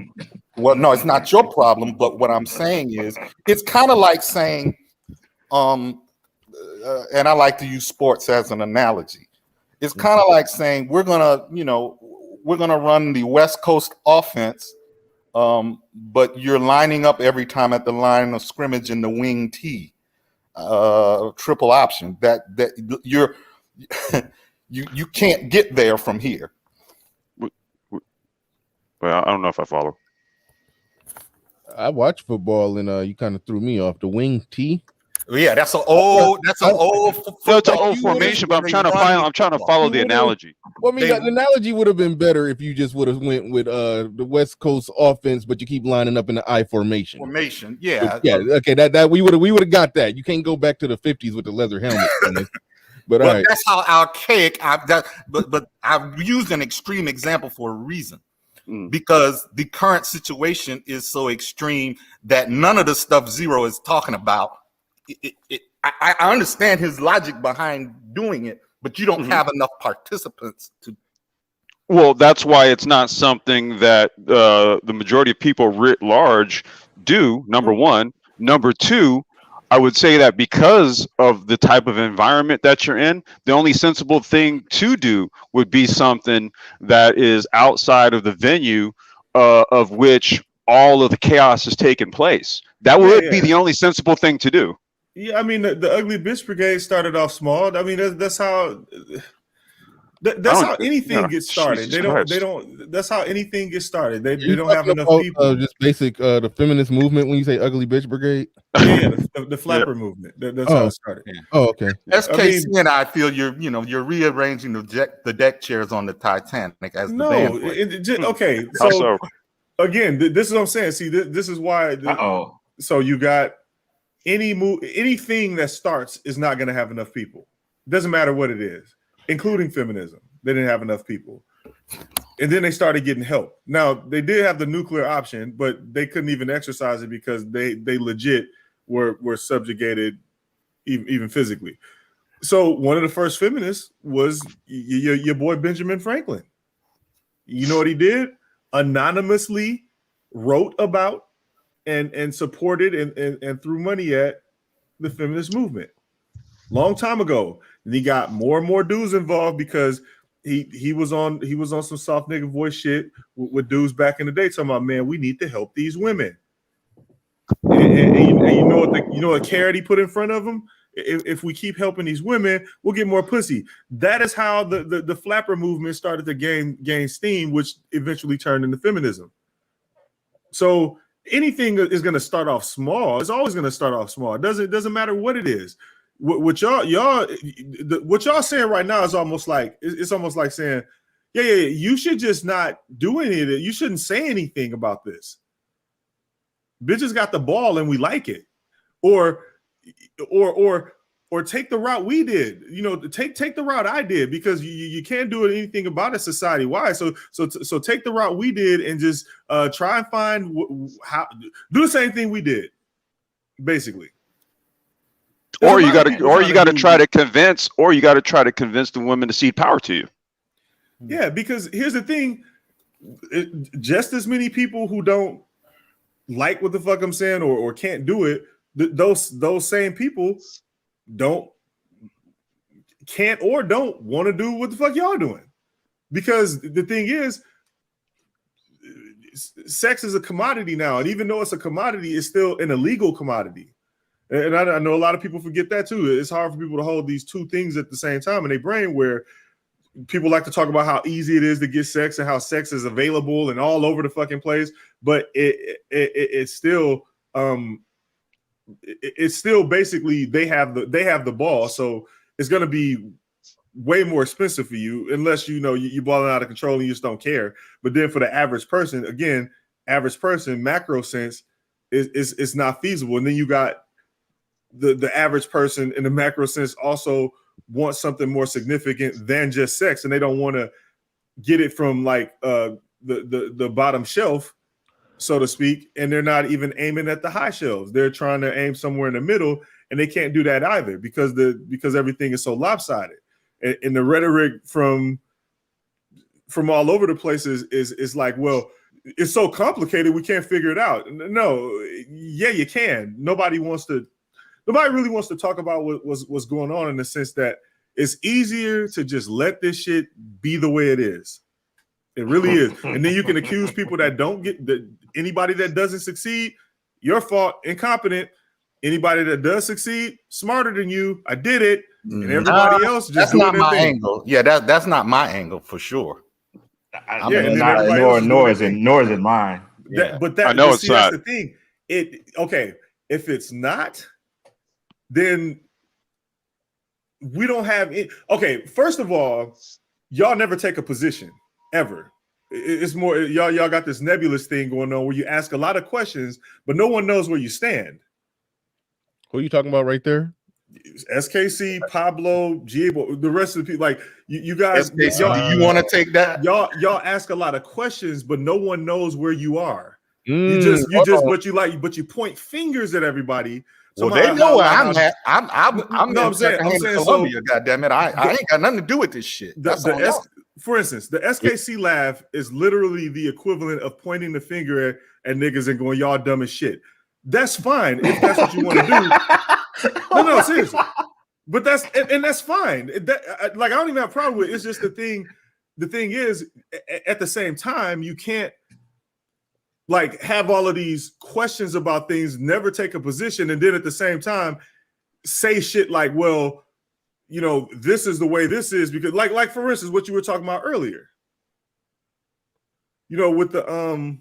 Well, no, it's not your problem. But what I'm saying is, it's kind of like saying, and I like to use sports as an analogy. It's kind of like saying we're gonna run the West Coast offense, but you're lining up every time at the line of scrimmage in the wing T, triple option. That you're you can't get there from here. Well, I don't know if I follow. I watch football, and you kind of threw me off the wing T. Yeah, that's an old. That's an old. No, it's an football old formation, but I'm where trying they to run find. the I'm trying to football. follow You the would've- analogy. Well, I mean, They- the analogy would have been better if you just would have went with the West Coast offense, but you keep lining up in the I formation. Formation, yeah, Yeah, okay, that we would have got that. You can't go back to the 50s with the leather helmet. But all But right. that's how archaic. But I've used an extreme example for a reason, because the current situation is so extreme that none of the stuff Zero is talking about. I understand his logic behind doing it, but you don't have enough participants to. Well, that's why it's not something that the majority of people writ large do. Number one. Number two, I would say that because of the type of environment that you're in, the only sensible thing to do would be something that is outside of the venue of which all of the chaos is taking place. That would be the only sensible thing to do. Yeah, I mean, the Ugly Bitch Brigade started off small. I mean, that's how. That's how anything gets started. They don't. That's how anything gets started. They don't have enough people. Just basic the feminist movement. When you say Ugly Bitch Brigade, yeah, the flapper movement. That's how it started. Oh, okay. SKC and I feel you're rearranging the deck chairs on the Titanic as the band. Okay, so again, this is what I'm saying. See, this is why. So you got anything that starts is not going to have enough people. Doesn't matter what it is, including feminism. They didn't have enough people. And then they started getting help. Now, they did have the nuclear option, but they couldn't even exercise it because they legit were subjugated even physically. So one of the first feminists was your boy Benjamin Franklin. You know what he did? Anonymously wrote about and supported and threw money at the feminist movement. Long time ago. And he got more and more dudes involved because he was on some soft nigga voice shit with dudes back in the day talking about, man, we need to help these women. And you know what carrot he put in front of him? If we keep helping these women, we'll get more pussy. That is how the flapper movement started to gain steam, which eventually turned into feminism. So anything is going to start off small. It's always going to start off small. It doesn't matter what it is. What y'all saying right now is almost like saying, yeah, you should just not do any of it. You shouldn't say anything about this. Bitches got the ball and we like it, or take the route we did. You know, take the route I did, because you can't do anything about it society wide. So take the route we did and just try and find how do the same thing we did, basically. Or you got to try to convince the women to cede power to you. Yeah, because here's the thing: just as many people who don't like what the fuck I'm saying or can't do it, those same people can't or don't want to do what the fuck y'all doing. Because the thing is, sex is a commodity now, and even though it's a commodity, it's still an illegal commodity. And I know a lot of people forget that too. It's hard for people to hold these two things at the same time in their brain, where people like to talk about how easy it is to get sex and how sex is available and all over the fucking place. But it's still basically they have the ball. So it's going to be way more expensive for you unless you're balling out of control and you just don't care. But then for the average person, macro sense, it's not feasible. And then you got the average person in the macro sense also wants something more significant than just sex, and they don't want to get it from like the bottom shelf, so to speak, and they're not even aiming at the high shelves. They're trying to aim somewhere in the middle, and they can't do that either because everything is so lopsided. And the rhetoric from all over the place is like, well, it's so complicated we can't figure it out. No, yeah, you can. Nobody really wants to talk about what's going on, in the sense that it's easier to just let this shit be the way it is. It really is. And then you can accuse people that don't get anybody that doesn't succeed, your fault, incompetent. Anybody that does succeed, smarter than you. I did it. And everybody else just that's not my angle. Yeah, that's not my angle for sure. Nor is it mine. Yeah. I know it's that's not. the thing. If it's not, then we don't have it. Okay, first of all, y'all never take a position ever. It's more y'all got this nebulous thing going on where you ask a lot of questions, but no one knows where you stand. Who are you talking about right there? SKC, Pablo, Gibo, the rest of the people. Like you guys, SKC, y'all, do you want to take that? Y'all ask a lot of questions, but no one knows where you are. You point fingers at everybody. Well, they know where I'm at. I'm no, in Columbia. So, goddamn it, I ain't got nothing to do with this shit. For instance, the SKC laugh is literally the equivalent of pointing the finger at niggas and going, y'all dumb as shit. That's fine if that's what you want to do. No, seriously. But that's fine. I don't even have a problem with it. It's just the thing is, at the same time, you can't like have all of these questions about things, never take a position, and then at the same time say shit like, well, you know, this is the way this is, because like for instance, what you were talking about earlier, you know, with the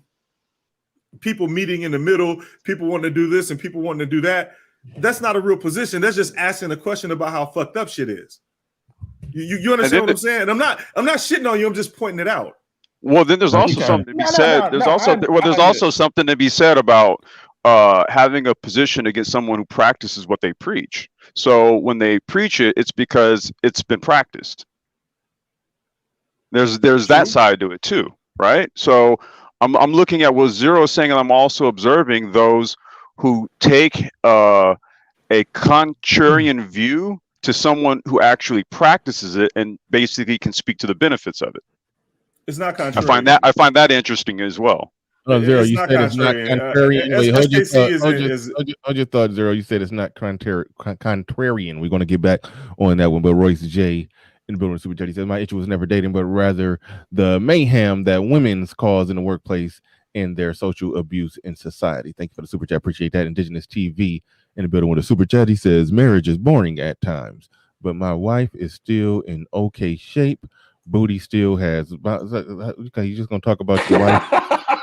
people meeting in the middle, people wanting to do this and people wanting to do that. That's not a real position. That's just asking a question about how fucked up shit is. You understand what I'm saying? And I'm not shitting on you. I'm just pointing it out. Well, then there's also something to be said. There's also something to be said about having a position against someone who practices what they preach. So when they preach it, it's because it's been practiced. There's that side to it too, right? So I'm looking at what Zero is saying, and I'm also observing those who take a contrarian view to someone who actually practices it and basically can speak to the benefits of it. It's not contrarian. I find that interesting as well. Oh, Zero, you said it's not contrarian. Wait, hold your thought, Zero. You said it's not contrarian. We're going to get back on that one. But Royce J in the building, Super Chat, he says, my issue was never dating, but rather the mayhem that women's cause in the workplace and their social abuse in society. Thank you for the Super Chat. Appreciate that. Indigenous TV in the building with a Super Chat. He says, marriage is boring at times, but my wife is still in okay shape. Booty still has about. Okay, you just gonna talk about your wife?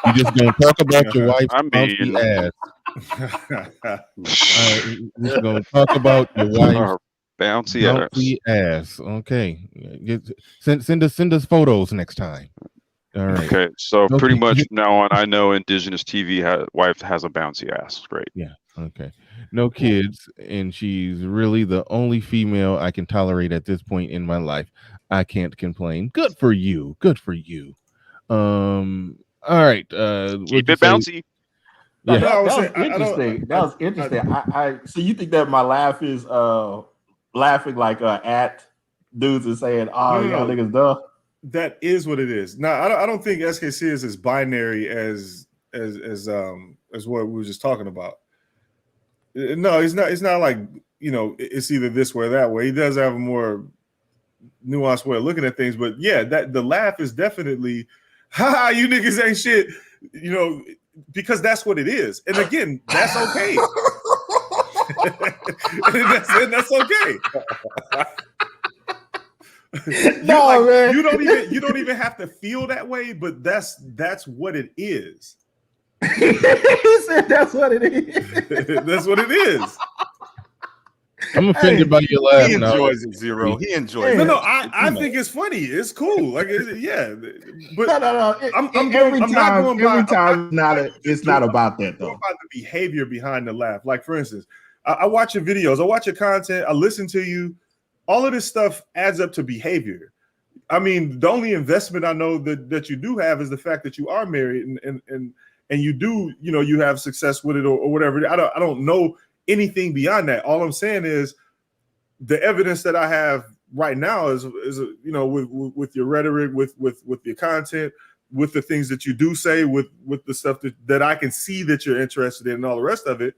You just gonna talk about your wife's bouncy ass? You're just gonna talk about your wife's bouncy ass. Okay, send us photos next time. All right. Okay, so pretty much now on, I know Indigenous TV wife has a bouncy ass. Great. Yeah. Okay. No kids, and she's really the only female I can tolerate at this point in my life. I can't complain. Good for you. Good for you. All right. Keep it bouncy. Yeah. That was interesting. That was interesting. So you think that my laugh is laughing like at dudes and saying, "Oh, y'all niggas dumb." That is what it is. Now, I don't think SKC is as binary as what we were just talking about. No, it's not. It's not like, you know, it's either this way or that way. He does have a more nuanced way of looking at things, but yeah, that the laugh is definitely, ha, you niggas ain't shit, you know, because that's what it is. And again, that's okay. that's okay. Man. You don't even have to feel that way, but that's what it is. He said that's what it is. That's what it is. I'm offended by your laugh. He enjoys it, Zero. He enjoys it. No, I think it's funny. It's cool. Like, yeah. But no. It's not about that though. About the behavior behind the laugh. Like, for instance, I watch your videos, I watch your content, I listen to you. All of this stuff adds up to behavior. I mean, the only investment I know that you do have is the fact that you are married and you do, you know, you have success with it or whatever. I don't know anything beyond that. All I'm saying is the evidence that I have right now is you know, with your rhetoric, with your content, with the things that you do say, with the stuff that I can see that you're interested in and all the rest of it.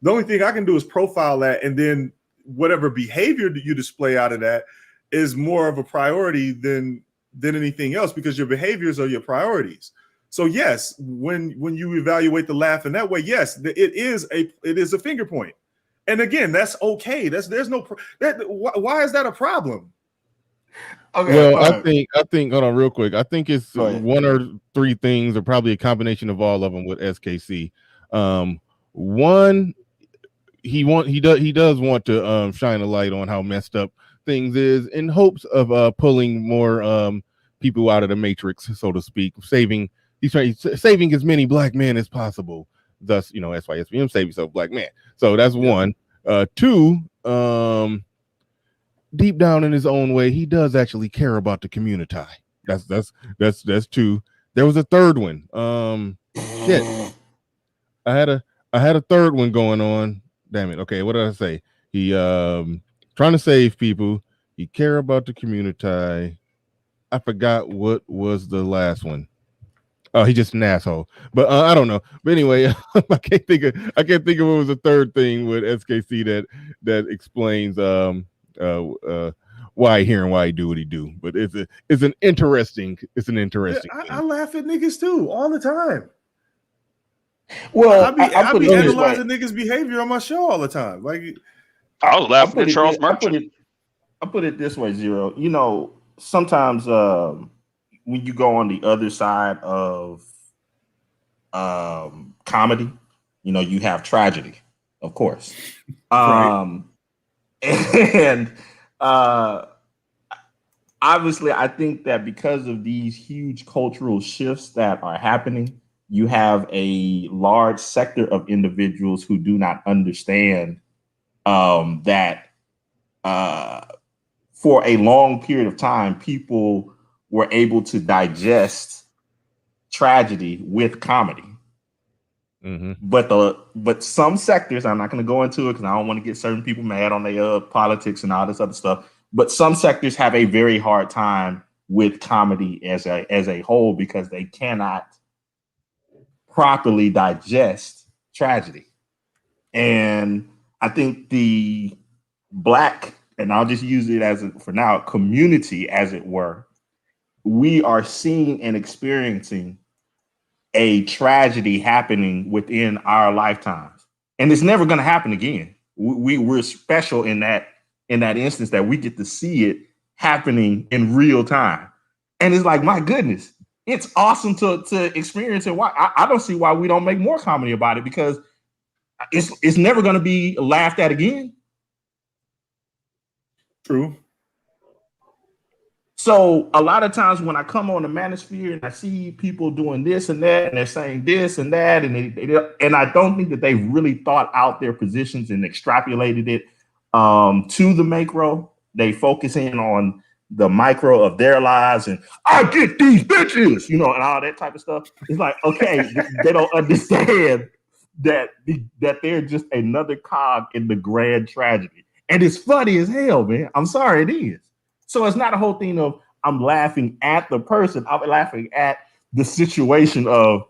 The only thing I can do is profile that, and then whatever behavior that you display out of that is more of a priority than anything else, because your behaviors are your priorities. So yes, when you evaluate the laugh in that way, yes, it is a finger point. And again, that's okay. Why is that a problem? Okay, Well, go ahead. I think. Hold on, real quick. I think it's Go ahead. one or three things, or probably a combination of all of them with SKC. One, he does want to shine a light on how messed up things is, in hopes of pulling more people out of the matrix, so to speak. He's trying saving as many black men as possible. Thus, SYSBM save yourself, black man. So that's one. Two, deep down in his own way, he does actually care about the community. That's two. There was a third one. Shit. I had a third one going on. Damn it. Okay, what did I say? He trying to save people. He care about the community. I forgot what was the last one. Oh, he's just an asshole. But I don't know. But anyway, I can't think of what was the third thing with SKC that explains why he here and why he do what he do. But it's an interesting I laugh at niggas too all the time. Well, I be analyzing niggas' behavior on my show all the time. Like, I was laughing at Charles Merchant. I put it this way, Zero. Sometimes when you go on the other side of comedy, you have tragedy, of course. Right. And obviously, I think that because of these huge cultural shifts that are happening, you have a large sector of individuals who do not understand that for a long period of time, people were able to digest tragedy with comedy. Mm-hmm. But some sectors, I'm not going to go into it because I don't want to get certain people mad on their politics and all this other stuff. But some sectors have a very hard time with comedy as a whole because they cannot properly digest tragedy. And I think the Black, and I'll just use it for now, community, as it were, we are seeing and experiencing a tragedy happening within our lifetimes. And it's never going to happen again. We're special in that instance that we get to see it happening in real time. And it's like, my goodness, it's awesome to experience it. Why I don't see why we don't make more comedy about it, because it's never going to be laughed at again. True. So a lot of times when I come on the Manosphere and I see people doing this and that, and they're saying this and that, and I don't think that they've really thought out their positions and extrapolated it to the macro. They focus in on the micro of their lives and I get these bitches, and all that type of stuff. It's like, okay, they don't understand that they're just another cog in the grand tragedy. And it's funny as hell, man. I'm sorry, it is. So it's not a whole thing of I'm laughing at the person. I'm laughing at the situation of,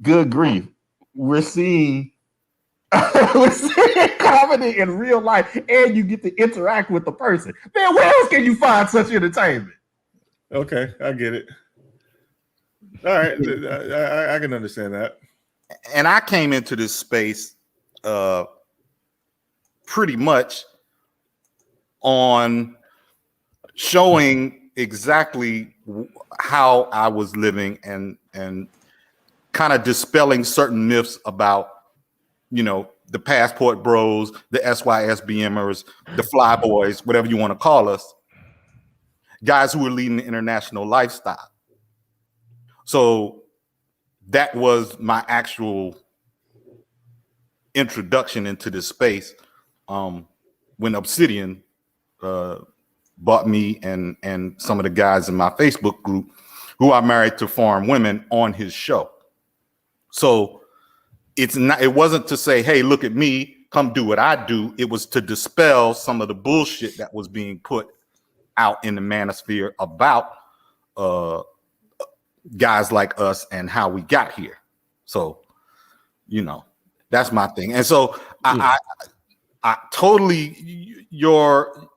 good grief, we're seeing comedy in real life, and you get to interact with the person. Man, where else can you find such entertainment? Okay, I get it. All right, I can understand that. And I came into this space pretty much on showing exactly how I was living and kind of dispelling certain myths about, the passport bros, the SYSBMers, the fly boys, whatever you want to call us, guys who were leading the international lifestyle. So that was my actual introduction into this space when Obsidian bought me and some of the guys in my Facebook group who are married to foreign women on his show. So it wasn't to say, hey, look at me, come do what I do. It was to dispel some of the bullshit that was being put out in the manosphere about guys like us and how we got here. So, that's my thing. And so I totally, your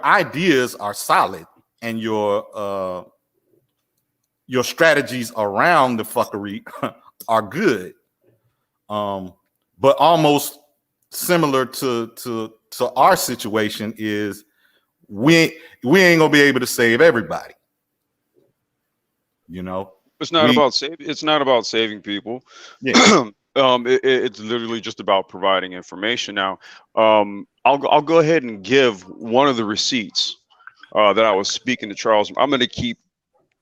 ideas are solid and your strategies around the fuckery are good. But almost similar to our situation is we ain't gonna be able to save everybody. You know, It's not about saving people. Yeah. It's literally just about providing information. Now, I'll go ahead and give one of the receipts that I was speaking to Charles. I'm going to keep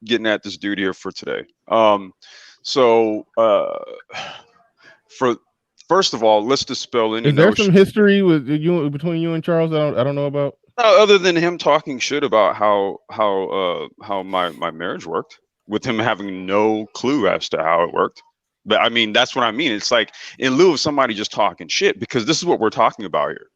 getting at this dude here for today. For first of all, let's dispel any Is there notion. some history with you between you and Charles that I don't know about? Other than him talking shit about how my marriage worked, with him having no clue as to how it worked. But I mean, that's what I mean. It's like in lieu of somebody just talking shit, because this is what we're talking about here,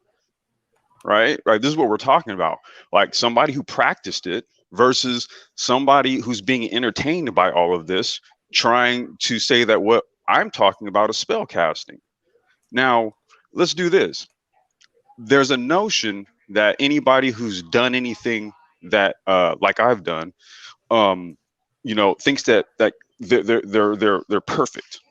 right? Right. This is what we're talking about. Like somebody who practiced it versus somebody who's being entertained by all of this, trying to say that what I'm talking about is spell casting. Now, let's do this. There's a notion that anybody who's done anything that like I've done, thinks that they're perfect,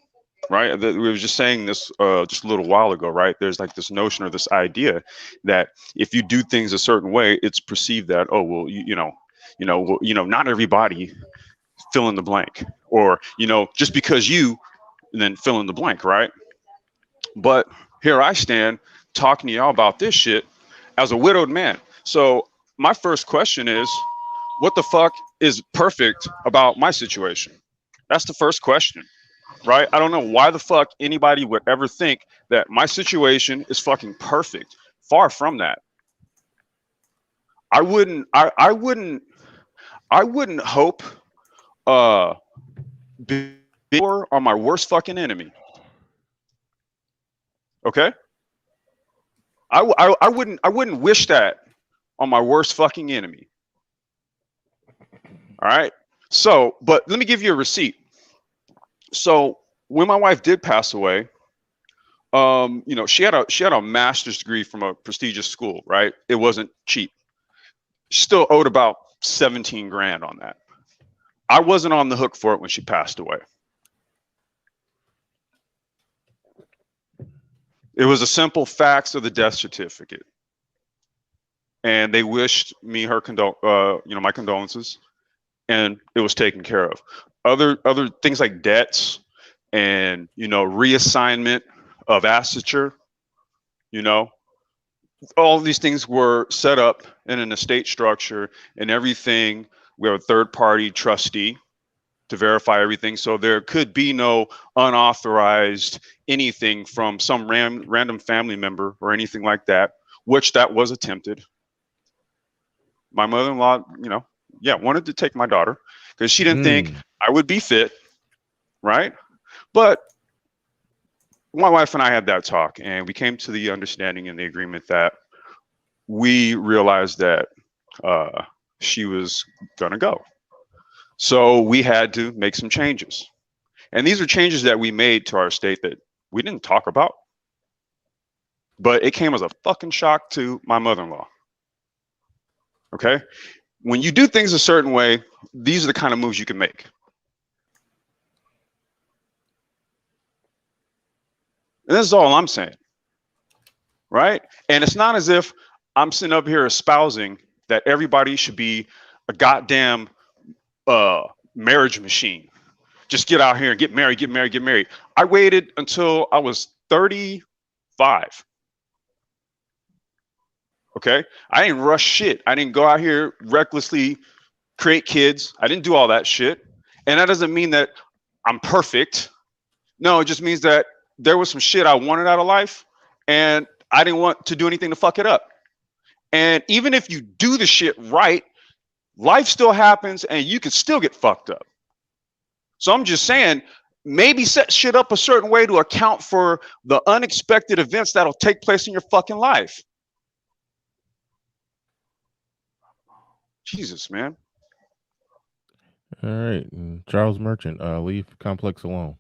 right? We were just saying this just a little while ago, right? There's like this notion or this idea that if you do things a certain way, it's perceived that, oh well, not everybody fill in the blank, or just because you, then fill in the blank, right? But here I stand talking to y'all about this shit as a widowed man. So my first question is, what the fuck is perfect about my situation? That's the first question, right? I don't know why the fuck anybody would ever think that my situation is fucking perfect. Far from that. I wouldn't hope before on my worst fucking enemy. Okay? I wouldn't wish that on my worst fucking enemy. All right. So, but let me give you a receipt. So when my wife did pass away, she had a master's degree from a prestigious school, right? It wasn't cheap. She still owed about 17 grand on that. I wasn't on the hook for it when she passed away. It was a simple fax of the death certificate, and they wished me my condolences, and it was taken care of. Other things like debts and reassignment of asseture, all of these things were set up in an estate structure and everything. We have a third party trustee to verify everything, so there could be no unauthorized anything from some random family member or anything like that, which that was attempted. My mother-in-law, wanted to take my daughter because she didn't think I would be fit, right? But my wife and I had that talk, and we came to the understanding and the agreement that we realized that she was gonna go. So we had to make some changes. And these are changes that we made to our estate that we didn't talk about. But it came as a fucking shock to my mother-in-law. Okay? When you do things a certain way, these are the kind of moves you can make. And this is all I'm saying. Right? And it's not as if I'm sitting up here espousing that everybody should be a goddamn marriage machine. Just get out here and get married. I waited until I was 35. Okay? I didn't rush shit. I didn't go out here recklessly create kids. I didn't do all that shit. And that doesn't mean that I'm perfect. No, it just means that there was some shit I wanted out of life, and I didn't want to do anything to fuck it up. And even if you do the shit right, life still happens and you can still get fucked up. So I'm just saying, maybe set shit up a certain way to account for the unexpected events that'll take place in your fucking life. Jesus, man. All right. Charles Merchant, leave Complex alone.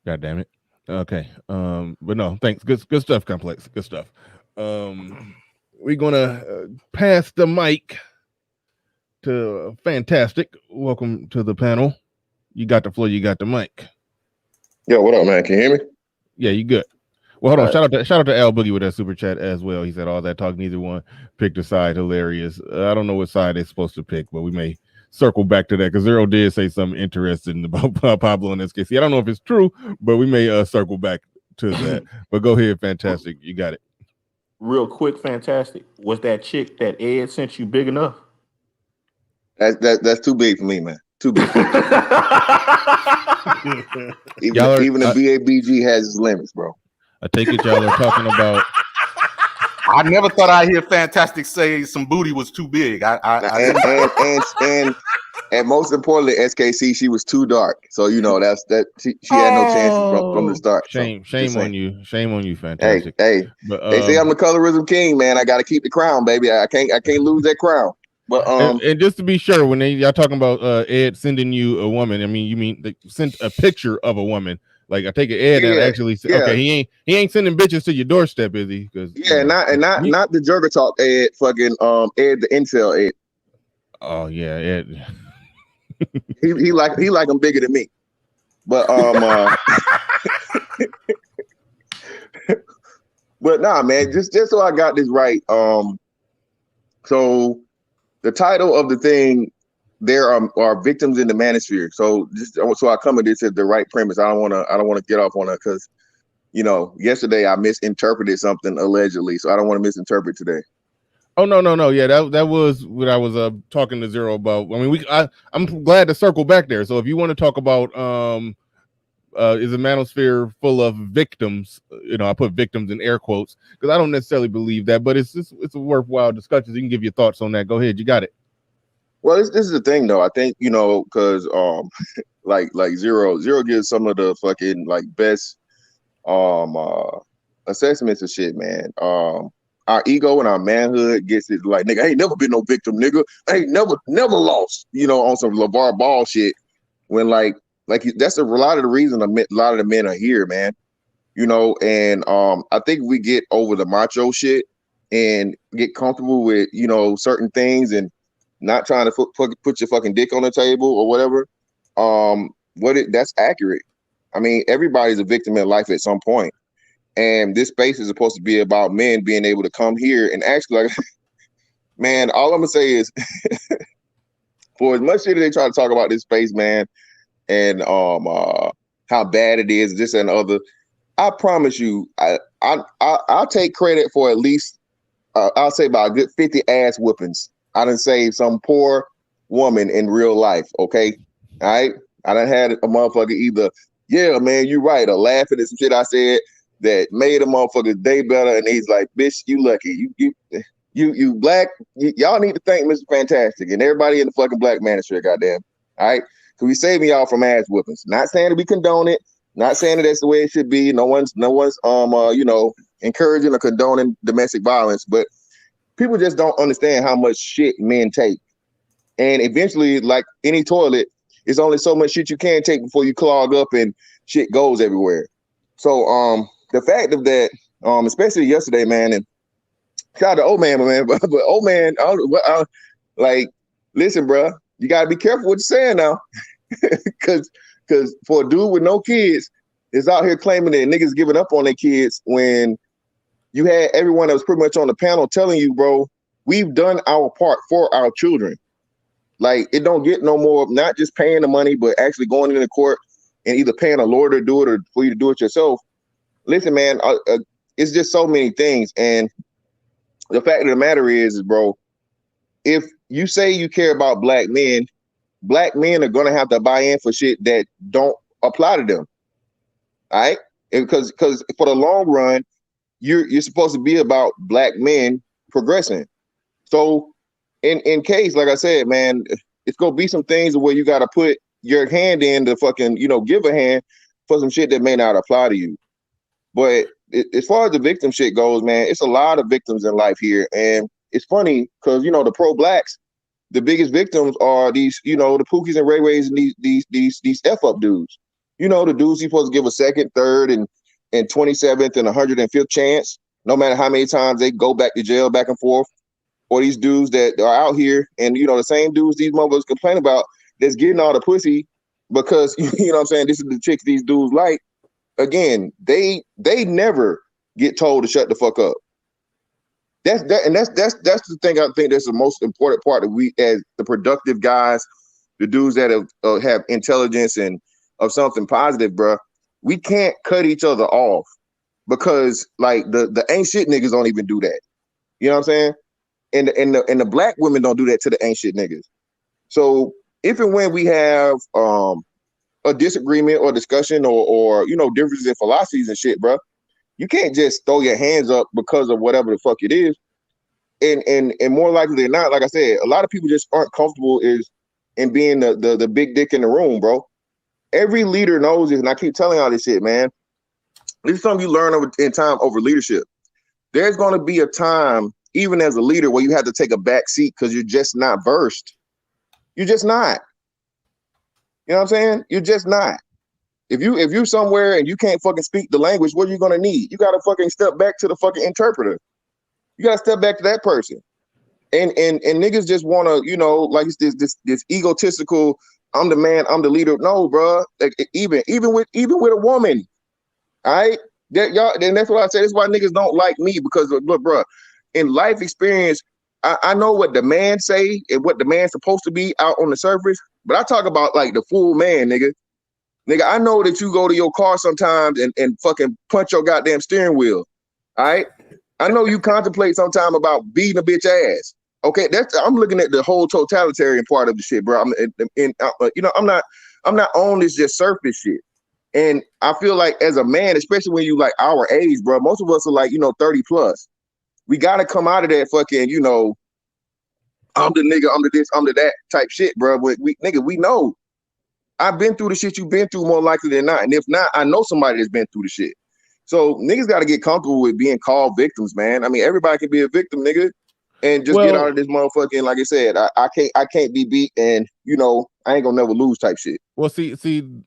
God damn it. Okay. But no, thanks. Good stuff, Complex. Good stuff. We're gonna pass the mic to Fantastic. Welcome to the panel. You got the floor, you got the mic. Yo, what up, man? Can you hear me? Yeah, you good. Well, hold on. Shout out to Al Boogie with that super chat as well. He said all that talk, neither one picked a side. Hilarious. I don't know what side they're supposed to pick, but we may circle back to that because Zero did say something interesting about Pablo and SKC. I don't know if it's true, but we may circle back to that. But go ahead, Fantastic. You got it. Real quick, Fantastic. Was that chick that Ed sent you big enough? That's too big for me, man. Too big. Even the BABG has its limits, bro. I take it y'all are talking about. I never thought I'd hear Fantastic say some booty was too big. And most importantly, SKC, she was too dark. So she had no chances from the start. Shame on you, Fantastic. Hey, but, they say I'm the colorism king, man. I got to keep the crown, baby. I can't lose that crown. But and just to be sure, when y'all talking about Ed sending you a woman, I mean, you mean they sent a picture of a woman? Like I take it, Ed actually said, okay, he ain't sending bitches to your doorstep, is he? Because not the Jurger talk Ed, fucking Ed the incel Ed. Oh yeah, Ed. he like them bigger than me, but but nah, man, just so I got this right, so the title of the thing, there are victims in the manosphere. So I come at this at the right premise. I don't want to get off on it because yesterday I misinterpreted something allegedly, so I don't want to misinterpret today. Oh no, yeah, that was what I was talking to Zero about. I mean, I'm glad to circle back there. So if you want to talk about is a manosphere full of victims, I put victims in air quotes because I don't necessarily believe that, but it's a worthwhile discussion. So you can give your thoughts on that. Go ahead, you got it. Well, this is the thing though. I think because like Zero gives some of the fucking like best assessments of shit, man. Our ego and our manhood gets it like, nigga, I ain't never been no victim, nigga. I ain't never lost, on some LeVar Ball shit. When like that's a lot of the reason a lot of the men are here, man. And I think we get over the macho shit and get comfortable with certain things and not trying to put your fucking dick on the table or whatever. That's accurate. I mean, everybody's a victim in life at some point. And this space is supposed to be about men being able to come here and actually, like, man, all I'm gonna say is, for as much shit they try to talk about this space, man, and how bad it is, this and other, I promise you, I'll take credit for at least, I'll say about a good 50 ass whoopings. I done saved some poor woman in real life. Okay, all right. I done had a motherfucker either, yeah, man, you right, or laughing at some shit I said that made a motherfucker's day better, and he's like, bitch, you lucky. You black, y'all need to thank Mr. Fantastic and everybody in the fucking black manosphere, goddamn. All right? So we saving y'all from ass whoopings. Not saying that we condone it, not saying that that's the way it should be. No one's encouraging or condoning domestic violence, but people just don't understand how much shit men take. And eventually, like any toilet, it's only so much shit you can take before you clog up and shit goes everywhere. So the fact of that, especially yesterday, man, and shout out to old man, but old man, like, listen, bro, you gotta be careful what you're saying now, because for a dude with no kids is out here claiming that niggas giving up on their kids when you had everyone that was pretty much on the panel telling you, bro, we've done our part for our children. Like, it don't get no more, not just paying the money, but actually going into court and either paying a lawyer to do it or for you to do it yourself. Listen, man, it's just so many things. And the fact of the matter is, bro, if you say you care about black men are going to have to buy in for shit that don't apply to them. All right? Because for the long run, you're supposed to be about black men progressing. So in case, like I said, man, it's going to be some things where you got to put your hand in to fucking, give a hand for some shit that may not apply to you. But as far as the victim shit goes, man, it's a lot of victims in life here. And it's funny because, the pro-blacks, the biggest victims are these, the Pookies and Ray Rays and these F-up dudes. The dudes you're supposed to give a second, third, and 27th and 105th chance, no matter how many times they go back to jail back and forth. Or these dudes that are out here and, the same dudes these motherfuckers complain about that's getting all the pussy because, what I'm saying, this is the chicks these dudes like. Again, they never get told to shut the fuck up. That's the thing. I think that's the most important part that we, as the productive guys, the dudes that have intelligence and of something positive, bro, we can't cut each other off because like the ain't shit niggas don't even do that. You know what I'm saying? And the black women don't do that to the ain't shit niggas. So if and when we have a disagreement or discussion or you know, differences in philosophies and shit, bro, you can't just throw your hands up because of whatever the fuck it is. And more likely than not, like I said, a lot of people just aren't comfortable in being the big dick in the room, bro. Every leader knows this, and I keep telling y'all this shit, man. This is something you learn in time over leadership. There's going to be a time, even as a leader, where you have to take a back seat because you're just not versed. You're just not. You know what I'm saying? You're just not. If you're somewhere and you can't fucking speak the language, what are you gonna need? You gotta fucking step back to the fucking interpreter. You gotta step back to that person. And niggas just wanna, you know, like it's this egotistical, I'm the man, I'm the leader. No, bro. Like even with a woman, all right. And that's what I say. That's why niggas don't like me, because look, bro, in life experience, I know what the man say and what the man's supposed to be out on the surface, but I talk about like the full man, nigga. Nigga, I know that you go to your car sometimes and fucking punch your goddamn steering wheel. All right. I know you contemplate sometime about beating a bitch ass. Okay, I'm looking at the whole totalitarian part of the shit, bro. You know, I'm not on this just surface shit. And I feel like as a man, especially when you like our age, bro, most of us are like, you know, 30 plus. We gotta come out of that fucking, you know, I'm the nigga, I'm the this, I'm the that type shit, bro. But we know. I've been through the shit you've been through more likely than not. And if not, I know somebody that's been through the shit. So niggas got to get comfortable with being called victims, man. I mean, everybody can be a victim, nigga, and just get out of this motherfucking, like I said, I can't be beat, and you know, I ain't gonna never lose type shit. Well, see,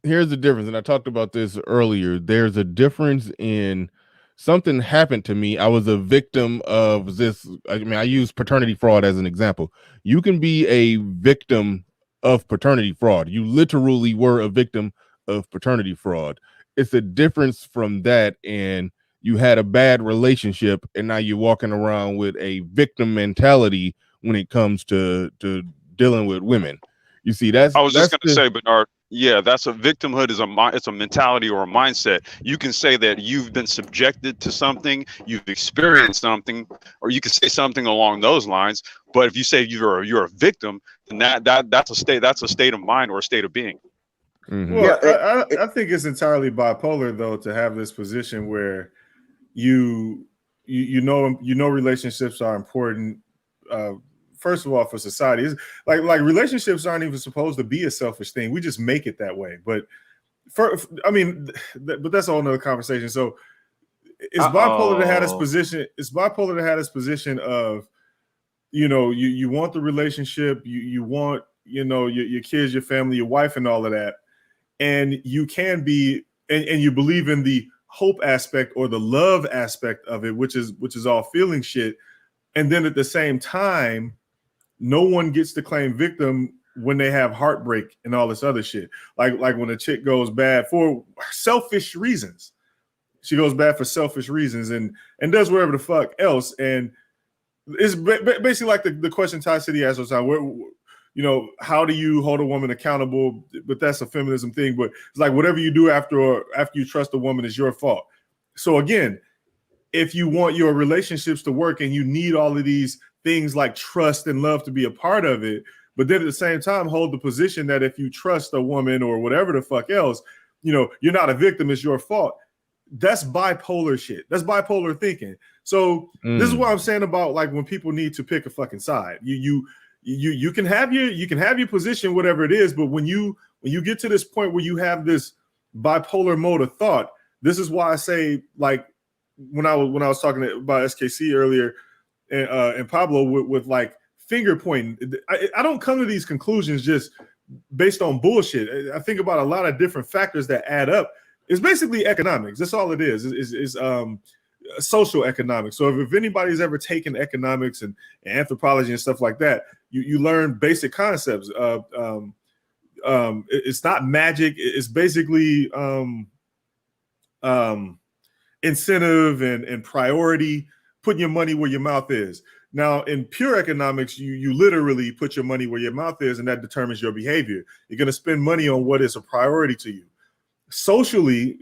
here's the difference, and I talked about this earlier. There's a difference in something happened to me. I was a victim of this. I mean, I use paternity fraud as an example. You can be a victim of paternity fraud. You literally were a victim of paternity fraud. It's a difference from that, and you had a bad relationship, and now you're walking around with a victim mentality when it comes to dealing with women. You see, I was just going to say, Bernard, yeah, that's a victimhood it's a mentality or a mindset. You can say that you've been subjected to something, you've experienced something, or you can say something along those lines. But if you say you're a victim, then that's a state of mind or a state of being. Mm-hmm. Well, I think it's entirely bipolar though to have this position where you know relationships are important. First of all, for society, it's like relationships aren't even supposed to be a selfish thing. We just make it that way. But but that's a whole nother conversation. So it's bipolar to have this position. It's bipolar to have this position of, you know, you want the relationship, you want, you know, your kids, your family, your wife, and all of that, and you can be, and you believe in the hope aspect or the love aspect of it, which is all feeling shit, and then at the same time, no one gets to claim victim when they have heartbreak and all this other shit. Like when a chick goes bad for selfish reasons, she goes bad for selfish reasons and does whatever the fuck else. And it's basically like the question Ty City asked us, where, you know, how do you hold a woman accountable? But that's a feminism thing. But it's like whatever you do after you trust a woman is your fault. So again, if you want your relationships to work and you need all of these things like trust and love to be a part of it, but then at the same time hold the position that if you trust a woman or whatever the fuck else, you know, you're not a victim, it's your fault. That's bipolar shit. That's bipolar thinking. So this is what I'm saying about like when people need to pick a fucking side. You can have your position, whatever it is, but when you get to this point where you have this bipolar mode of thought, this is why I say, like when I was talking about SKC earlier and Pablo with like finger pointing, I don't come to these conclusions just based on bullshit. I think about a lot of different factors that add up. It's basically economics. That's all it is. It's social economics. So if anybody's ever taken economics and anthropology and stuff like that, you learn basic concepts. It's not magic. It's basically incentive and priority, putting your money where your mouth is. Now, in pure economics, you literally put your money where your mouth is, and that determines your behavior. You're going to spend money on what is a priority to you. Socially,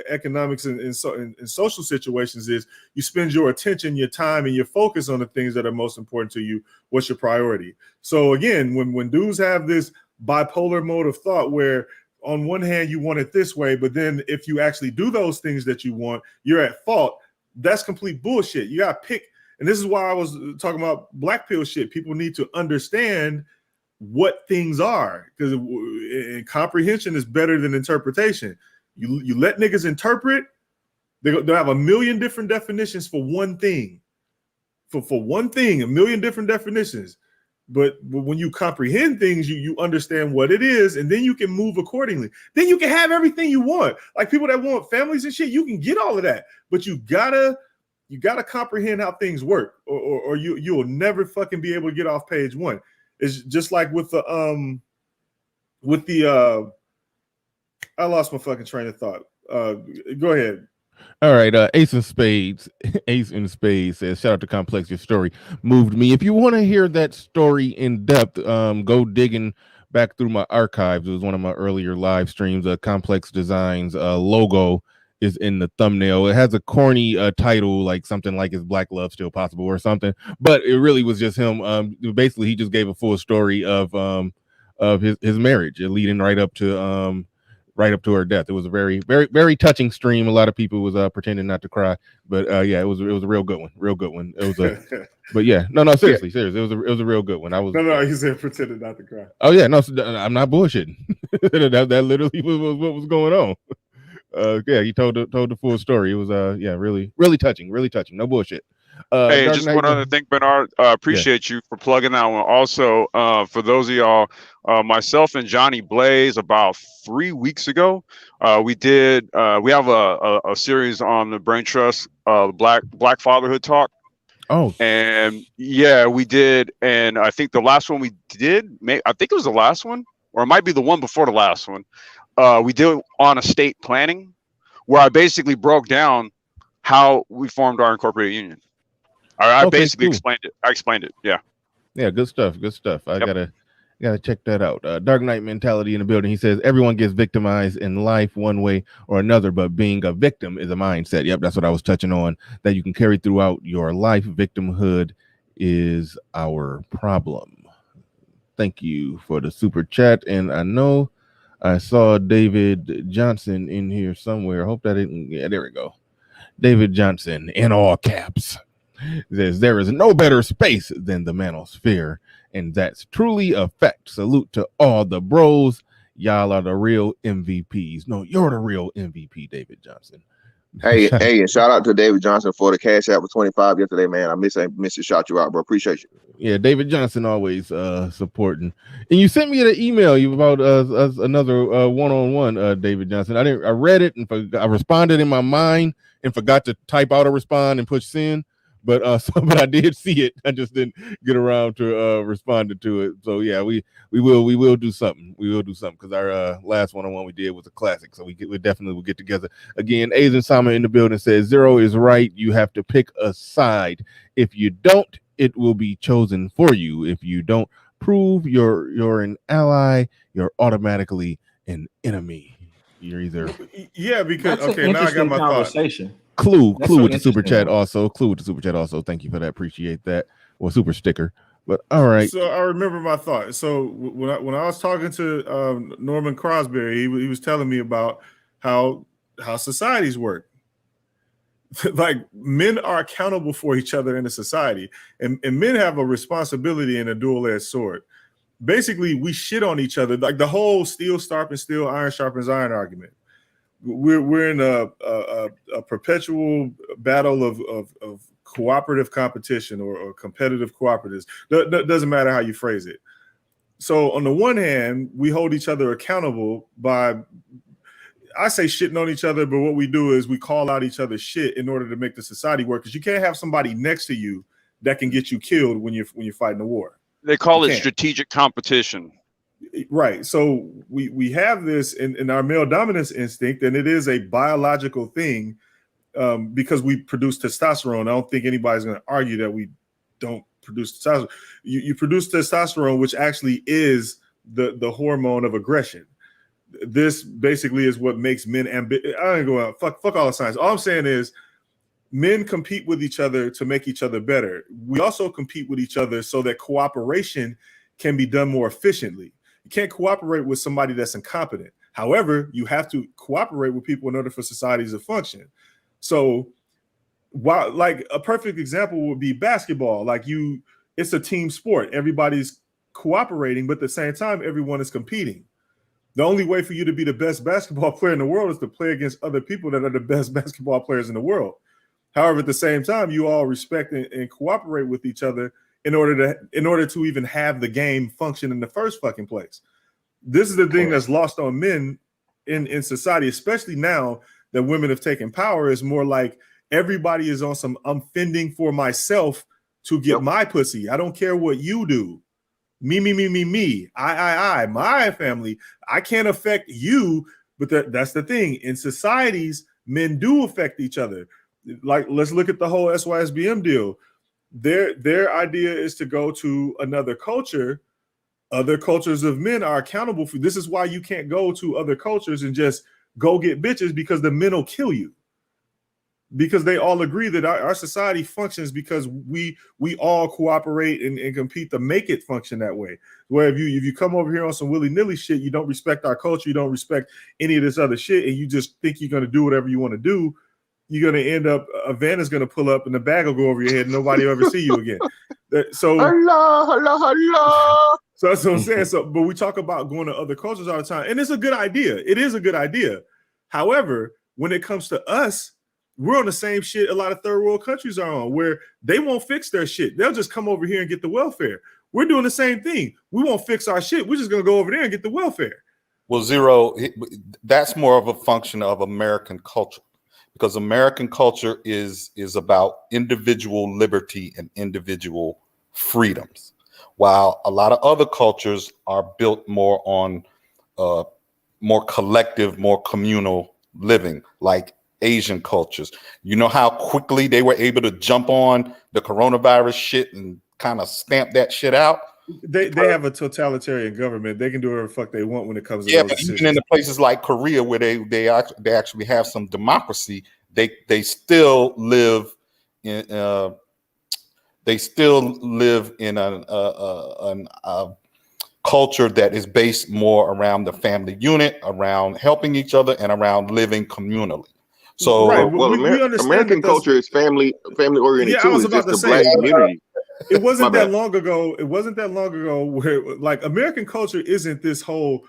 economics in social situations is you spend your attention, your time, and your focus on the things that are most important to you. What's your priority? So again, when dudes have this bipolar mode of thought where on one hand you want it this way, but then if you actually do those things that you want, you're at fault. That's complete bullshit. You got to pick. And this is why I was talking about black pill shit. People need to understand what things are, because comprehension is better than interpretation. You let niggas interpret, they'll have a million different definitions for one thing. For one thing, a million different definitions. But when you comprehend things, you understand what it is, and then you can move accordingly. Then you can have everything you want. Like people that want families and shit, you can get all of that. But you gotta comprehend how things work, or you'll never fucking be able to get off page one. It's just like with the I lost my fucking train of thought. Go ahead. All right, Ace in Spades says, shout out to Complex, your story moved me. If you want to hear that story in depth, go digging back through my archives. It was one of my earlier live streams. Complex Designs logo is in the thumbnail. It has a corny title, like something like "Is Black Love Still Possible" or something, but it really was just him. Basically, he just gave a full story of his marriage, leading right up to her death. It was a very, very, very touching stream. A lot of people was pretending not to cry, but yeah, it was a real good one. It was but yeah, no, seriously, it was a real good one. No, he said pretending not to cry. Oh yeah, no, I'm not bullshitting. that literally was what was going on. Yeah, he told the full story. It was yeah, really, really touching, no bullshit. Hey, just one other thing, Bernard. Appreciate you for plugging that one. Also, for those of y'all, myself and Johnny Blaze, about 3 weeks ago, we have a series on the Brain Trust, Black Fatherhood Talk. Oh, and yeah, we did. And I think the last one we did, I think it was the last one, or it might be the one before the last one. We did on estate planning, where I basically broke down how we formed our incorporated union. I basically explained it. I explained it. Yeah. Yeah. Good stuff. I gotta check that out. Dark Knight Mentality in the building. He says everyone gets victimized in life one way or another, but being a victim is a mindset. Yep. That's what I was touching on, that you can carry throughout your life. Victimhood is our problem. Thank you for the super chat. And I know I saw David Johnson in here somewhere. I hope that didn't. Yeah, there we go. David Johnson in all caps says there is no better space than the Manosphere, and that's truly a fact. Salute to all the bros. Y'all are the real MVPs. No, you're the real MVP, David Johnson. Hey, and shout out to David Johnson for the cash out for 25 yesterday, man. I miss to shout you out, bro. Appreciate you. Yeah, David Johnson always supporting. And you sent me an email about another one-on-one, David Johnson. I read it and I responded in my mind and forgot to type out a respond and push send. But but I did see it. I just didn't get around to responding to it. So yeah, we will do something. We will do something, because our last one-on-one we did was a classic. So we definitely will get together again. Aizen Sama in the building says Zero is right. You have to pick a side. If you don't, it will be chosen for you. If you don't prove you're an ally, you're automatically an enemy. You're either because okay, now I got my conversation. Clue with the super chat also. Thank you for that. Appreciate that. Or super sticker. But all right. So I remember my thought. So when I was talking to Norman Crosby, he was telling me about how societies work. Like men are accountable for each other in a society, and men have a responsibility in a dual-edged sword. Basically, we shit on each other, like the whole steel sharpens steel, iron sharpens iron argument. We're in a perpetual battle of cooperative competition or competitive cooperatives. That doesn't matter how you phrase it. So on the one hand, we hold each other accountable by, I say shitting on each other, but what we do is we call out each other's shit in order to make the society work. Because you can't have somebody next to you that can get you killed when you're fighting a war. They call it strategic competition. Right. So we have this in our male dominance instinct, and it is a biological thing because we produce testosterone. I don't think anybody's going to argue that we don't produce testosterone. You produce testosterone, which actually is the hormone of aggression. This basically is what makes men ambitious. I ain't going out. Fuck all the science. All I'm saying is men compete with each other to make each other better. We also compete with each other so that cooperation can be done more efficiently. You can't cooperate with somebody that's incompetent. However, you have to cooperate with people in order for societies to function. So, while like a perfect example would be basketball. Like it's a team sport. Everybody's cooperating, but at the same time, everyone is competing. The only way for you to be the best basketball player in the world is to play against other people that are the best basketball players in the world. However, at the same time, you all respect and cooperate with each other in order to even have the game function in the first fucking place. This is the thing that's lost on men in society, especially now that women have taken power. Is more like everybody is on some I'm fending for myself to get my pussy. I don't care what you do. Me. I, my family. I can't affect you, but that's the thing. In societies, men do affect each other. Like, let's look at the whole SYSBM deal. Their idea is to go to another culture. Other cultures of men are accountable for. This is why you can't go to other cultures and just go get bitches, because the men will kill you. Because they all agree that our society functions because we all cooperate and compete to make it function that way. Where if you come over here on some willy-nilly shit, you don't respect our culture, you don't respect any of this other shit, and you just think you're going to do whatever you want to do, you're going to end up, a van is going to pull up and the bag will go over your head and nobody will ever see you again. So that's what I'm saying. So, but we talk about going to other cultures all the time, and it's a good idea. It is a good idea. However, when it comes to us, we're on the same shit a lot of third world countries are on, where they won't fix their shit. They'll just come over here and get the welfare. We're doing the same thing. We won't fix our shit. We're just going to go over there and get the welfare. Well, Zero, that's more of a function of American culture, because American culture is about individual liberty and individual freedoms, while a lot of other cultures are built more on more collective, more communal living, like Asian cultures. You know how quickly they were able to jump on the coronavirus shit and kind of stamp that shit out? They have a totalitarian government. They can do whatever the fuck they want when it comes to those decisions. Even in the places like Korea, where they actually have some democracy, they still live in a culture that is based more around the family unit, around helping each other, and around living communally. So, right. Well, American culture is family oriented too. It's just the black community. It wasn't that long ago. It wasn't that long ago where, like, American culture isn't this whole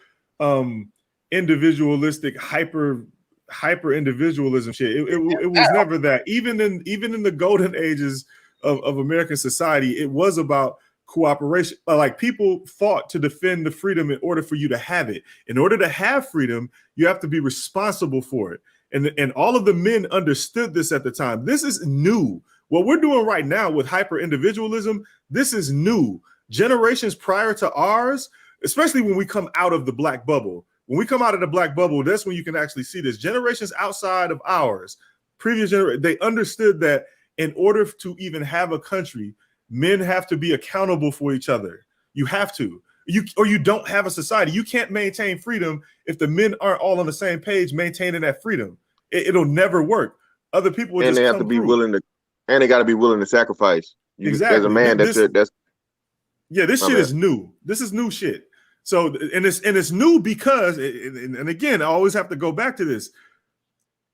individualistic hyper individualism shit. It was never that. Even in the golden ages of American society, it was about cooperation. Like, people fought to defend the freedom in order for you to have it. In order to have freedom, you have to be responsible for it. And all of the men understood this at the time. This is new. What we're doing right now with hyper individualism, this is new. Generations prior to ours, especially when we come out of the black bubble. When we come out of the black bubble, that's when you can actually see this. Generations outside of ours, previous generations, they understood that in order to even have a country, men have to be accountable for each other. You have to. You don't have a society. You can't maintain freedom if the men aren't all on the same page maintaining that freedom. It'll never work. Other people will and just they have to be willing to, and they got to be willing to sacrifice. Exactly. As a man, this shit is new. This is new shit. So and it's new because and again, I always have to go back to this.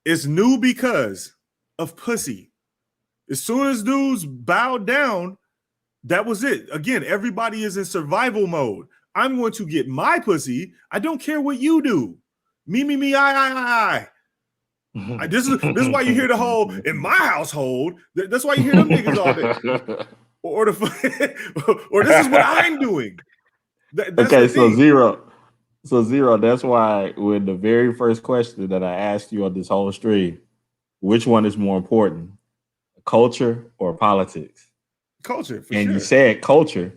It's new because of pussy. As soon as dudes bowed down, that was it. Again, everybody is in survival mode. I'm going to get my pussy. I don't care what you do. Me, I. This is why you hear the whole in my household. That's why you hear them niggas all day. Or this is what I'm doing. Okay, so zero. That's why when the very first question that I asked you on this whole stream, which one is more important, culture or politics? Culture, for and sure. You said culture,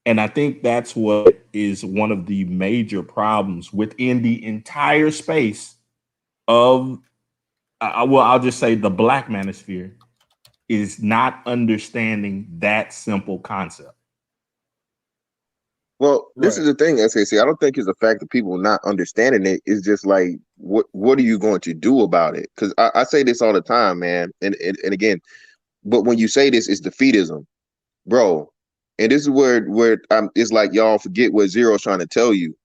and I think that's what is one of the major problems within the entire space of I'll just say the Black Manosphere is not understanding that simple concept. Well, this is the thing, SAC. I don't think it's the fact that people not understanding it. It's just like, what are you going to do about it? Because I say this all the time, man. And again, but when you say this, it's defeatism, bro. And this is where it's like y'all forget what Zero's trying to tell you.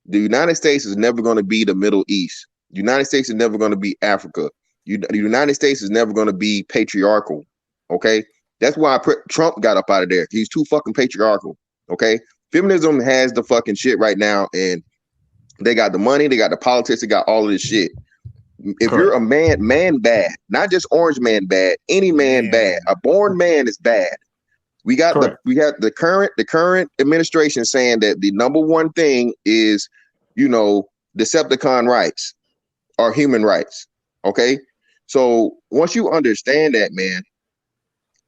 The United States is never going to be the Middle East. The United States is never going to be Africa. The United States is never going to be patriarchal. Okay, that's why Trump got up out of there. He's too fucking patriarchal. Okay. Feminism has the fucking shit right now, and they got the money, they got the politics, they got all of this shit. If you're a man bad, not just orange man bad, any man bad. A born man is bad. We got the current administration saying that the number one thing is, Decepticon rights or human rights. Okay, so once you understand that, man,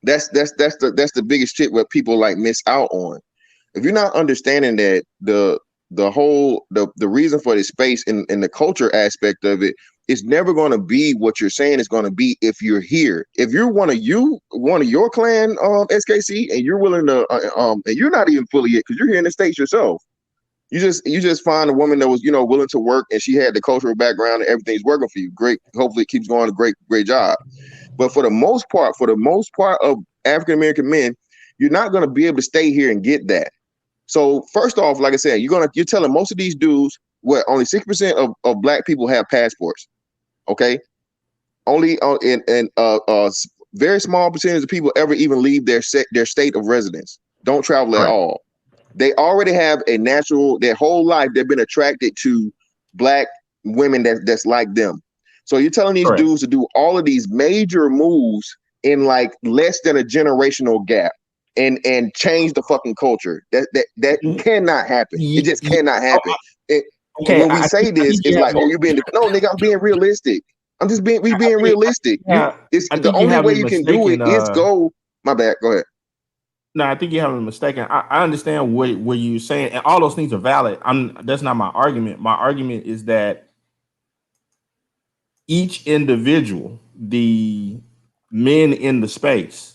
that's the biggest shit where people like miss out on. If you're not understanding that the reason for this space and the culture aspect of it is never going to be what you're saying is going to be if you're here. If you're one of your clan, SKC, and you're willing to, and you're not even fully it because you're here in the States yourself. You just find a woman that was, willing to work and she had the cultural background and everything's working for you. Great. Hopefully it keeps going. A great job. But for the most part of African American men, you're not going to be able to stay here and get that. So first off, like I said, you're telling most of these dudes what only 6% of black people have passports. Okay, only very small percentage of people ever even leave their state of residence. Don't travel at all. They already have their whole life they've been attracted to black women that's like them. So you're telling these dudes to do all of these major moves in like less than a generational gap. And change the fucking culture. That cannot happen. It just cannot happen. When we say this, it's like, you're being no, nigga. I'm being realistic. We being realistic. It's the only way you can do it is go. My bad. Go ahead. No, I think you have a mistaken. I understand what you're saying, and all those things are valid. That's not my argument. My argument is that each individual, the men in the space.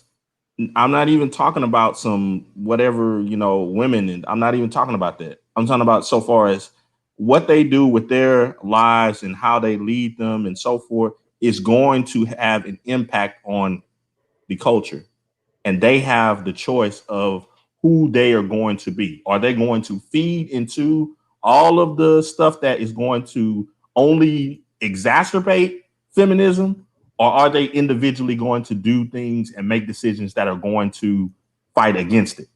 I'm not even talking about some whatever, women. And I'm not even talking about that. I'm talking about so far as what they do with their lives and how they lead them and so forth is going to have an impact on the culture. And they have the choice of who they are going to be. Are they going to feed into all of the stuff that is going to only exacerbate feminism? Or are they individually going to do things and make decisions that are going to fight against it?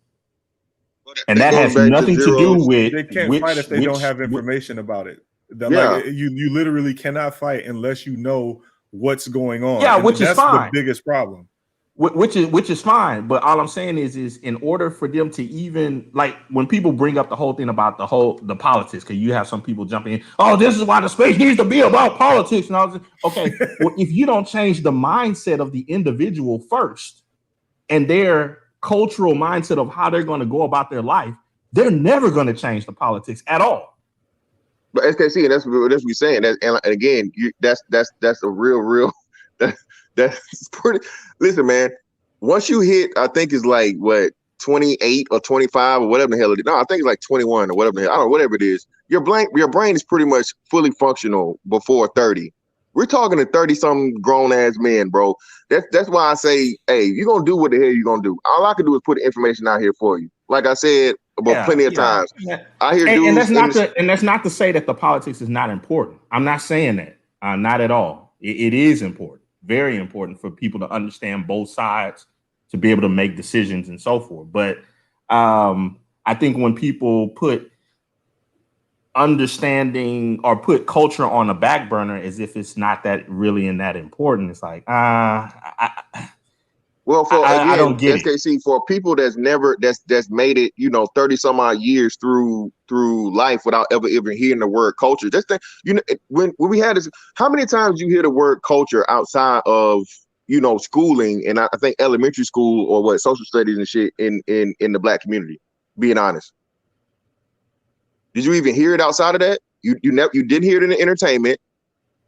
And that has nothing to do with. They can't fight if they don't have information about it. You literally cannot fight unless you know what's going on. Yeah, which is fine. That's the biggest problem. Which is fine, but all I'm saying is in order for them to even like when people bring up the whole thing about the politics, because you have some people jumping in, oh, this is why the space needs to be about politics, and I was okay. Well, if you don't change the mindset of the individual first, and their cultural mindset of how they're going to go about their life, they're never going to change the politics at all. But SKC, and that's what we're saying. And again, that's a real. That's pretty. Listen, man. Once you hit, I think it's like what 28 or 25 or whatever the hell it is. No, I think it's like 21 or whatever the hell. I don't know, whatever it is. Your brain is pretty much fully functional before 30. We're talking to 30-something grown ass men, bro. That's why I say, hey, you're gonna do what the hell you're gonna do. All I can do is put the information out here for you. Like I said plenty of times. Yeah. I hear dudes, and that's not to say that the politics is not important. I'm not saying that. Not at all. It is important. Very important for people to understand both sides to be able to make decisions and so forth. But I think when people put understanding or put culture on a back burner as if it's not that really and that important, it's like, well, I don't get SKC, it. For people that's made it, 30 some odd years through life without ever even hearing the word culture. That's the, when we had this, how many times you hear the word culture outside of schooling, and I think elementary school or social studies and shit in the black community, being honest. Did you even hear it outside of that? You didn't hear it in the entertainment.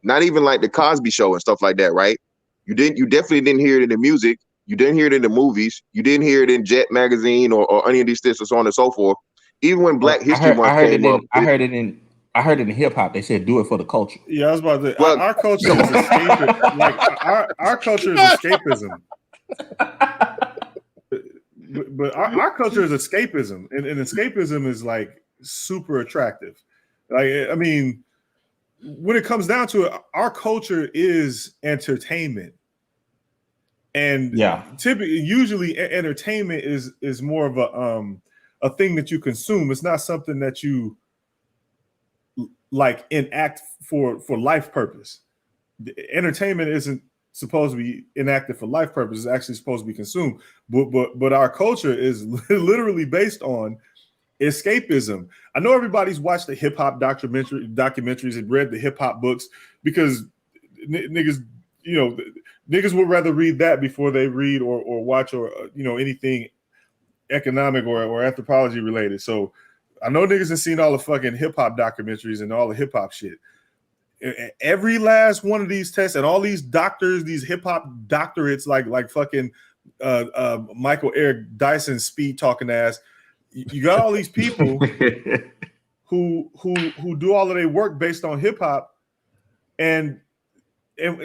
Not even like the Cosby Show and stuff like that, right? You definitely didn't hear it in the music. You didn't hear it in the movies. You didn't hear it in Jet magazine or any of these things, and so on and so forth. Even when Black History Month came up, I heard it in hip hop. They said do it for the culture. Yeah, I was about to. Well, our culture is escapism. Like our culture is escapism. But our culture is escapism, and escapism is like super attractive. Like, I mean, when it comes down to it, our culture is entertainment, and usually entertainment is more of a thing that you consume. It's not something that you like enact for life purpose. Entertainment isn't supposed to be enacted for life purpose. It's actually supposed to be consumed. But our culture is literally based on escapism. I know everybody's watched the hip hop documentaries and read the hip hop books because niggas would rather read that before they read or watch or anything economic or anthropology related. So I know niggas have seen all the fucking hip hop documentaries and all the hip hop shit. Every last one of these tests and all these doctors, these hip hop doctorates, like fucking Michael Eric Dyson speed talking ass. You got all these people who do all of their work based on hip hop, and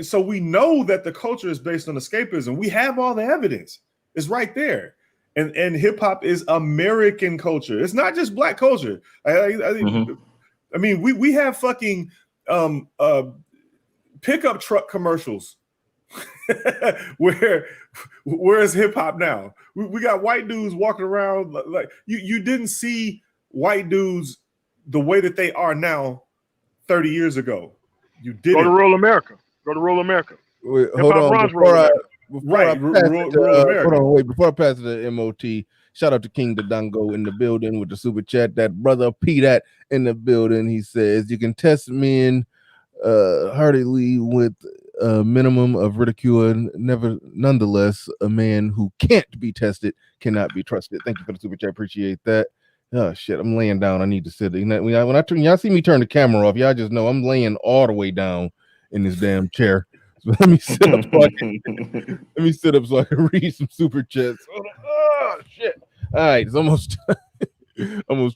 so we know that the culture is based on escapism. We have all the evidence; it's right there. And hip hop is American culture. It's not just Black culture. I mean, we have fucking pickup truck commercials. Where's hip hop now? We got white dudes walking around like you didn't see white dudes the way that they are now 30 years ago. You didn't. Go to rural America. Wait, hold on. Before I pass it to MOT, shout out to King Dadango in the building with the super chat. That brother P that in the building. He says you can test men heartily with a minimum of ridicule, and nonetheless, a man who can't be tested cannot be trusted. Thank you for the super chat. Appreciate that. Oh shit, I'm laying down. I need to sit. When y'all see me turn the camera off, y'all just know I'm laying all the way down in this damn chair. So let me sit up so I can read some super chats. Oh shit! All right, it's almost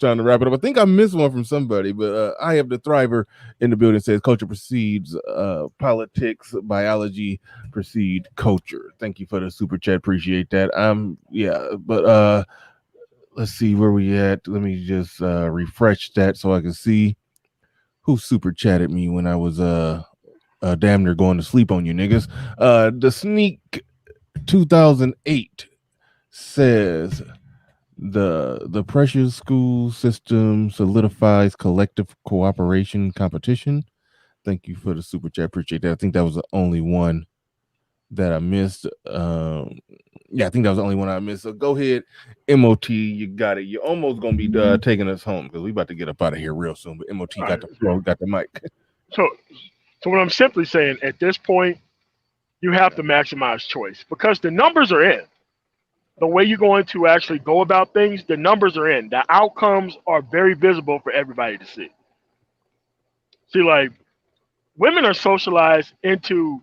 time to wrap it up. I think I missed one from somebody, but I have the Thriver in the building. Says culture precedes politics, biology precede culture. Thank you for the super chat. Appreciate that. But let's see where we at. Let me just refresh that so I can see who super chatted me when I was damn near going to sleep on you niggas. The Sneak 2008 says the pressure school system solidifies collective cooperation competition. Thank you for the super chat. Appreciate that. I think that was the only one that I missed. I think that was the only one I missed. So go ahead, MOT, you got it. You're almost gonna be taking us home because we about to get up out of here real soon. But MOT got the mic. So what I'm simply saying at this point, you have to maximize choice because the numbers are in. The way you're going to actually go about things, the numbers are in. The outcomes are very visible for everybody to see. See, like, women are socialized into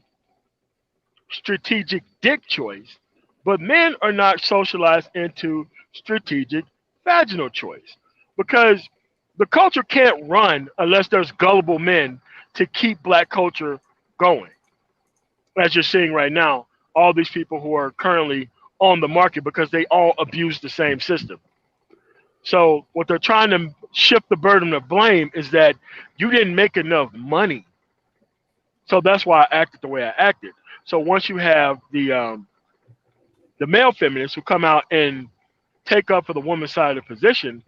strategic dick choice, but men are not socialized into strategic vaginal choice because the culture can't run unless there's gullible men to keep Black culture going. As you're seeing right now, all these people who are currently on the market because they all abuse the same system. So what they're trying to shift the burden of blame is that you didn't make enough money. So that's why I acted the way I acted. So once you have the male feminists who come out and take up for the woman's side of the position,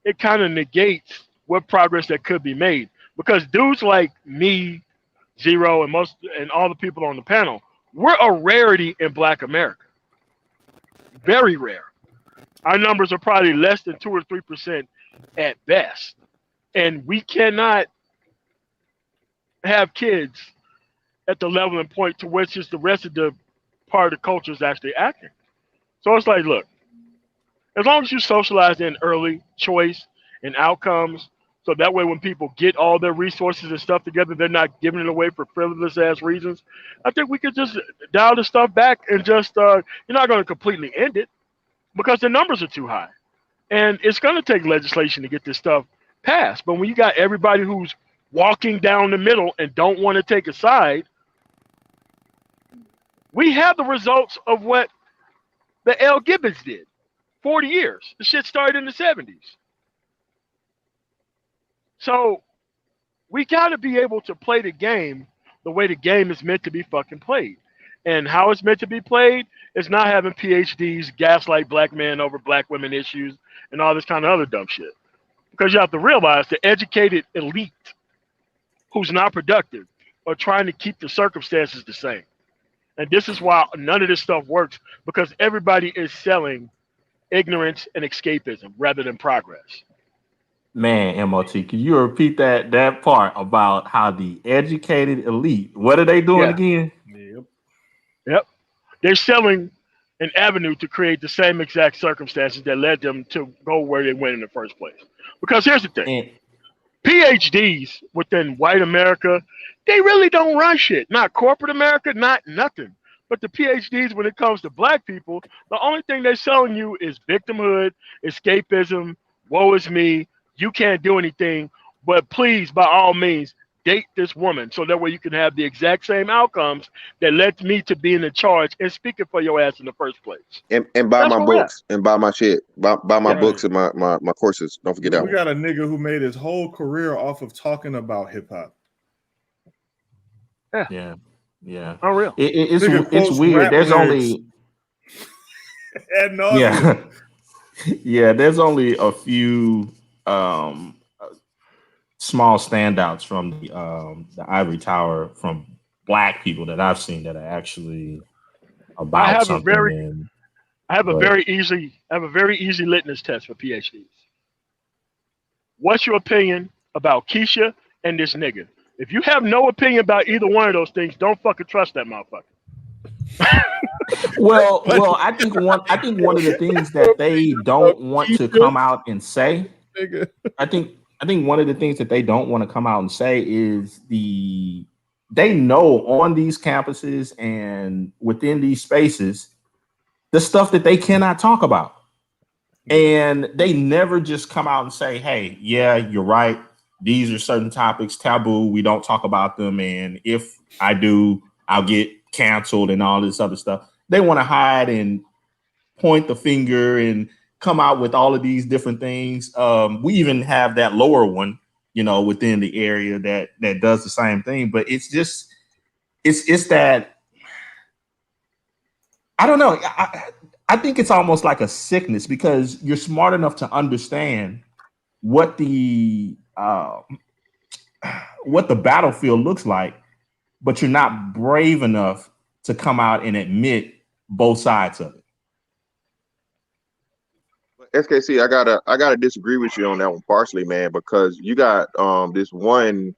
it kind of negates what progress that could be made. Because dudes like me, Zero, and all the people on the panel, we're a rarity in Black America. Very rare. Our numbers are probably less than 2 or 3% at best. And we cannot have kids at the level and point to which is the rest of the part of the culture is actually acting. So it's like, look, as long as you socialize in early choice and outcomes, So that way, when people get all their resources and stuff together, they're not giving it away for frivolous ass reasons. I think we could just dial the stuff back and just, you're not going to completely end it because the numbers are too high. And it's going to take legislation to get this stuff passed. But when you got everybody who's walking down the middle and don't want to take a side, we have the results of what the L. Gibbons did. 40 years. The shit started in the 70s. So we got to be able to play the game the way the game is meant to be fucking played. And how it's meant to be played is not having PhDs gaslight black men over black women issues and all this kind of other dumb shit. Because you have to realize the educated elite who's not productive are trying to keep the circumstances the same. And this is why none of this stuff works, because everybody is selling ignorance and escapism rather than progress. Man, MOT, can you repeat that part about how the educated elite, what are they doing again? Yep. They're selling an avenue to create the same exact circumstances that led them to go where they went in the first place. Because here's the thing. PhDs within white America, they really don't run shit. Not corporate America, not nothing. But the PhDs, when it comes to black people, the only thing they're selling you is victimhood, escapism, woe is me, you can't do anything, but please, by all means, date this woman so that way you can have the exact same outcomes that led me to being in charge and speaking for your ass in the first place. And buy my books and buy my shit. Buy my books and my courses. Don't forget that we one. got a nigga who made his whole career off of talking about hip hop. Yeah. Unreal. It's weird. There's only there's only a few small standouts from the ivory tower from black people that I've seen that are actually about I have something. I have a very easy litmus test for PhDs. What's your opinion about Keisha and this nigga? If you have no opinion about either one of those things, don't fucking trust that motherfucker. Well, I think one of the things that they don't want to come out and say, I think one of the things that they don't want to come out and say is they know on these campuses and within these spaces the stuff that they cannot talk about. And they never just come out and say, hey, yeah, you're right. These are certain topics, taboo. We don't talk about them. And if I do, I'll get canceled and all this other stuff. They want to hide and point the finger and come out with all of these different things. We even have that lower one, within the area that does the same thing. But it's just, it's that, I don't know. I think it's almost like a sickness because you're smart enough to understand what the battlefield looks like, but you're not brave enough to come out and admit both sides of it. SKC, I gotta disagree with you on that one partially, man, because you got this one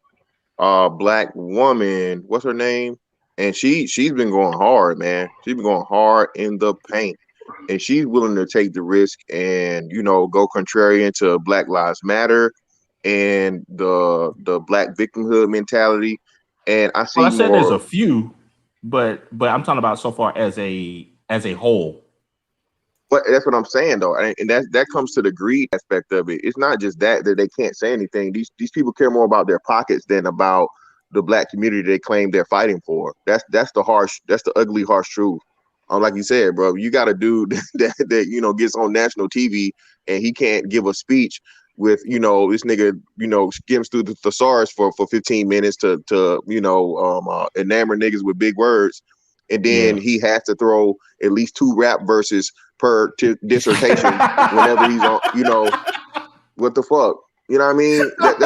black woman, what's her name? And she's been going hard, man. She's been going hard in the paint. And she's willing to take the risk and go contrarian to Black Lives Matter and the black victimhood mentality. And I see said there's a few, but I'm talking about so far as a whole. But that's what I'm saying though, and that comes to the greed aspect of it. It's not just that they can't say anything. These people care more about their pockets than about the black community they claim they're fighting for. That's the ugly, harsh truth. Like you said, bro, you got a dude that gets on national TV and he can't give a speech with this nigga skims through the thesaurus for 15 minutes to enamor niggas with big words, and then he has to throw at least 2 rap verses per dissertation whenever he's on. What the fuck? You know what I mean? But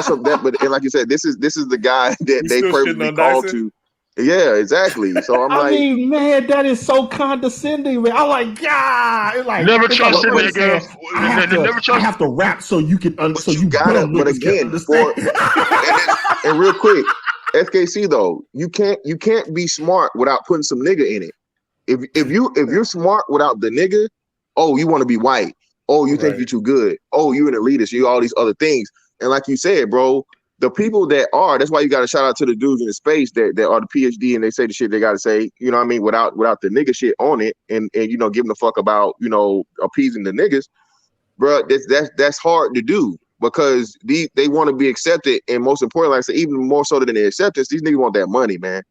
like you said, this is the guy that they purposely called to. Yeah, exactly. So I mean, man, that is so condescending, man. I'm like, God, it's like never trust it, nigga. I have to rap so you can understand. So you gotta, but again, and real quick, SKC though, you can't be smart without putting some nigga in it. If you're smart without the nigga, oh, you want to be white. Oh, you think you're too good. Oh, you're an elitist. You all these other things. And like you said, bro, the people that's why you got to shout out to the dudes in the space that are the PhD and they say the shit they got to say, you know what I mean, without the nigga shit on it and you know, giving a fuck about, you know, appeasing the niggas, bro. That's hard to do because they want to be accepted. And most importantly, like I said, even more so than the acceptance, these niggas want that money, man.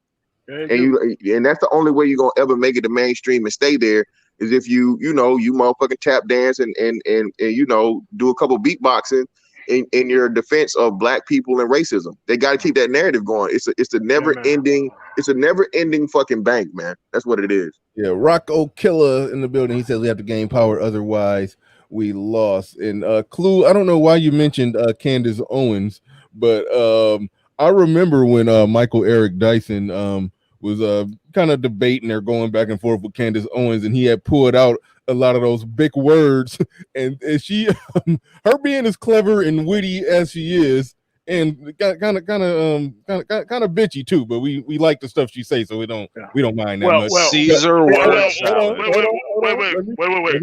And that's the only way you're going to ever make it the mainstream and stay there is if you motherfucking tap dance and you know, do a couple beatboxing in your defense of black people and racism. They got to keep that narrative going. It's a never ending fucking bank, man. That's what it is. Yeah, Rocco Killer in the building. He says we have to gain power, otherwise we lost. And Clue, I don't know why you mentioned Candace Owens, but I remember when Michael Eric Dyson was kind of debating or going back and forth with Candace Owens, and he had pulled out a lot of those big words, and she, her being as clever and witty as she is, and kind of bitchy too, but we like the stuff she says, so we don't mind that much. Caesar word salad. Wait.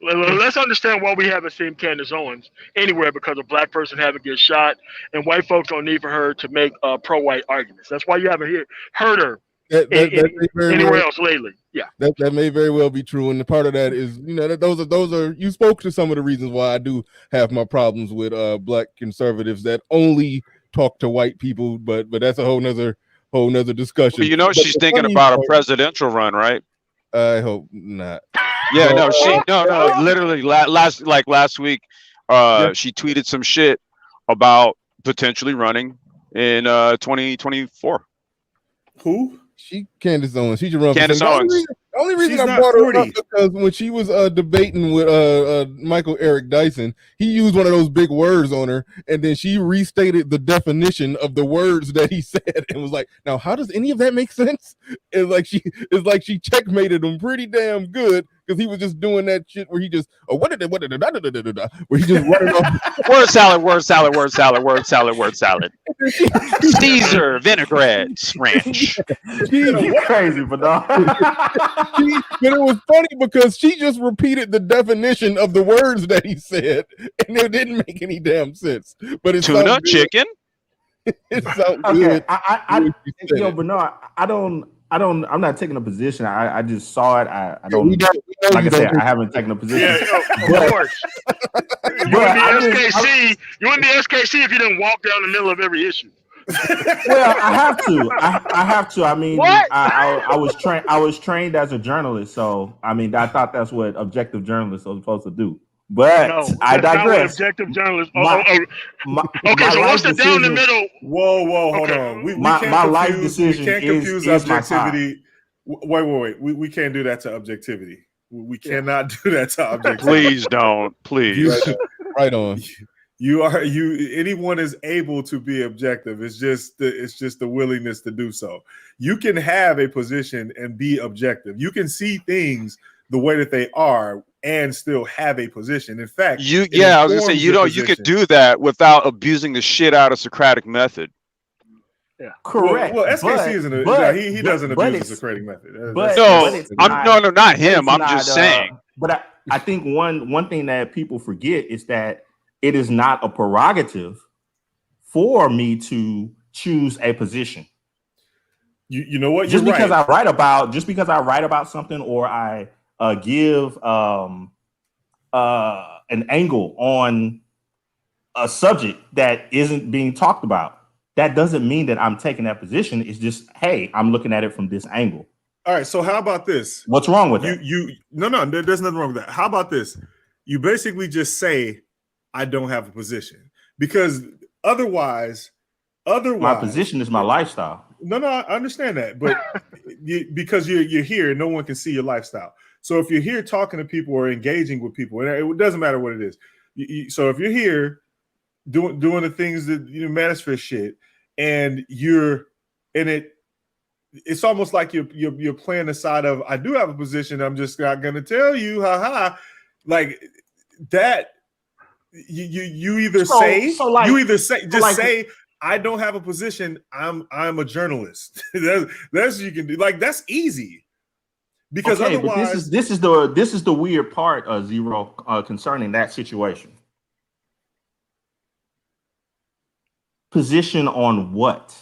Let's understand why we haven't seen Candace Owens anywhere because a black person haven't get shot, and white folks don't need for her to make pro-white arguments. That's why you haven't heard her anywhere else lately. Yeah, that may very well be true, and the part of that is, you know, that those are you spoke to some of the reasons why I do have my problems with black conservatives that only talk to white people, but that's a whole nother discussion. Well, you know, she's thinking about a presidential run, right? I hope not. Yeah, no, literally last week, she tweeted some shit about potentially running in 2024. Who? Candace Owens. She should run. Candace Owens. The only reason I brought her up because when she was debating with Michael Eric Dyson, he used one of those big words on her, and then she restated the definition of the words that he said, and was like, "Now, how does any of that make sense?" It's like she checkmated him pretty damn good because he was just doing that shit where he just where he just running off word salad. Caesar vinaigrette ranch. You crazy, but no. But it was funny because she just repeated the definition of the words that he said, and it didn't make any damn sense. But it's tuna, chicken. It sounds good. Yo, but no, I'm not taking a position. I just saw it. I don't. Like I said, I haven't taken a position. Yeah, of course. You wouldn't be SKC if you didn't walk down the middle of every issue. Well, I have to. I mean, I was trained as a journalist, so I mean, I thought that's what objective journalists are supposed to do. But no, I digress. Objective journalists. Okay, so what's the down the middle? Whoa, hold on. My life decision we can't confuse objectivity. Wait. We can't do that to objectivity. We cannot do that to objectivity. Please don't. Please. Right on. Anyone is able to be objective. It's just the willingness to do so. You can have a position and be objective. You can see things the way that they are and still have a position. In fact, I was gonna say you could do that without abusing the shit out of Socratic method. Yeah, correct. Well, SKC he doesn't abuse the Socratic method. Not him. I'm just saying. But I think one thing that people forget is that it is not a prerogative for me to choose a position. You know what? Just because I write about something, or I give an angle on a subject that isn't being talked about, that doesn't mean that I'm taking that position. It's just, hey, I'm looking at it from this angle. All right. So how about this? What's wrong with that? No, there's nothing wrong with that. How about this? You basically just say, I don't have a position, because otherwise my position is my lifestyle. No, I understand that, but because you're here, no one can see your lifestyle. So if you're here talking to people or engaging with people, and it doesn't matter what it is. So if you're here doing the things that Manosphere shit, and you're in it, it's almost like you're playing the side of, I do have a position, I'm just not going to tell you, like that. You either say I don't have a position. I'm a journalist. that's you can do. Like, that's easy. Because otherwise, but this is the weird part, Zero, concerning that situation. Position on what?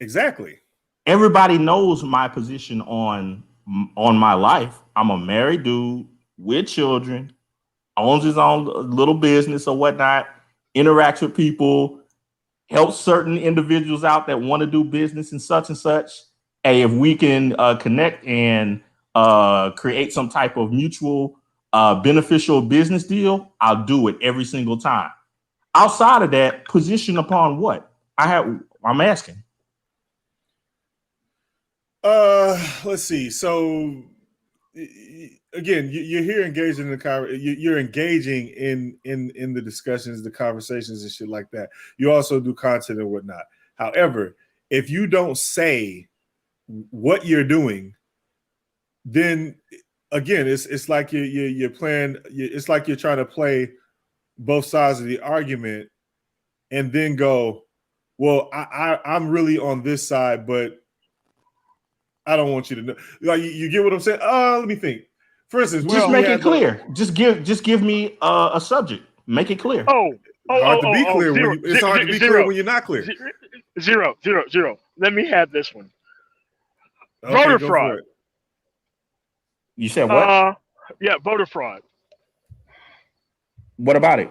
Exactly. Everybody knows my position on my life. I'm a married dude with children, owns his own little business or whatnot, interacts with people, helps certain individuals out that want to do business and such and such. Hey, if we can connect and create some type of mutual beneficial business deal, I'll do it every single time. Outside of that, position upon what? I'm asking. Let's see. So again, you're here engaging in the you're engaging in the discussions, the conversations, and shit like that. You also do content and whatnot. However, if you don't say what you're doing, then again, it's like you're playing. It's like you're trying to play both sides of the argument, and then go, well, I'm really on this side, but I don't want you to know. Like, you get what I'm saying? Let me think. For instance, just make it clear. Just give me a subject. Make it clear. Hard to be clear. It's hard to be clear when you're not clear. Zero. Let me have this one. Okay, Voter fraud. You said what? Yeah, voter fraud. What about it?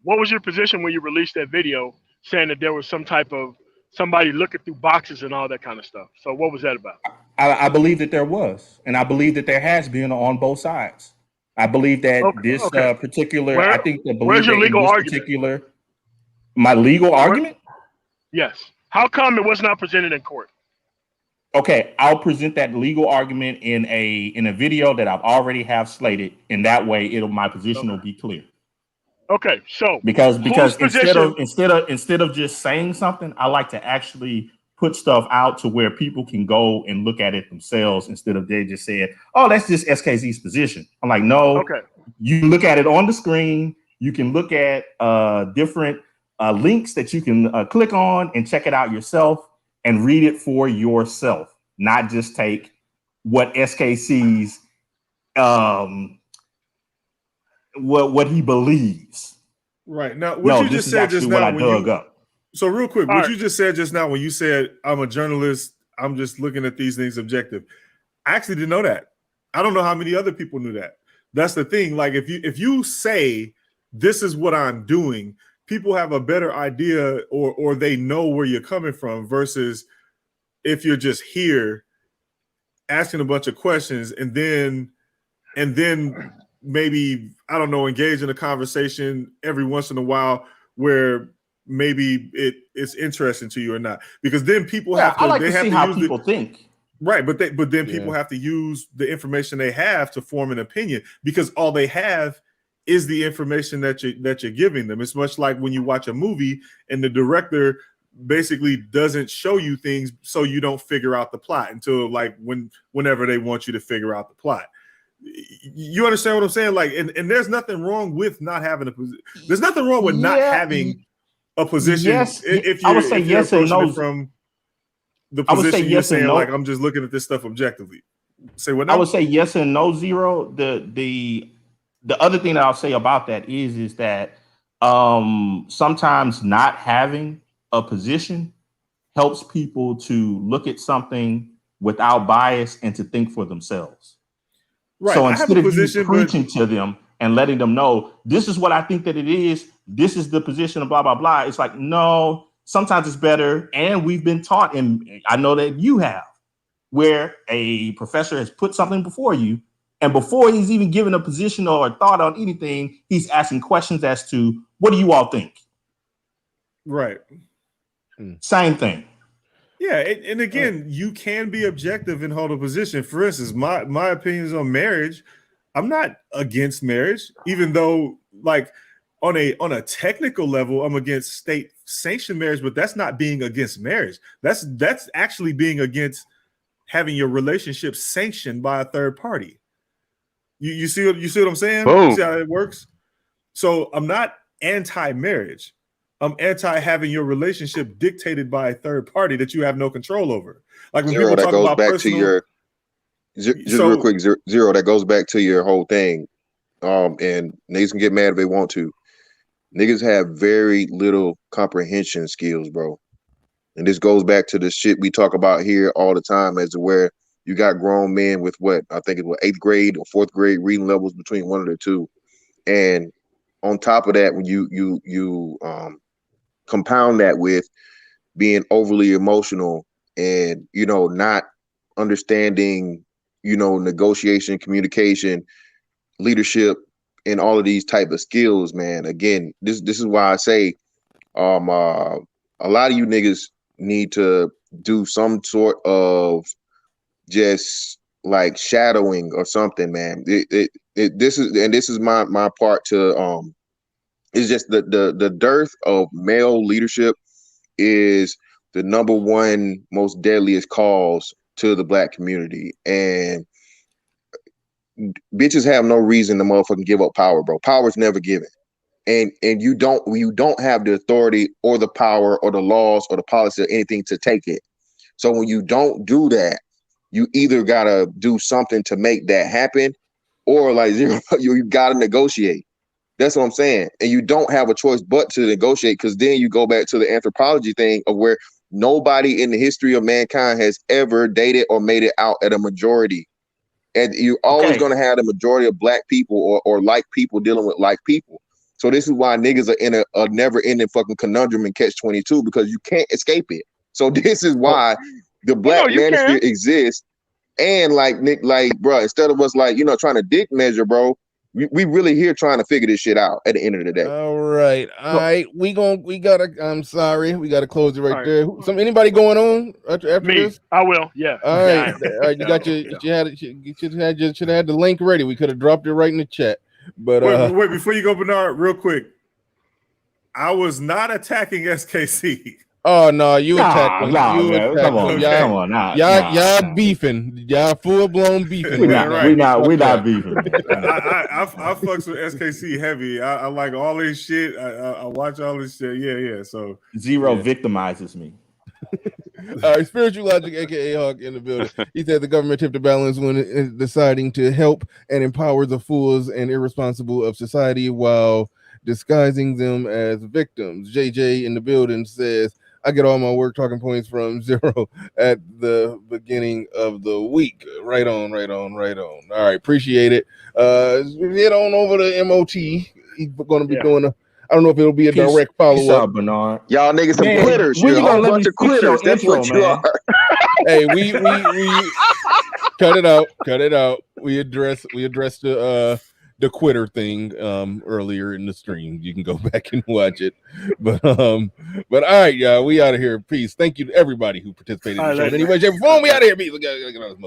What was your position when you released that video saying that there was some type of somebody looking through boxes and all that kind of stuff? So what was that about? I believe that there was, and I believe that there has been on both sides. I believe that particular. I think that where's your legal argument? My legal argument? Yes. How come it was not presented in court? Okay, I'll present that legal argument in a video that I've already have slated, and that way my position will be clear. Okay, so because instead of just saying something, I like to actually put stuff out to where people can go and look at it themselves instead of they just saying, "Oh, that's just SKZ's position." I'm like, no. Okay. You look at it on the screen. You can look at different links that you can click on and check it out yourself and read it for yourself, not just take what SKC's what he believes. Right. Now, what you just said just now, so real quick, what you just said just now when you said I'm a journalist, I'm just looking at these things objective. I actually didn't know that. I don't know how many other people knew that. That's the thing. Like if you say this is what I'm doing, people have a better idea or they know where you're coming from versus if you're just here asking a bunch of questions and then maybe, I don't know, engage in a conversation every once in a while where maybe it's interesting to you or not. Because then people have to, I like to see how people think. Right, but then people have to use the information they have to form an opinion because all they have is the information that you're giving them. It's much like when you watch a movie and the director basically doesn't show you things so you don't figure out the plot until like whenever they want you to figure out the plot. You understand what I'm saying? Like, and there's nothing wrong with not having a position. There's nothing wrong with not having a position. Yes, if I would say yes and no. From the position you're saying, like, I'm just looking at this stuff objectively. Say what now? I would say yes and no, Zero. The other thing that I'll say about that is that sometimes not having a position helps people to look at something without bias and to think for themselves. Right. So instead of you preaching to them and letting them know, this is what I think that it is, this is the position of blah, blah, blah. It's like, no, sometimes it's better. And we've been taught, and I know that you have, where a professor has put something before you, and before he's even given a position or a thought on anything, he's asking questions as to, what do you all think? Right. Same thing. Yeah, and again, you can be objective and hold a position. For instance, my opinions on marriage, I'm not against marriage, even though, like, on a technical level, I'm against state sanctioned marriage, but that's not being against marriage. That's actually being against having your relationship sanctioned by a third party. You see what I'm saying? Boom. You see how it works? So I'm not anti-marriage. I'm anti having your relationship dictated by a third party that you have no control over. Like when Zero, people that talk about goes back personal, to your real quick, Zero, that goes back to your whole thing. And niggas can get mad if they want to. Niggas have very little comprehension skills, bro. And this goes back to the shit we talk about here all the time, as to where you got grown men with what I think it was 8th grade or 4th grade reading levels between one of the two. And on top of that, when you compound that with being overly emotional and, you know, not understanding, you know, negotiation, communication, leadership, and all of these type of skills, man. Again, this is why I say a lot of you niggas need to do some sort of just like shadowing or something, man. This is my part to it's just the dearth of male leadership is the number one most deadliest cause to the Black community. And bitches have no reason to motherfucking give up power, bro. Power's never given. And you don't have the authority or the power or the laws or the policy or anything to take it. So when you don't do that, you either gotta do something to make that happen, or like you gotta negotiate. That's what I'm saying. And you don't have a choice but to negotiate, because then you go back to the anthropology thing of where nobody in the history of mankind has ever dated or made it out at a majority. And you're always going to have the majority of Black people or like people dealing with like people. So this is why niggas are in a never-ending fucking conundrum in catch-22, because you can't escape it. So this is why the Black Manosphere exists. And like Nick, like, bro, instead of us like, you know, trying to dick measure, bro, we really here trying to figure this shit out at the end of the day. All right. I'm sorry. We gotta close it right there. Anybody going on after Me, this? I will. Yeah. All right. All right. You got you should have had the link ready. We could have dropped it right in the chat. But wait, before you go, Bernard, real quick. I was not attacking SKC. Oh no, you attacked him. Come on, y'all beefing. Y'all full blown beefing. We're not beefing. I fucks with SKC heavy. I like all this shit. I watch all this shit. Yeah. So Zero victimizes me. All right, Spiritual Logic, aka Hawk, in the building. He said the government tipped the balance when deciding to help and empower the fools and irresponsible of society while disguising them as victims. JJ in the building says, I get all my work talking points from Zero at the beginning of the week. Right on. All right, appreciate it. Head on over to MOT. He's going to be doing I don't know if it'll be a direct follow-up. Bernard. Y'all niggas some quitters. You're a whole bunch of quitters. That's what you are. Hey, we cut it out. We addressed the quitter thing earlier in the stream. You can go back and watch it. But all right, y'all, we out of here. Peace. Thank you to everybody who participated in the show. Anyway, shape, or form, we out of here. Peace.